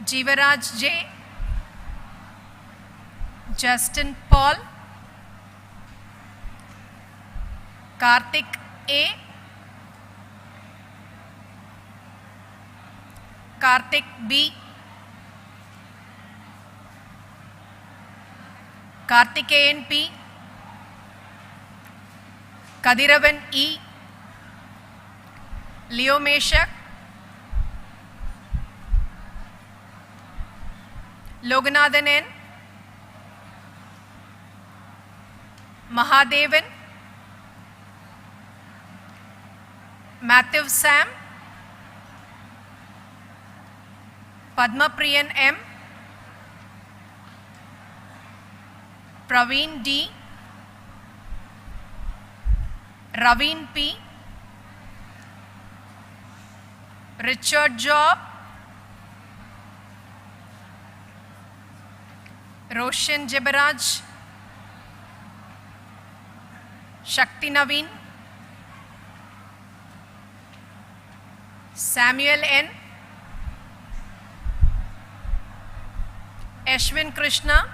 N: Jivaraj J, Justin Paul, Karthik A, Karthik B, Karthikeyan P, Kadiravan E, Leo Meshak, Loganathan N, Mahadevan, Matthew Sam, Padmapriyan M, Praveen D, Raveen P, Richard Job, Roshan Jebaraj, Shakti Naveen, Samuel N, Ashwin Krishna,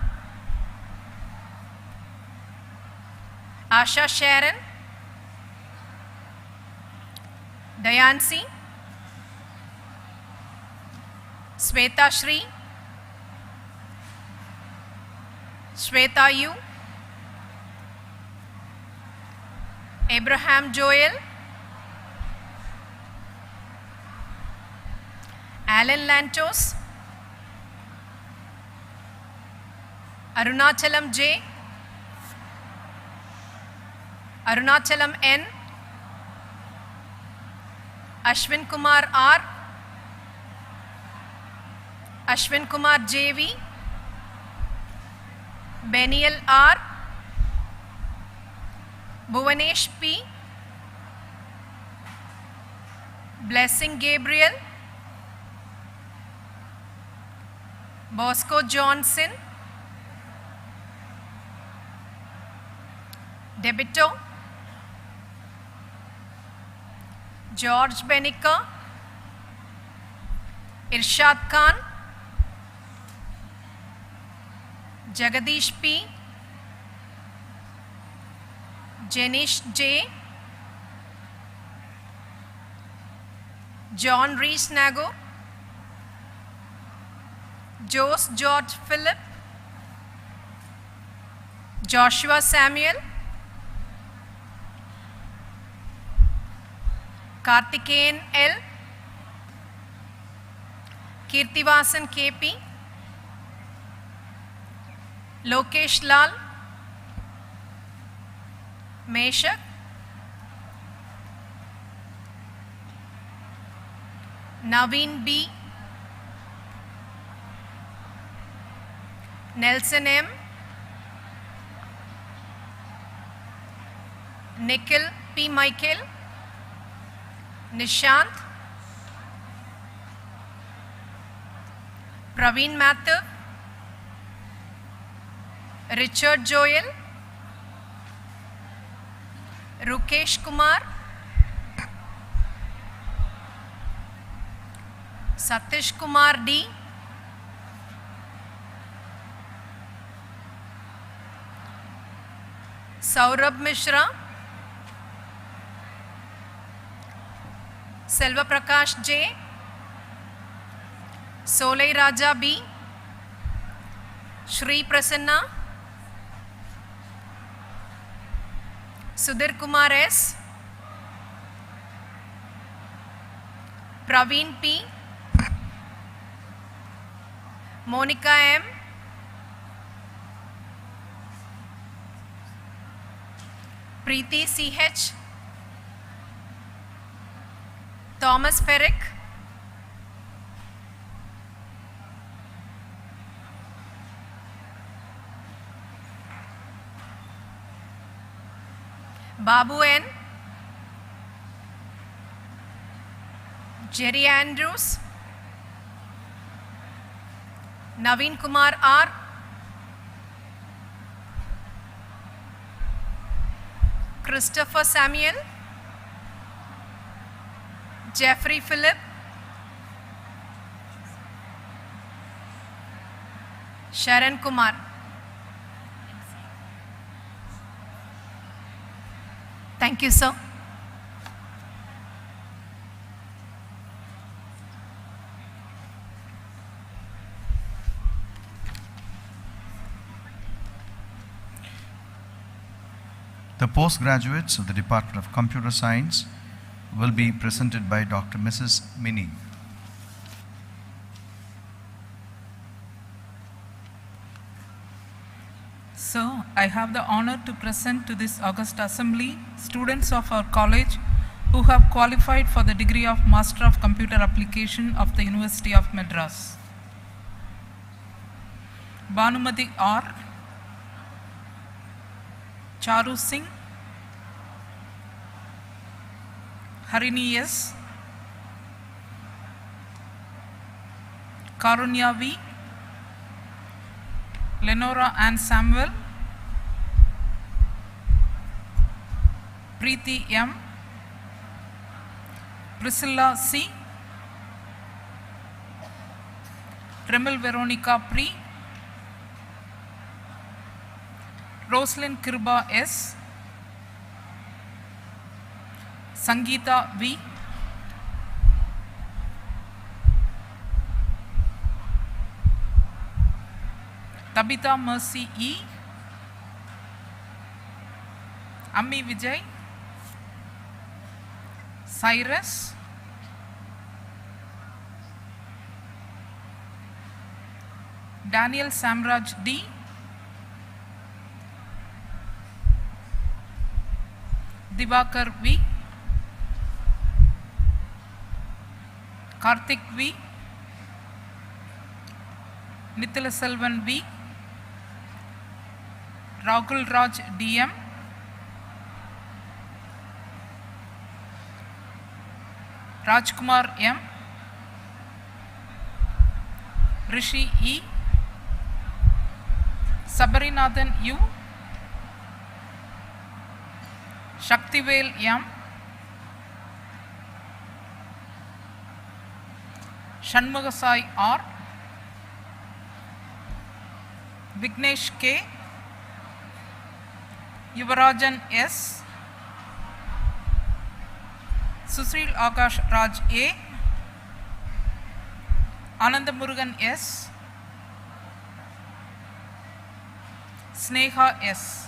N: Asha Sharon, Dayansi, Sweta Shri, Sweta Yu, Abraham Joel, Alan Lantos, Arunachalam J, Arunachalam N, Ashwin Kumar R, Ashwin Kumar JV, Beniel R, Bhuvanesh P, Blessing Gabriel, Bosco Johnson, Debito, George Benica, Irshad Khan, Jagadish P, Jenish J, John Rees Nago, Jose George Philip, Joshua Samuel, Kartikeyan L, Kirtivasan KP, Lokesh Lal, Meshak, Naveen B, Nelson M, Nikhil P. Michael, Nishant, Praveen Mathav, Richard Joel, Rukesh Kumar, Satish Kumar D, Saurabh Mishra, Selva Prakash J, Solai Raja B, Shri Prasanna, Sudhir Kumar S, Praveen P, Monica M, Preeti CH, Thomas Ferrick, Babu N, Jerry Andrews, Naveen Kumar R, Christopher Samuel, Jeffrey Philip, Sharan Kumar. Thank you, sir.
B: The postgraduates of the Department of Computer Science will be presented by Dr. Mrs. Minnie.
O: So, I have the honor to present to this august assembly students of our college who have qualified for the degree of Master of Computer Application of the University of Madras. Bhanumati R, Charu Singh, Harini S, Karunya V, Lenora Ann Samuel, Preeti M, Priscilla C, Tremel Veronica Pri, Roslyn Kirba S, Sangeeta V, Tabitha Mercy E, Ammi Vijay, Cyrus, Daniel Samraj D, Divakar V, Karthik V, Nithila Selvan V, Rahul Raj DM, Rajkumar M, Rishi E, Sabarinathan U, Shaktivel M, Shanmugasai R, Vignesh K, Yuvarajan S, Sushil Akash Raj A, Ananda Murugan S, Sneha S.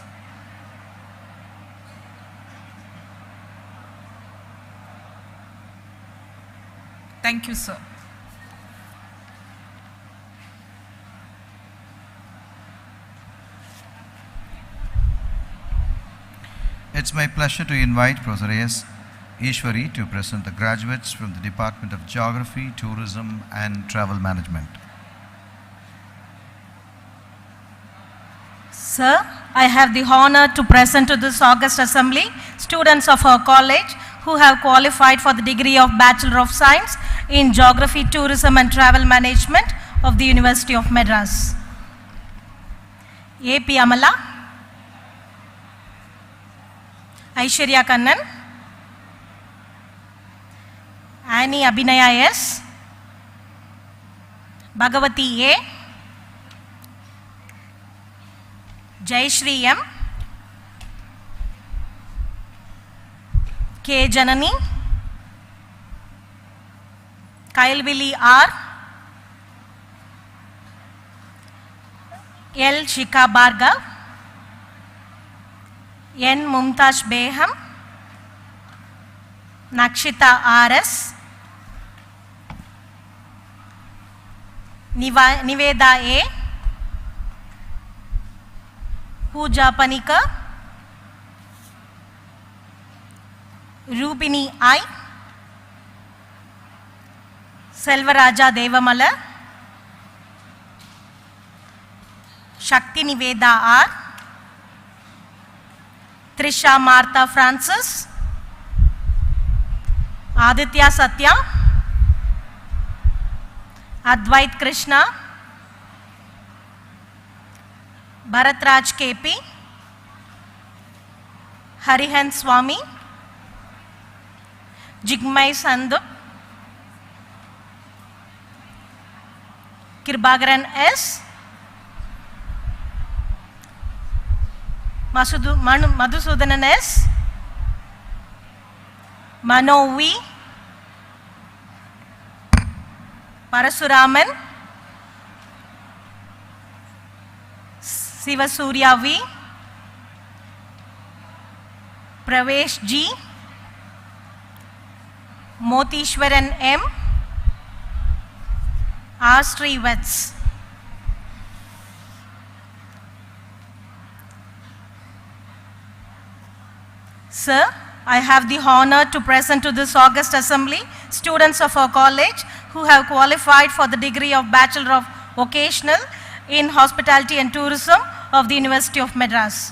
O: Thank you, sir.
B: It's my pleasure to invite Professor A.S. Ishwari to present the graduates from the Department of Geography, Tourism and Travel Management.
P: Sir, I have the honor to present to this August Assembly students of our college who have qualified for the degree of Bachelor of Science in Geography, Tourism and Travel Management of the University of Madras. A.P. Amala, Aishwarya Kannan, Annie Abhinaya S, Bhagavati A, Jayashri M, K. Janani, Kailvili R, L. Shika Bhargav, N. Mumtaz Beham, Nakshita R.S., Niveda A, Pooja Panika, Rupini I, Selvaraja Devamala, Shakti Niveda R, Trisha Martha Francis, Aditya Satya, Advait Krishna, Bharatraj KP, Harihan Swami, Jigmai Sandup, Kirbagaran S, Madhusudanan S, Mano V, Parasuraman, Sivasurya V, Pravesh G, Motishwaran M, R. Srivats. Sir, I have the honor to present to this August Assembly students of our college who have qualified for the degree of Bachelor of Vocational in Hospitality and Tourism of the University of Madras.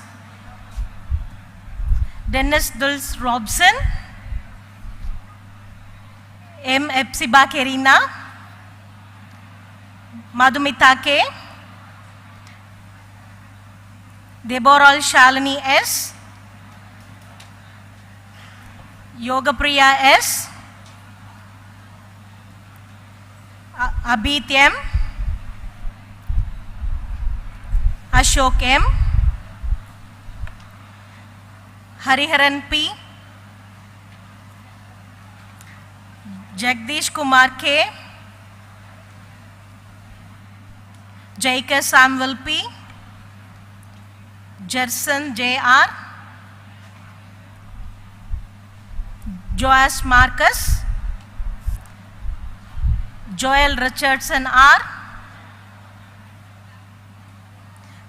P: Dennis Dulce Robson, M. Epsiba Kerina, Madhumita K, Deborah Shalini S, Yogapriya S, Abhit M, Ashok M, Hariharan P, Jagdish Kumar K, Jacob Samuel P. Jerson J.R. Joas Marcus. Joel Richardson R.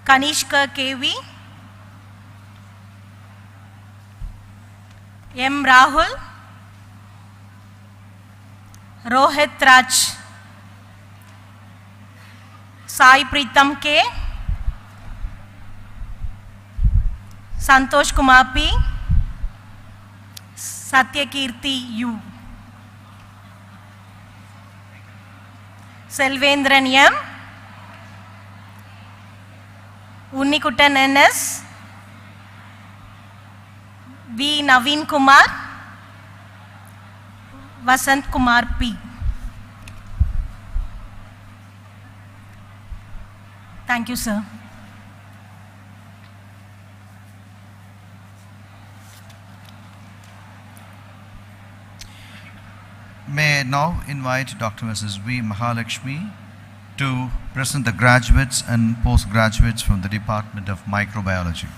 P: Kanishka K.V. M. Rahul. Rohit Raj. Sai Pritam K. Santosh Kumar P. Satyakirti U. Selvendran M. Unnikutan N.S. V. Naveen Kumar. Vasant Kumar P. Thank you, sir.
B: May I now invite Dr. Mrs. V. Mahalakshmi to present the graduates and postgraduates from the Department of Microbiology.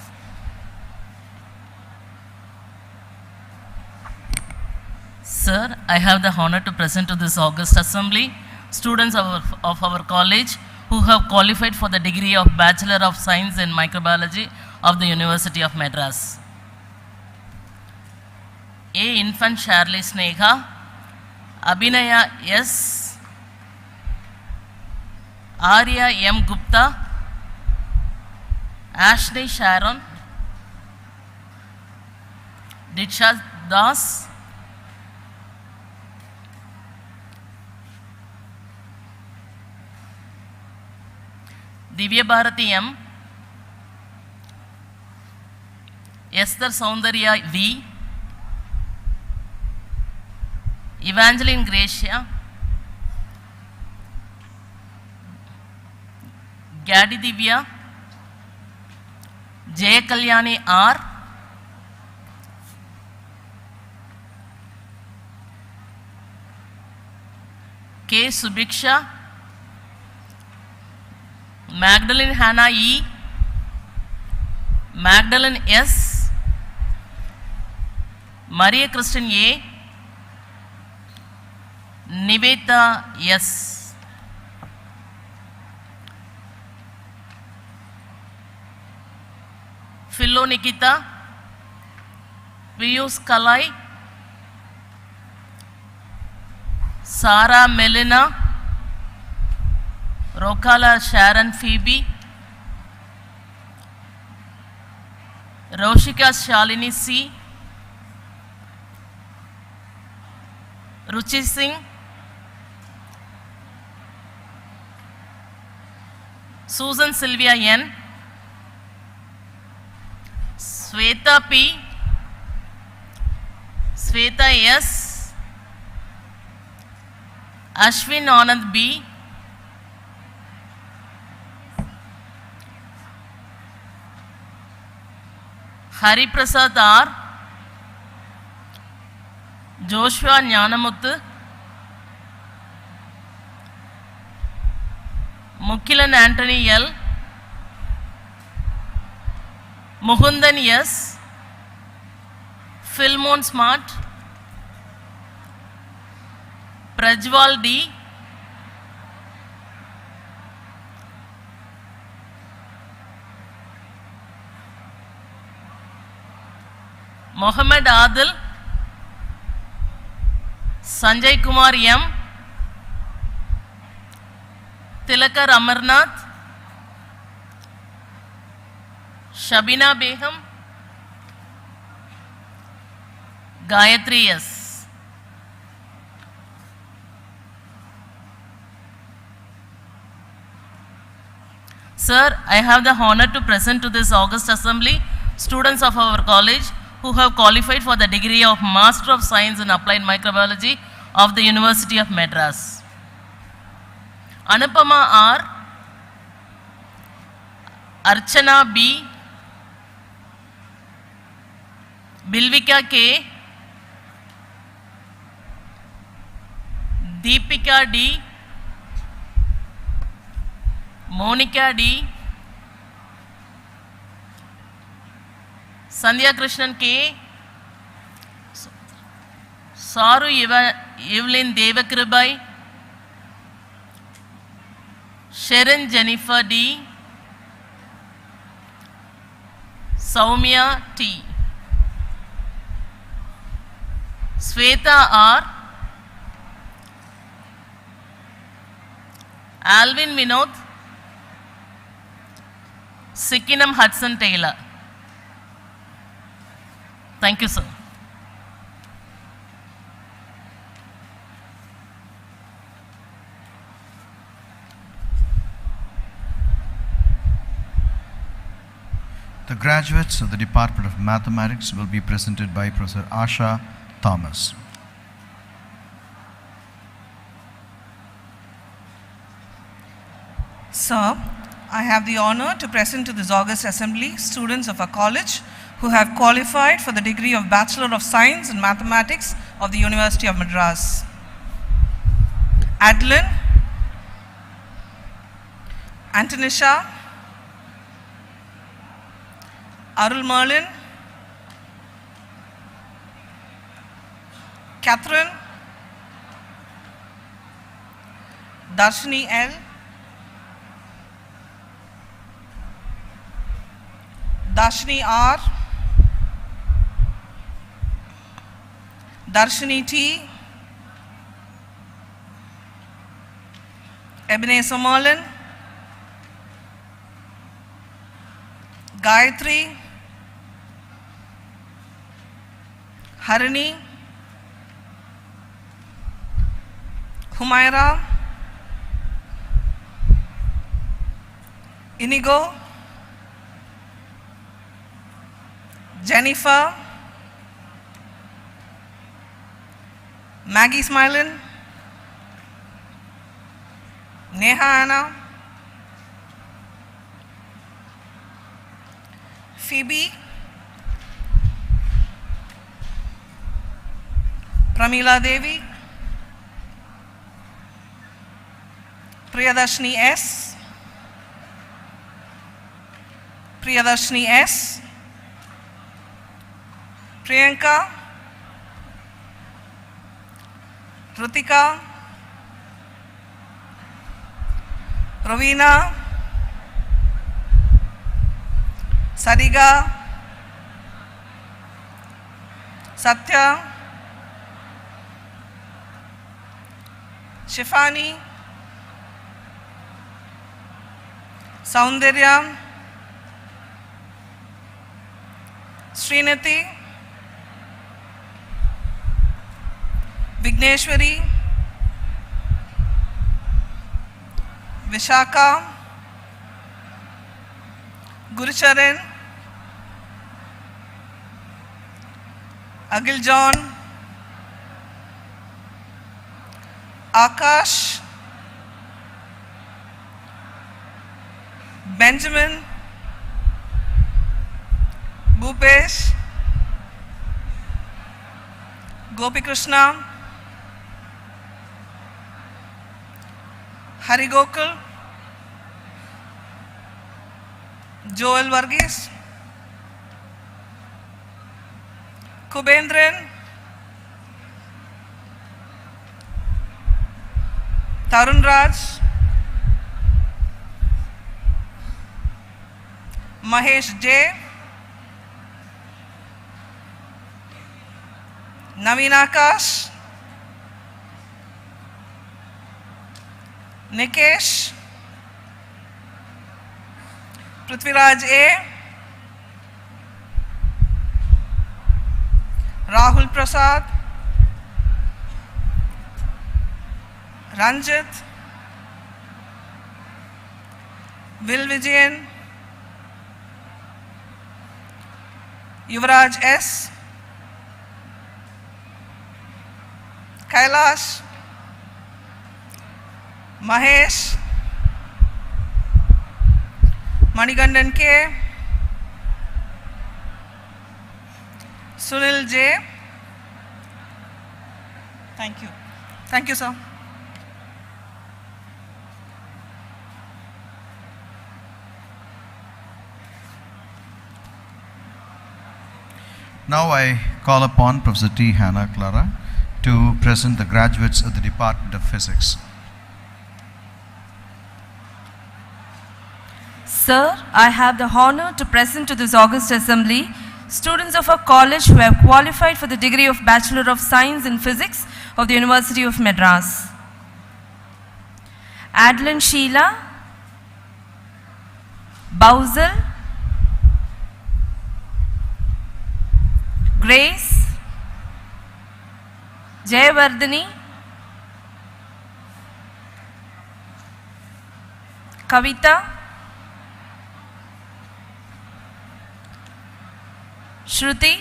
Q: Sir, I have the honor to present to this august assembly students of our college who have qualified for the degree of Bachelor of Science in Microbiology of the University of Madras. A. Infant Shirley Sneha, Abhinaya S. Arya M. Gupta, Ashley Sharon, Diksha Das, Divya Bharati M, Esther Soundarya V, Evangeline Gracia, Gadi Divya, Jay Kalyani R, K. Subiksha, Magdalene Hannah E, Magdalene S, Maria Christine A, Niveta S. Philo Nikita, Piyush Kalai, Sarah Melina, Rokala Sharon Phoebe, Roshika Shalini C, Ruchi Singh, Susan Sylvia N, Sweta P, Sweta S, Ashwin Anand B, Hari Prasad R, Joshua Nyanamuthu, Mukilan Anthony L, Mukundan S, Philmon Smart, Prajwal D, Mohammed Adil, Sanjay Kumar M, Tilakar Amarnath, Shabina Beham, Gayatri S. Sir, I have the honor to present to this august assembly students of our college who have qualified for the degree of Master of Science in Applied Microbiology of the University of Madras. Anupama R, Archana B, Bilvika K, Deepika D, Monica D, Sandhya Krishnan K, Saru Evelyn Devakribai, Sharon Jennifer D, Soumya T, Sweta R, Alvin Vinod, Sikkinam Hudson Taylor. Thank you, sir.
B: The graduates of the Department of Mathematics will be presented by Professor Asha Thomas.
L: Sir, I have the honor to present to this August Assembly students of our college who have qualified for the degree of Bachelor of Science in Mathematics of the University of Madras. Adeline, Antonisha, Arul Merlin, Catherine, Darshini L, Darshini R, Darshini T, Ebenezer Merlin, Gayatri, Harini, Humaira, Inigo, Jennifer, Maggie Smilin, Neha Anna, Phoebe, Pramila Devi, Priyadarshini S, Priyadarshini S, Priyanka, Rutika, Ravina, Sariga, Satya, Shifani, Soundarya, Srinati, Vigneshwari, Vishaka, Gurucharan, Agil John, Akash, Benjamin, Bhupesh, Gopi Krishna, Hari Gokul, Joel Varghese, Kubendran, Tarun Raj, Mahesh J, Naveen Akash, Nikesh, Prithviraj A, Rahul Prasad, Ranjit, Will Vijayan, Yuvraj S, Kailash, Mahesh, Manigandan K, Sunil J. Thank you. Thank you, sir.
B: Now I call upon Professor T. Hannah Clara to present the graduates of the Department of Physics.
R: Sir, I have the honor to present to this august assembly students of our college who have qualified for the degree of Bachelor of Science in Physics of the University of Madras. Adeline Sheila, Bausel, Grace, Jayavardhani, Kavita, Shruti,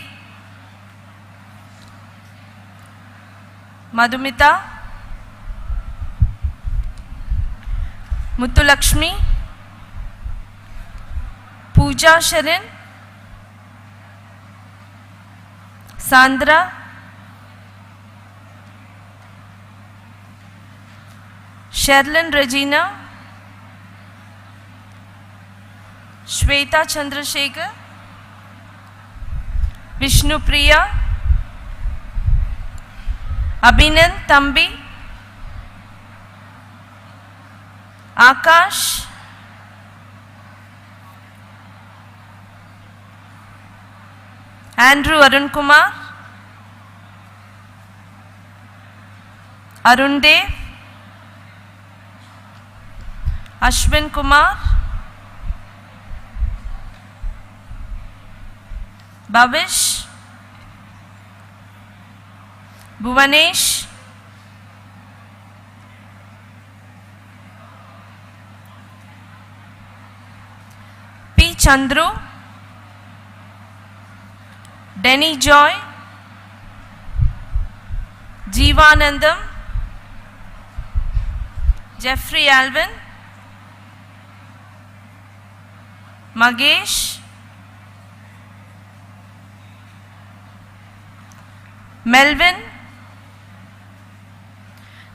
R: Madhumita, Muthulakshmi, Pooja Sharan, Sandra, Sherlyn Regina, Shweta Chandrasekhar, Vishnu Priya, Abhinand Thambi, Akash, Andrew Arun Kumar, Arun Dev, Ashwin Kumar, Bhavish, Bhuvanesh, P. Chandru, Denny Joy, Jeevanandam, Jeffrey Alvin, Magesh, Melvin,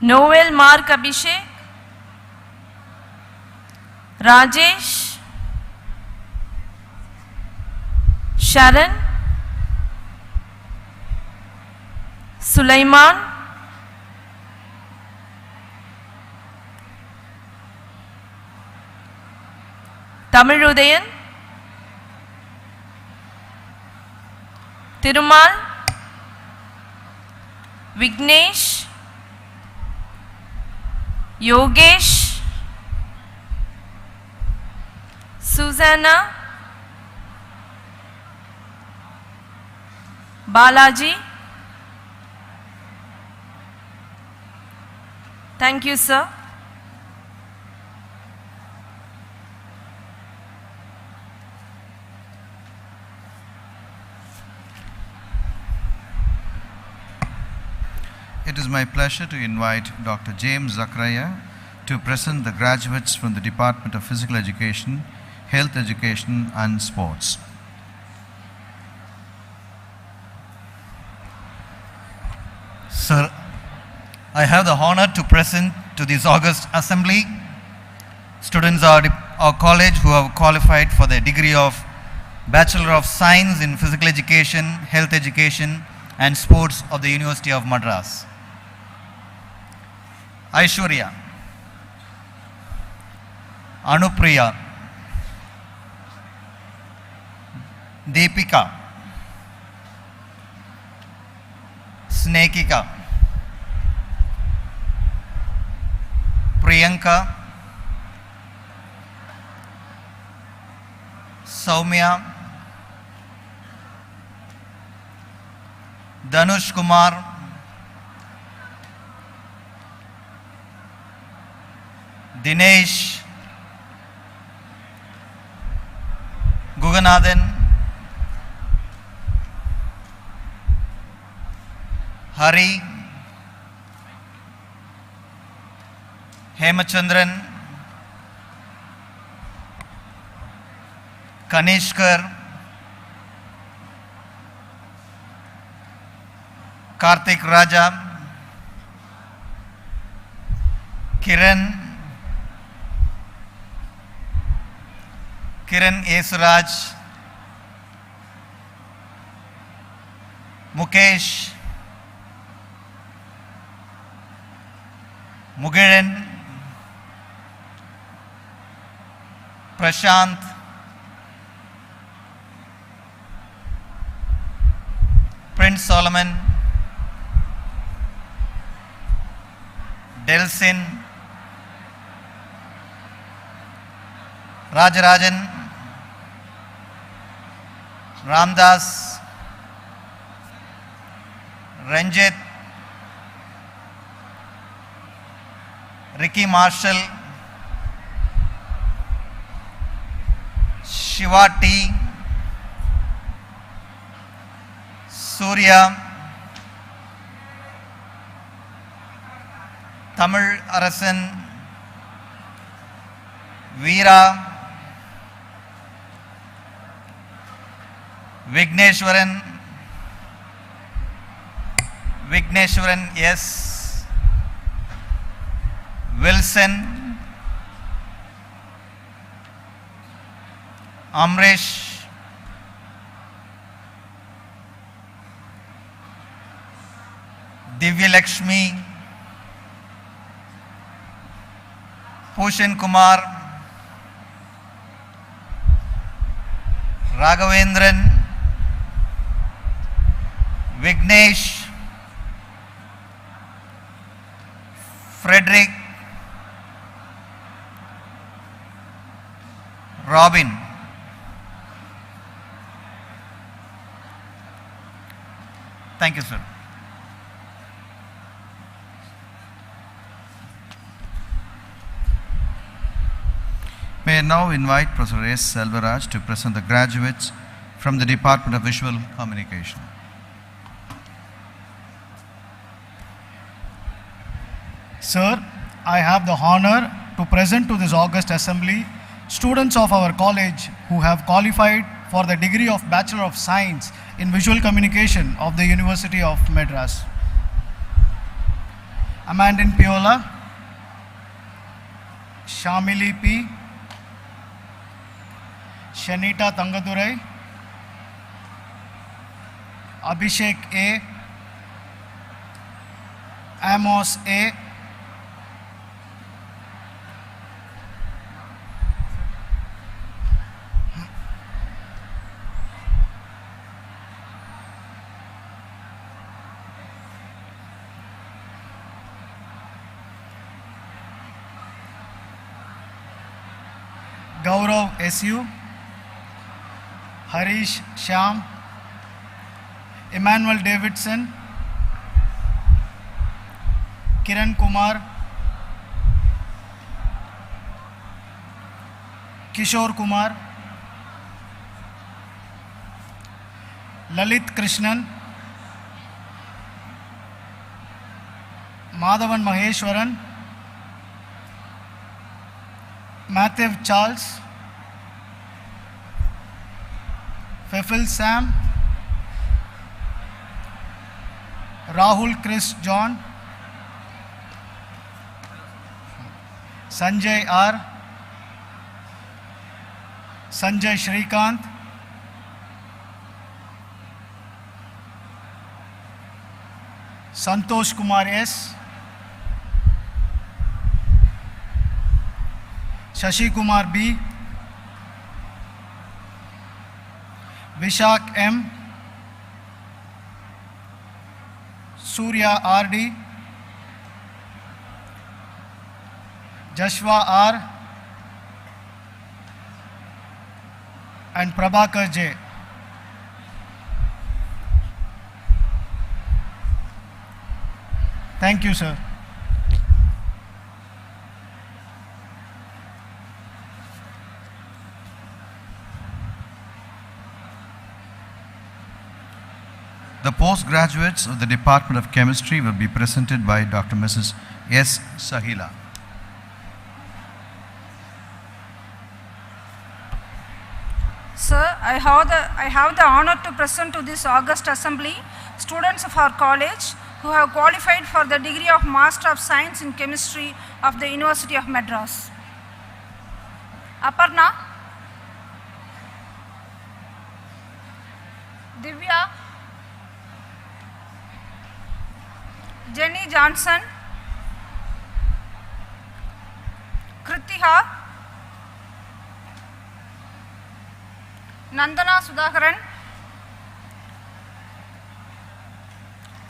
R: Noel Mark Abhishek, Rajesh, Sharan, Sulaiman, Tamirudayan, Tirumal, Vignesh, Yogesh, Susanna, Balaji. Thank you, sir.
B: It is my pleasure to invite Dr. James Zachariah to present the graduates from the Department of Physical Education, Health Education and Sports.
S: Sir, I have the honor to present to this august assembly students of our college who have qualified for the degree of Bachelor of Science in Physical Education, Health Education and Sports of the University of Madras. Aishwarya, Anupriya, Deepika, Snekika, Priyanka, Soumya, Dhanush Kumar, Dinesh, Guganathan, Hari, Hemachandran, Kanishkar, Karthik Raja, Kiran, Kiran Esraj, Mukesh, Mugiran, Prashant, Prince Solomon, Delsin, Rajarajan, Ramdas, Ranjit, Ricky Marshall, Shiva T, Surya, Tamil Arasan, Veera, Vigneshwaran, yes, Wilson, Amrish, Divya Lakshmi, Pushan Kumar, Raghavendran, Vignesh, Frederick, Robin. Thank you, sir.
B: May I now invite Professor S. Selvaraj to present the graduates from the Department of Visual Communication.
T: Sir, I have the honor to present to this august assembly students of our college who have qualified for the degree of Bachelor of Science in Visual Communication of the University of Madras. Amandine Piola, Shamili P, Shanita Tangadurai, Abhishek A, Amos A, Gaurav SU, Harish Shyam, Emmanuel Davidson, Kiran Kumar, Kishore Kumar, Lalit Krishnan, Madhavan Maheshwaran, Matthew Charles, Fefil Sam, Rahul Chris John, Sanjay R, Sanjay Shrikant, Santosh Kumar S, Shashi Kumar B, Vishak M, Surya RD, Jashwa R, and Prabhakar J. Thank you, sir.
B: The postgraduates of the Department of Chemistry will be presented by Dr. Mrs. S. Sahila.
H: Sir, I have the honor to present to this august assembly students of our college who have qualified for the degree of Master of Science in Chemistry of the University of Madras. Aparna, Divya, Jenny Johnson, Kritiha, Nandana Sudhakaran,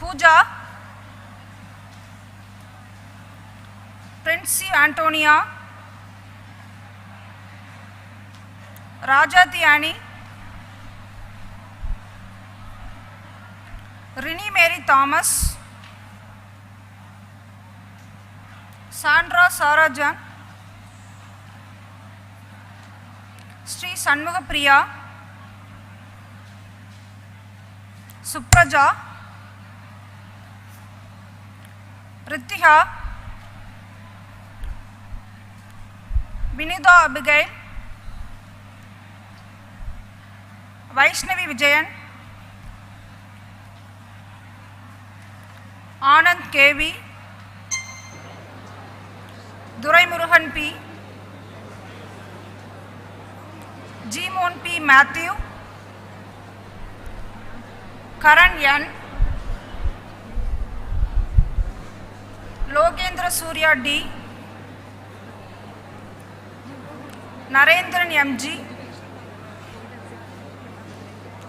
H: Pooja, Princey Antonia, Rajati Annie, Rini Mary Thomas, Sandra Sarajan, Sri Sanmuga Priya, Supraja, Ritiha, Vinitha Abigail, Vaishnavi Vijayan, Anand KV, Durai Murugan P, G. Moon P. Matthew, Karan Yan, Logendra Surya D, Narendran MG,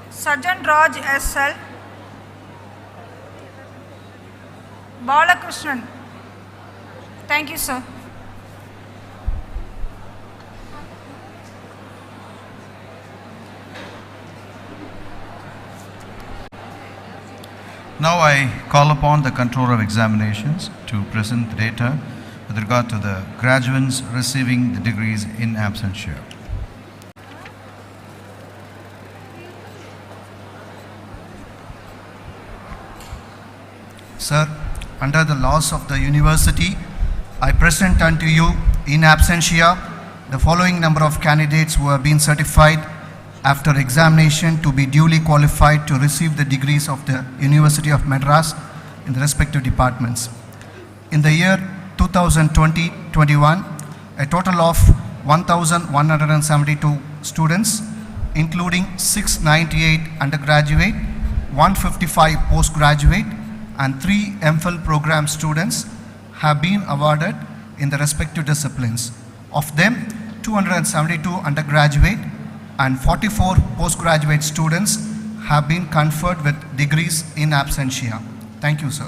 H: Sajan Raj SL, Balakrishnan. Thank you, sir.
B: Now I call upon the Controller of Examinations to present the data with regard to the graduates receiving the degrees in absentia. Sir, under the laws of the university, I present unto you in absentia the following number of candidates who have been certified after examination to be duly qualified to receive the degrees of the University of Madras in the respective departments. In the year 2020-21, a total of 1,172 students, including 698 undergraduate, 155 postgraduate, and 3 MPhil program students have been awarded in the respective disciplines. Of them, 272 undergraduate and 44 postgraduate students have been conferred with degrees in absentia. Thank you, sir.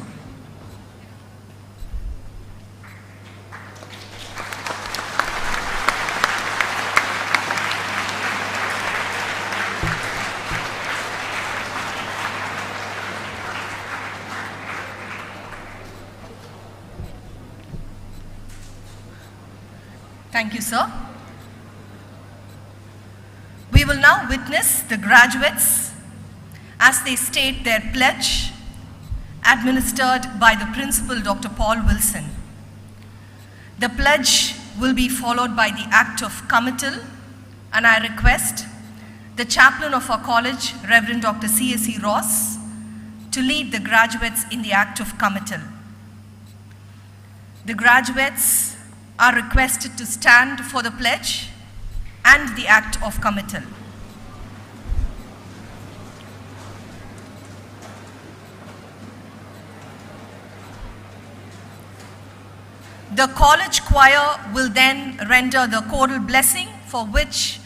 U: Thank you, sir. We will now witness the graduates as they state their pledge administered by the Principal, Dr. Paul Wilson. The pledge will be followed by the act of committal, and I request the chaplain of our college, Reverend Dr. C.S.E. Ross, to lead the graduates in the act of committal. The graduates are requested to stand for the pledge and the act of committal. The college choir will then render the choral blessing, for which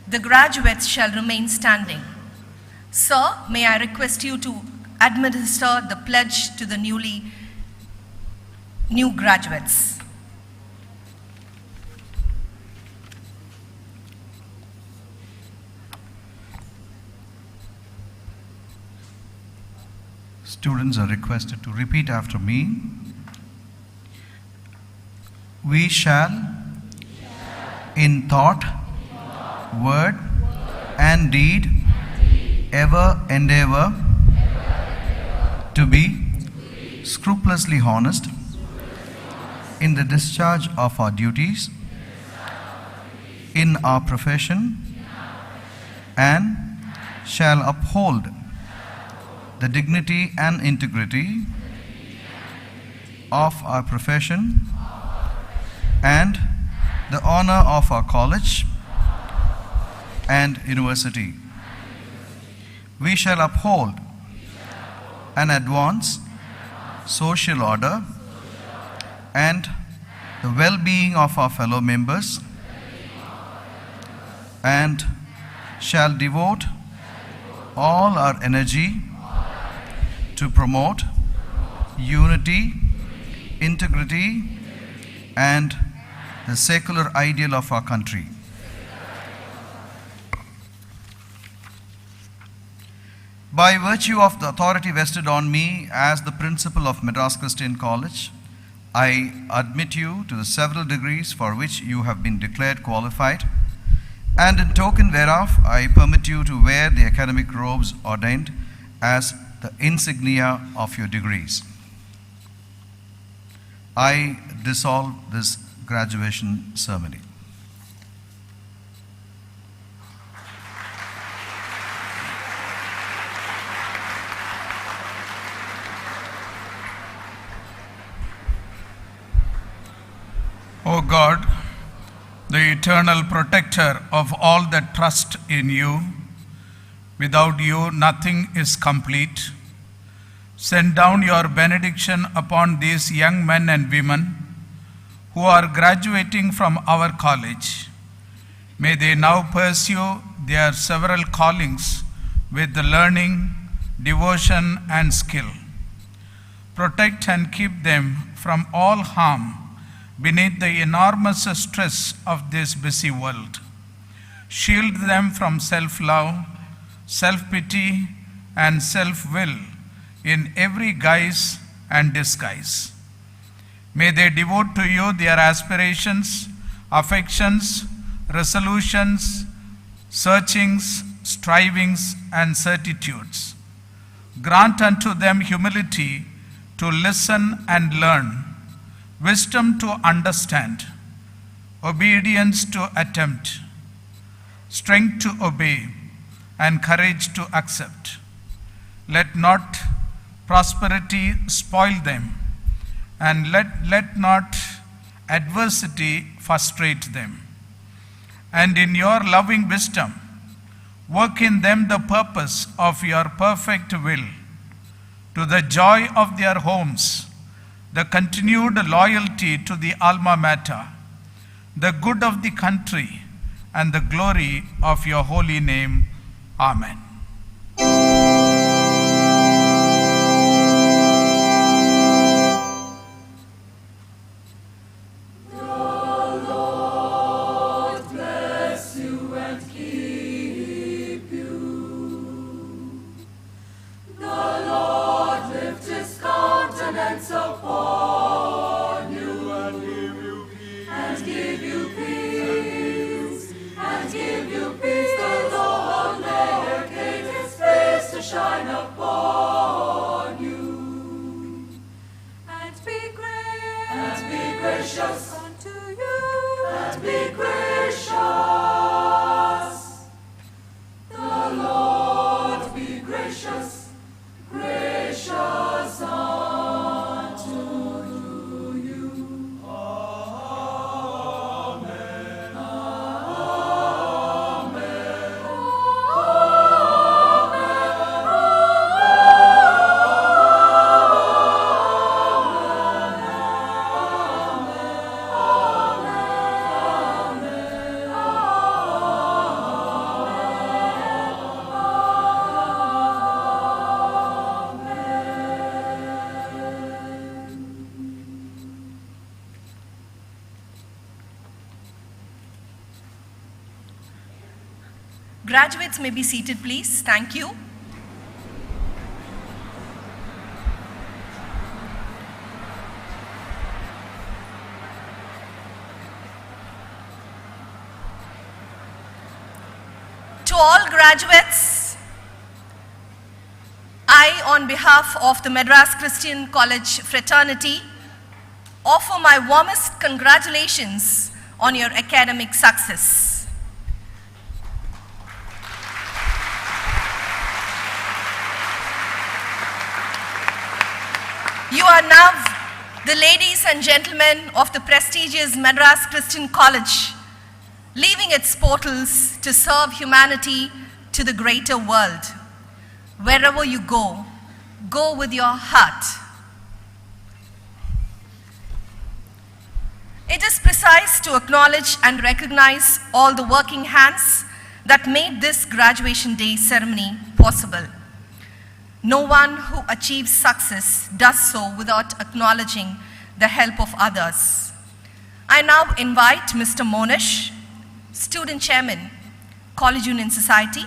U: the graduates shall remain standing. Sir, may I request you to administer the pledge to the new graduates.
B: Students are requested to repeat after me. We shall, in thought, word, and deed, ever endeavor to be scrupulously honest in the discharge of our duties in our profession, and shall uphold the dignity and integrity of our profession and the honor of our college and university. We shall uphold and advance social order, and the well-being of our fellow members, and shall devote all our energy to promote unity, integrity, and the secular ideal of our country. By virtue of the authority vested on me as the principal of Madras Christian College, I admit you to the several degrees for which you have been declared qualified, and in token whereof I permit you to wear the academic robes ordained as the insignia of your degrees. I dissolve this graduation ceremony.
C: O God, the eternal protector of all that trust in you, without you nothing is complete, send down your benediction upon these young men and women who are graduating from our college. May they now pursue their several callings with learning, devotion, and skill. Protect and keep them from all harm beneath the enormous stress of this busy world. Shield them from self-love, self-pity, and self-will in every guise and disguise. May they devote to you their aspirations, affections, resolutions, searchings, strivings, and certitudes. Grant unto them humility to listen and learn, wisdom to understand, obedience to attempt, strength to obey, and courage to accept. Let not prosperity spoil them, and let not adversity frustrate them. And in your loving wisdom, work in them the purpose of your perfect will, to the joy of their homes, the continued loyalty to the alma mater, the good of the country, and the glory of your holy name. Amen.
F: Shine upon you, and be gracious unto you, and be gracious. The Lord be gracious, gracious unto you. Amen.
U: Graduates may be seated, please. Thank you. To all graduates, I, on behalf of the Madras Christian College fraternity, offer my warmest congratulations on your academic success. You are now the ladies and gentlemen of the prestigious Madras Christian College, leaving its portals to serve humanity to the greater world. Wherever you go, go with your heart. It is precise to acknowledge and recognize all the working hands that made this graduation day ceremony possible. No one who achieves success does so without acknowledging the help of others. I now invite Mr. Monish, Student Chairman, College Union Society,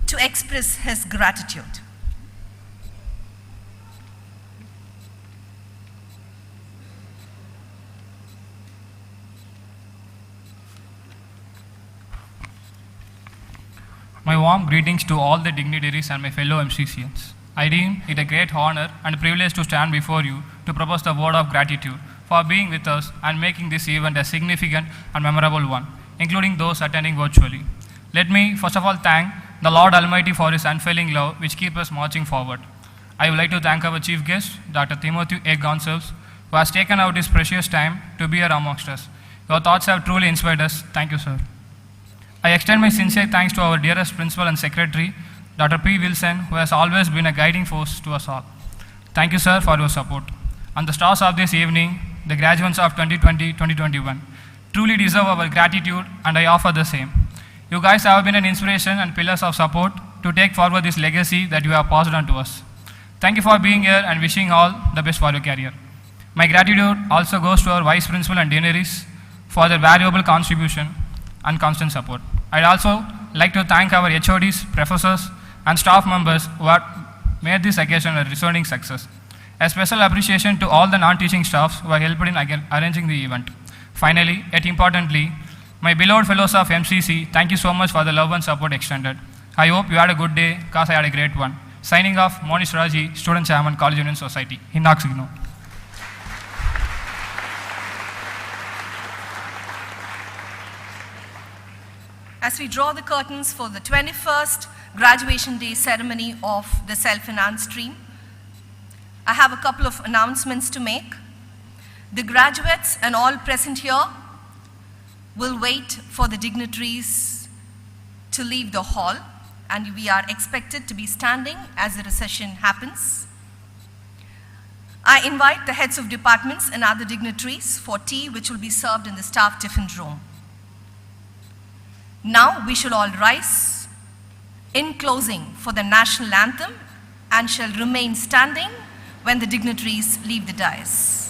U: to express his gratitude.
D: My warm greetings to all the dignitaries and my fellow MCCNs. I deem it a great honor and privilege to stand before you to propose the word of gratitude for being with us and making this event a significant and memorable one, including those attending virtually. Let me first of all thank the Lord Almighty for His unfailing love which keeps us marching forward. I would like to thank our chief guest, Dr. Timothy A. Gonsalves, who has taken out his precious time to be here amongst us. Your thoughts have truly inspired us. Thank you, sir. I extend my sincere thanks to our dearest principal and secretary, Dr. P. Wilson, who has always been a guiding force to us all. Thank you, sir, for your support. And the stars of this evening, the graduates of 2020-2021, truly deserve our gratitude, and I offer the same. You guys have been an inspiration and pillars of support to take forward this legacy that you have passed on to us. Thank you for being here and wishing all the best for your career. My gratitude also goes to our vice principal and deaneries for their valuable contribution and constant support. I'd also like to thank our HODs, professors, and staff members who have made this occasion a resounding success. A special appreciation to all the non-teaching staffs who have helped in arranging the event. Finally, yet importantly, my beloved fellows of MCC, thank you so much for the love and support extended. I hope you had a good day, cause I had a great one. Signing off, Monish Raji, Student Chairman, College Union Society. Hinnaksino.
U: As we draw the curtains for the 21st graduation day ceremony of the self-finance stream, I have a couple of announcements to make. The graduates and all present here will wait for the dignitaries to leave the hall, and we are expected to be standing as the recession happens. I invite the heads of departments and other dignitaries for tea, which will be served in the staff tiffin room. Now we shall all rise in closing for the national anthem and shall remain standing when the dignitaries leave the dais.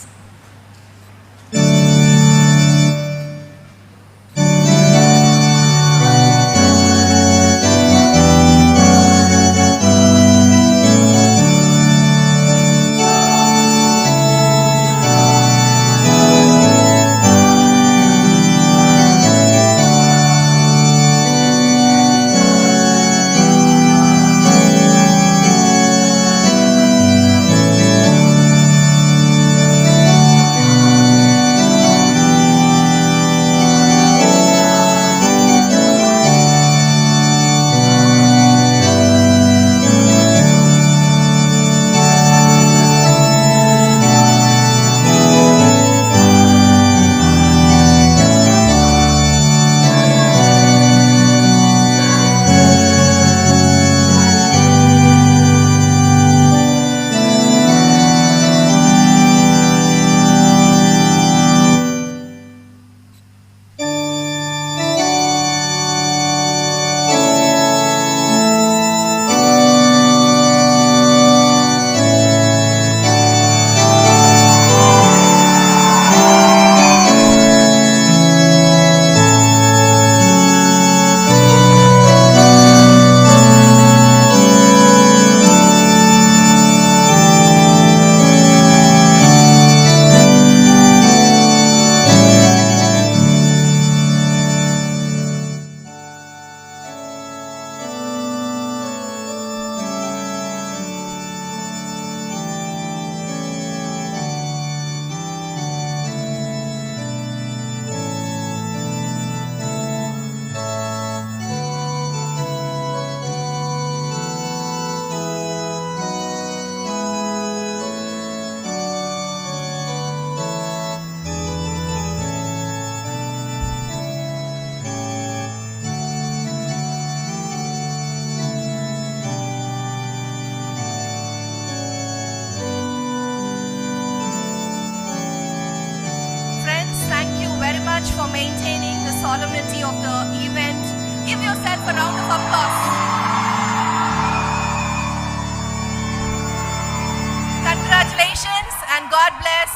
U: solemnity of the event. Give yourself a round of applause. Congratulations and God bless.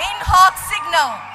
U: In hoc signo.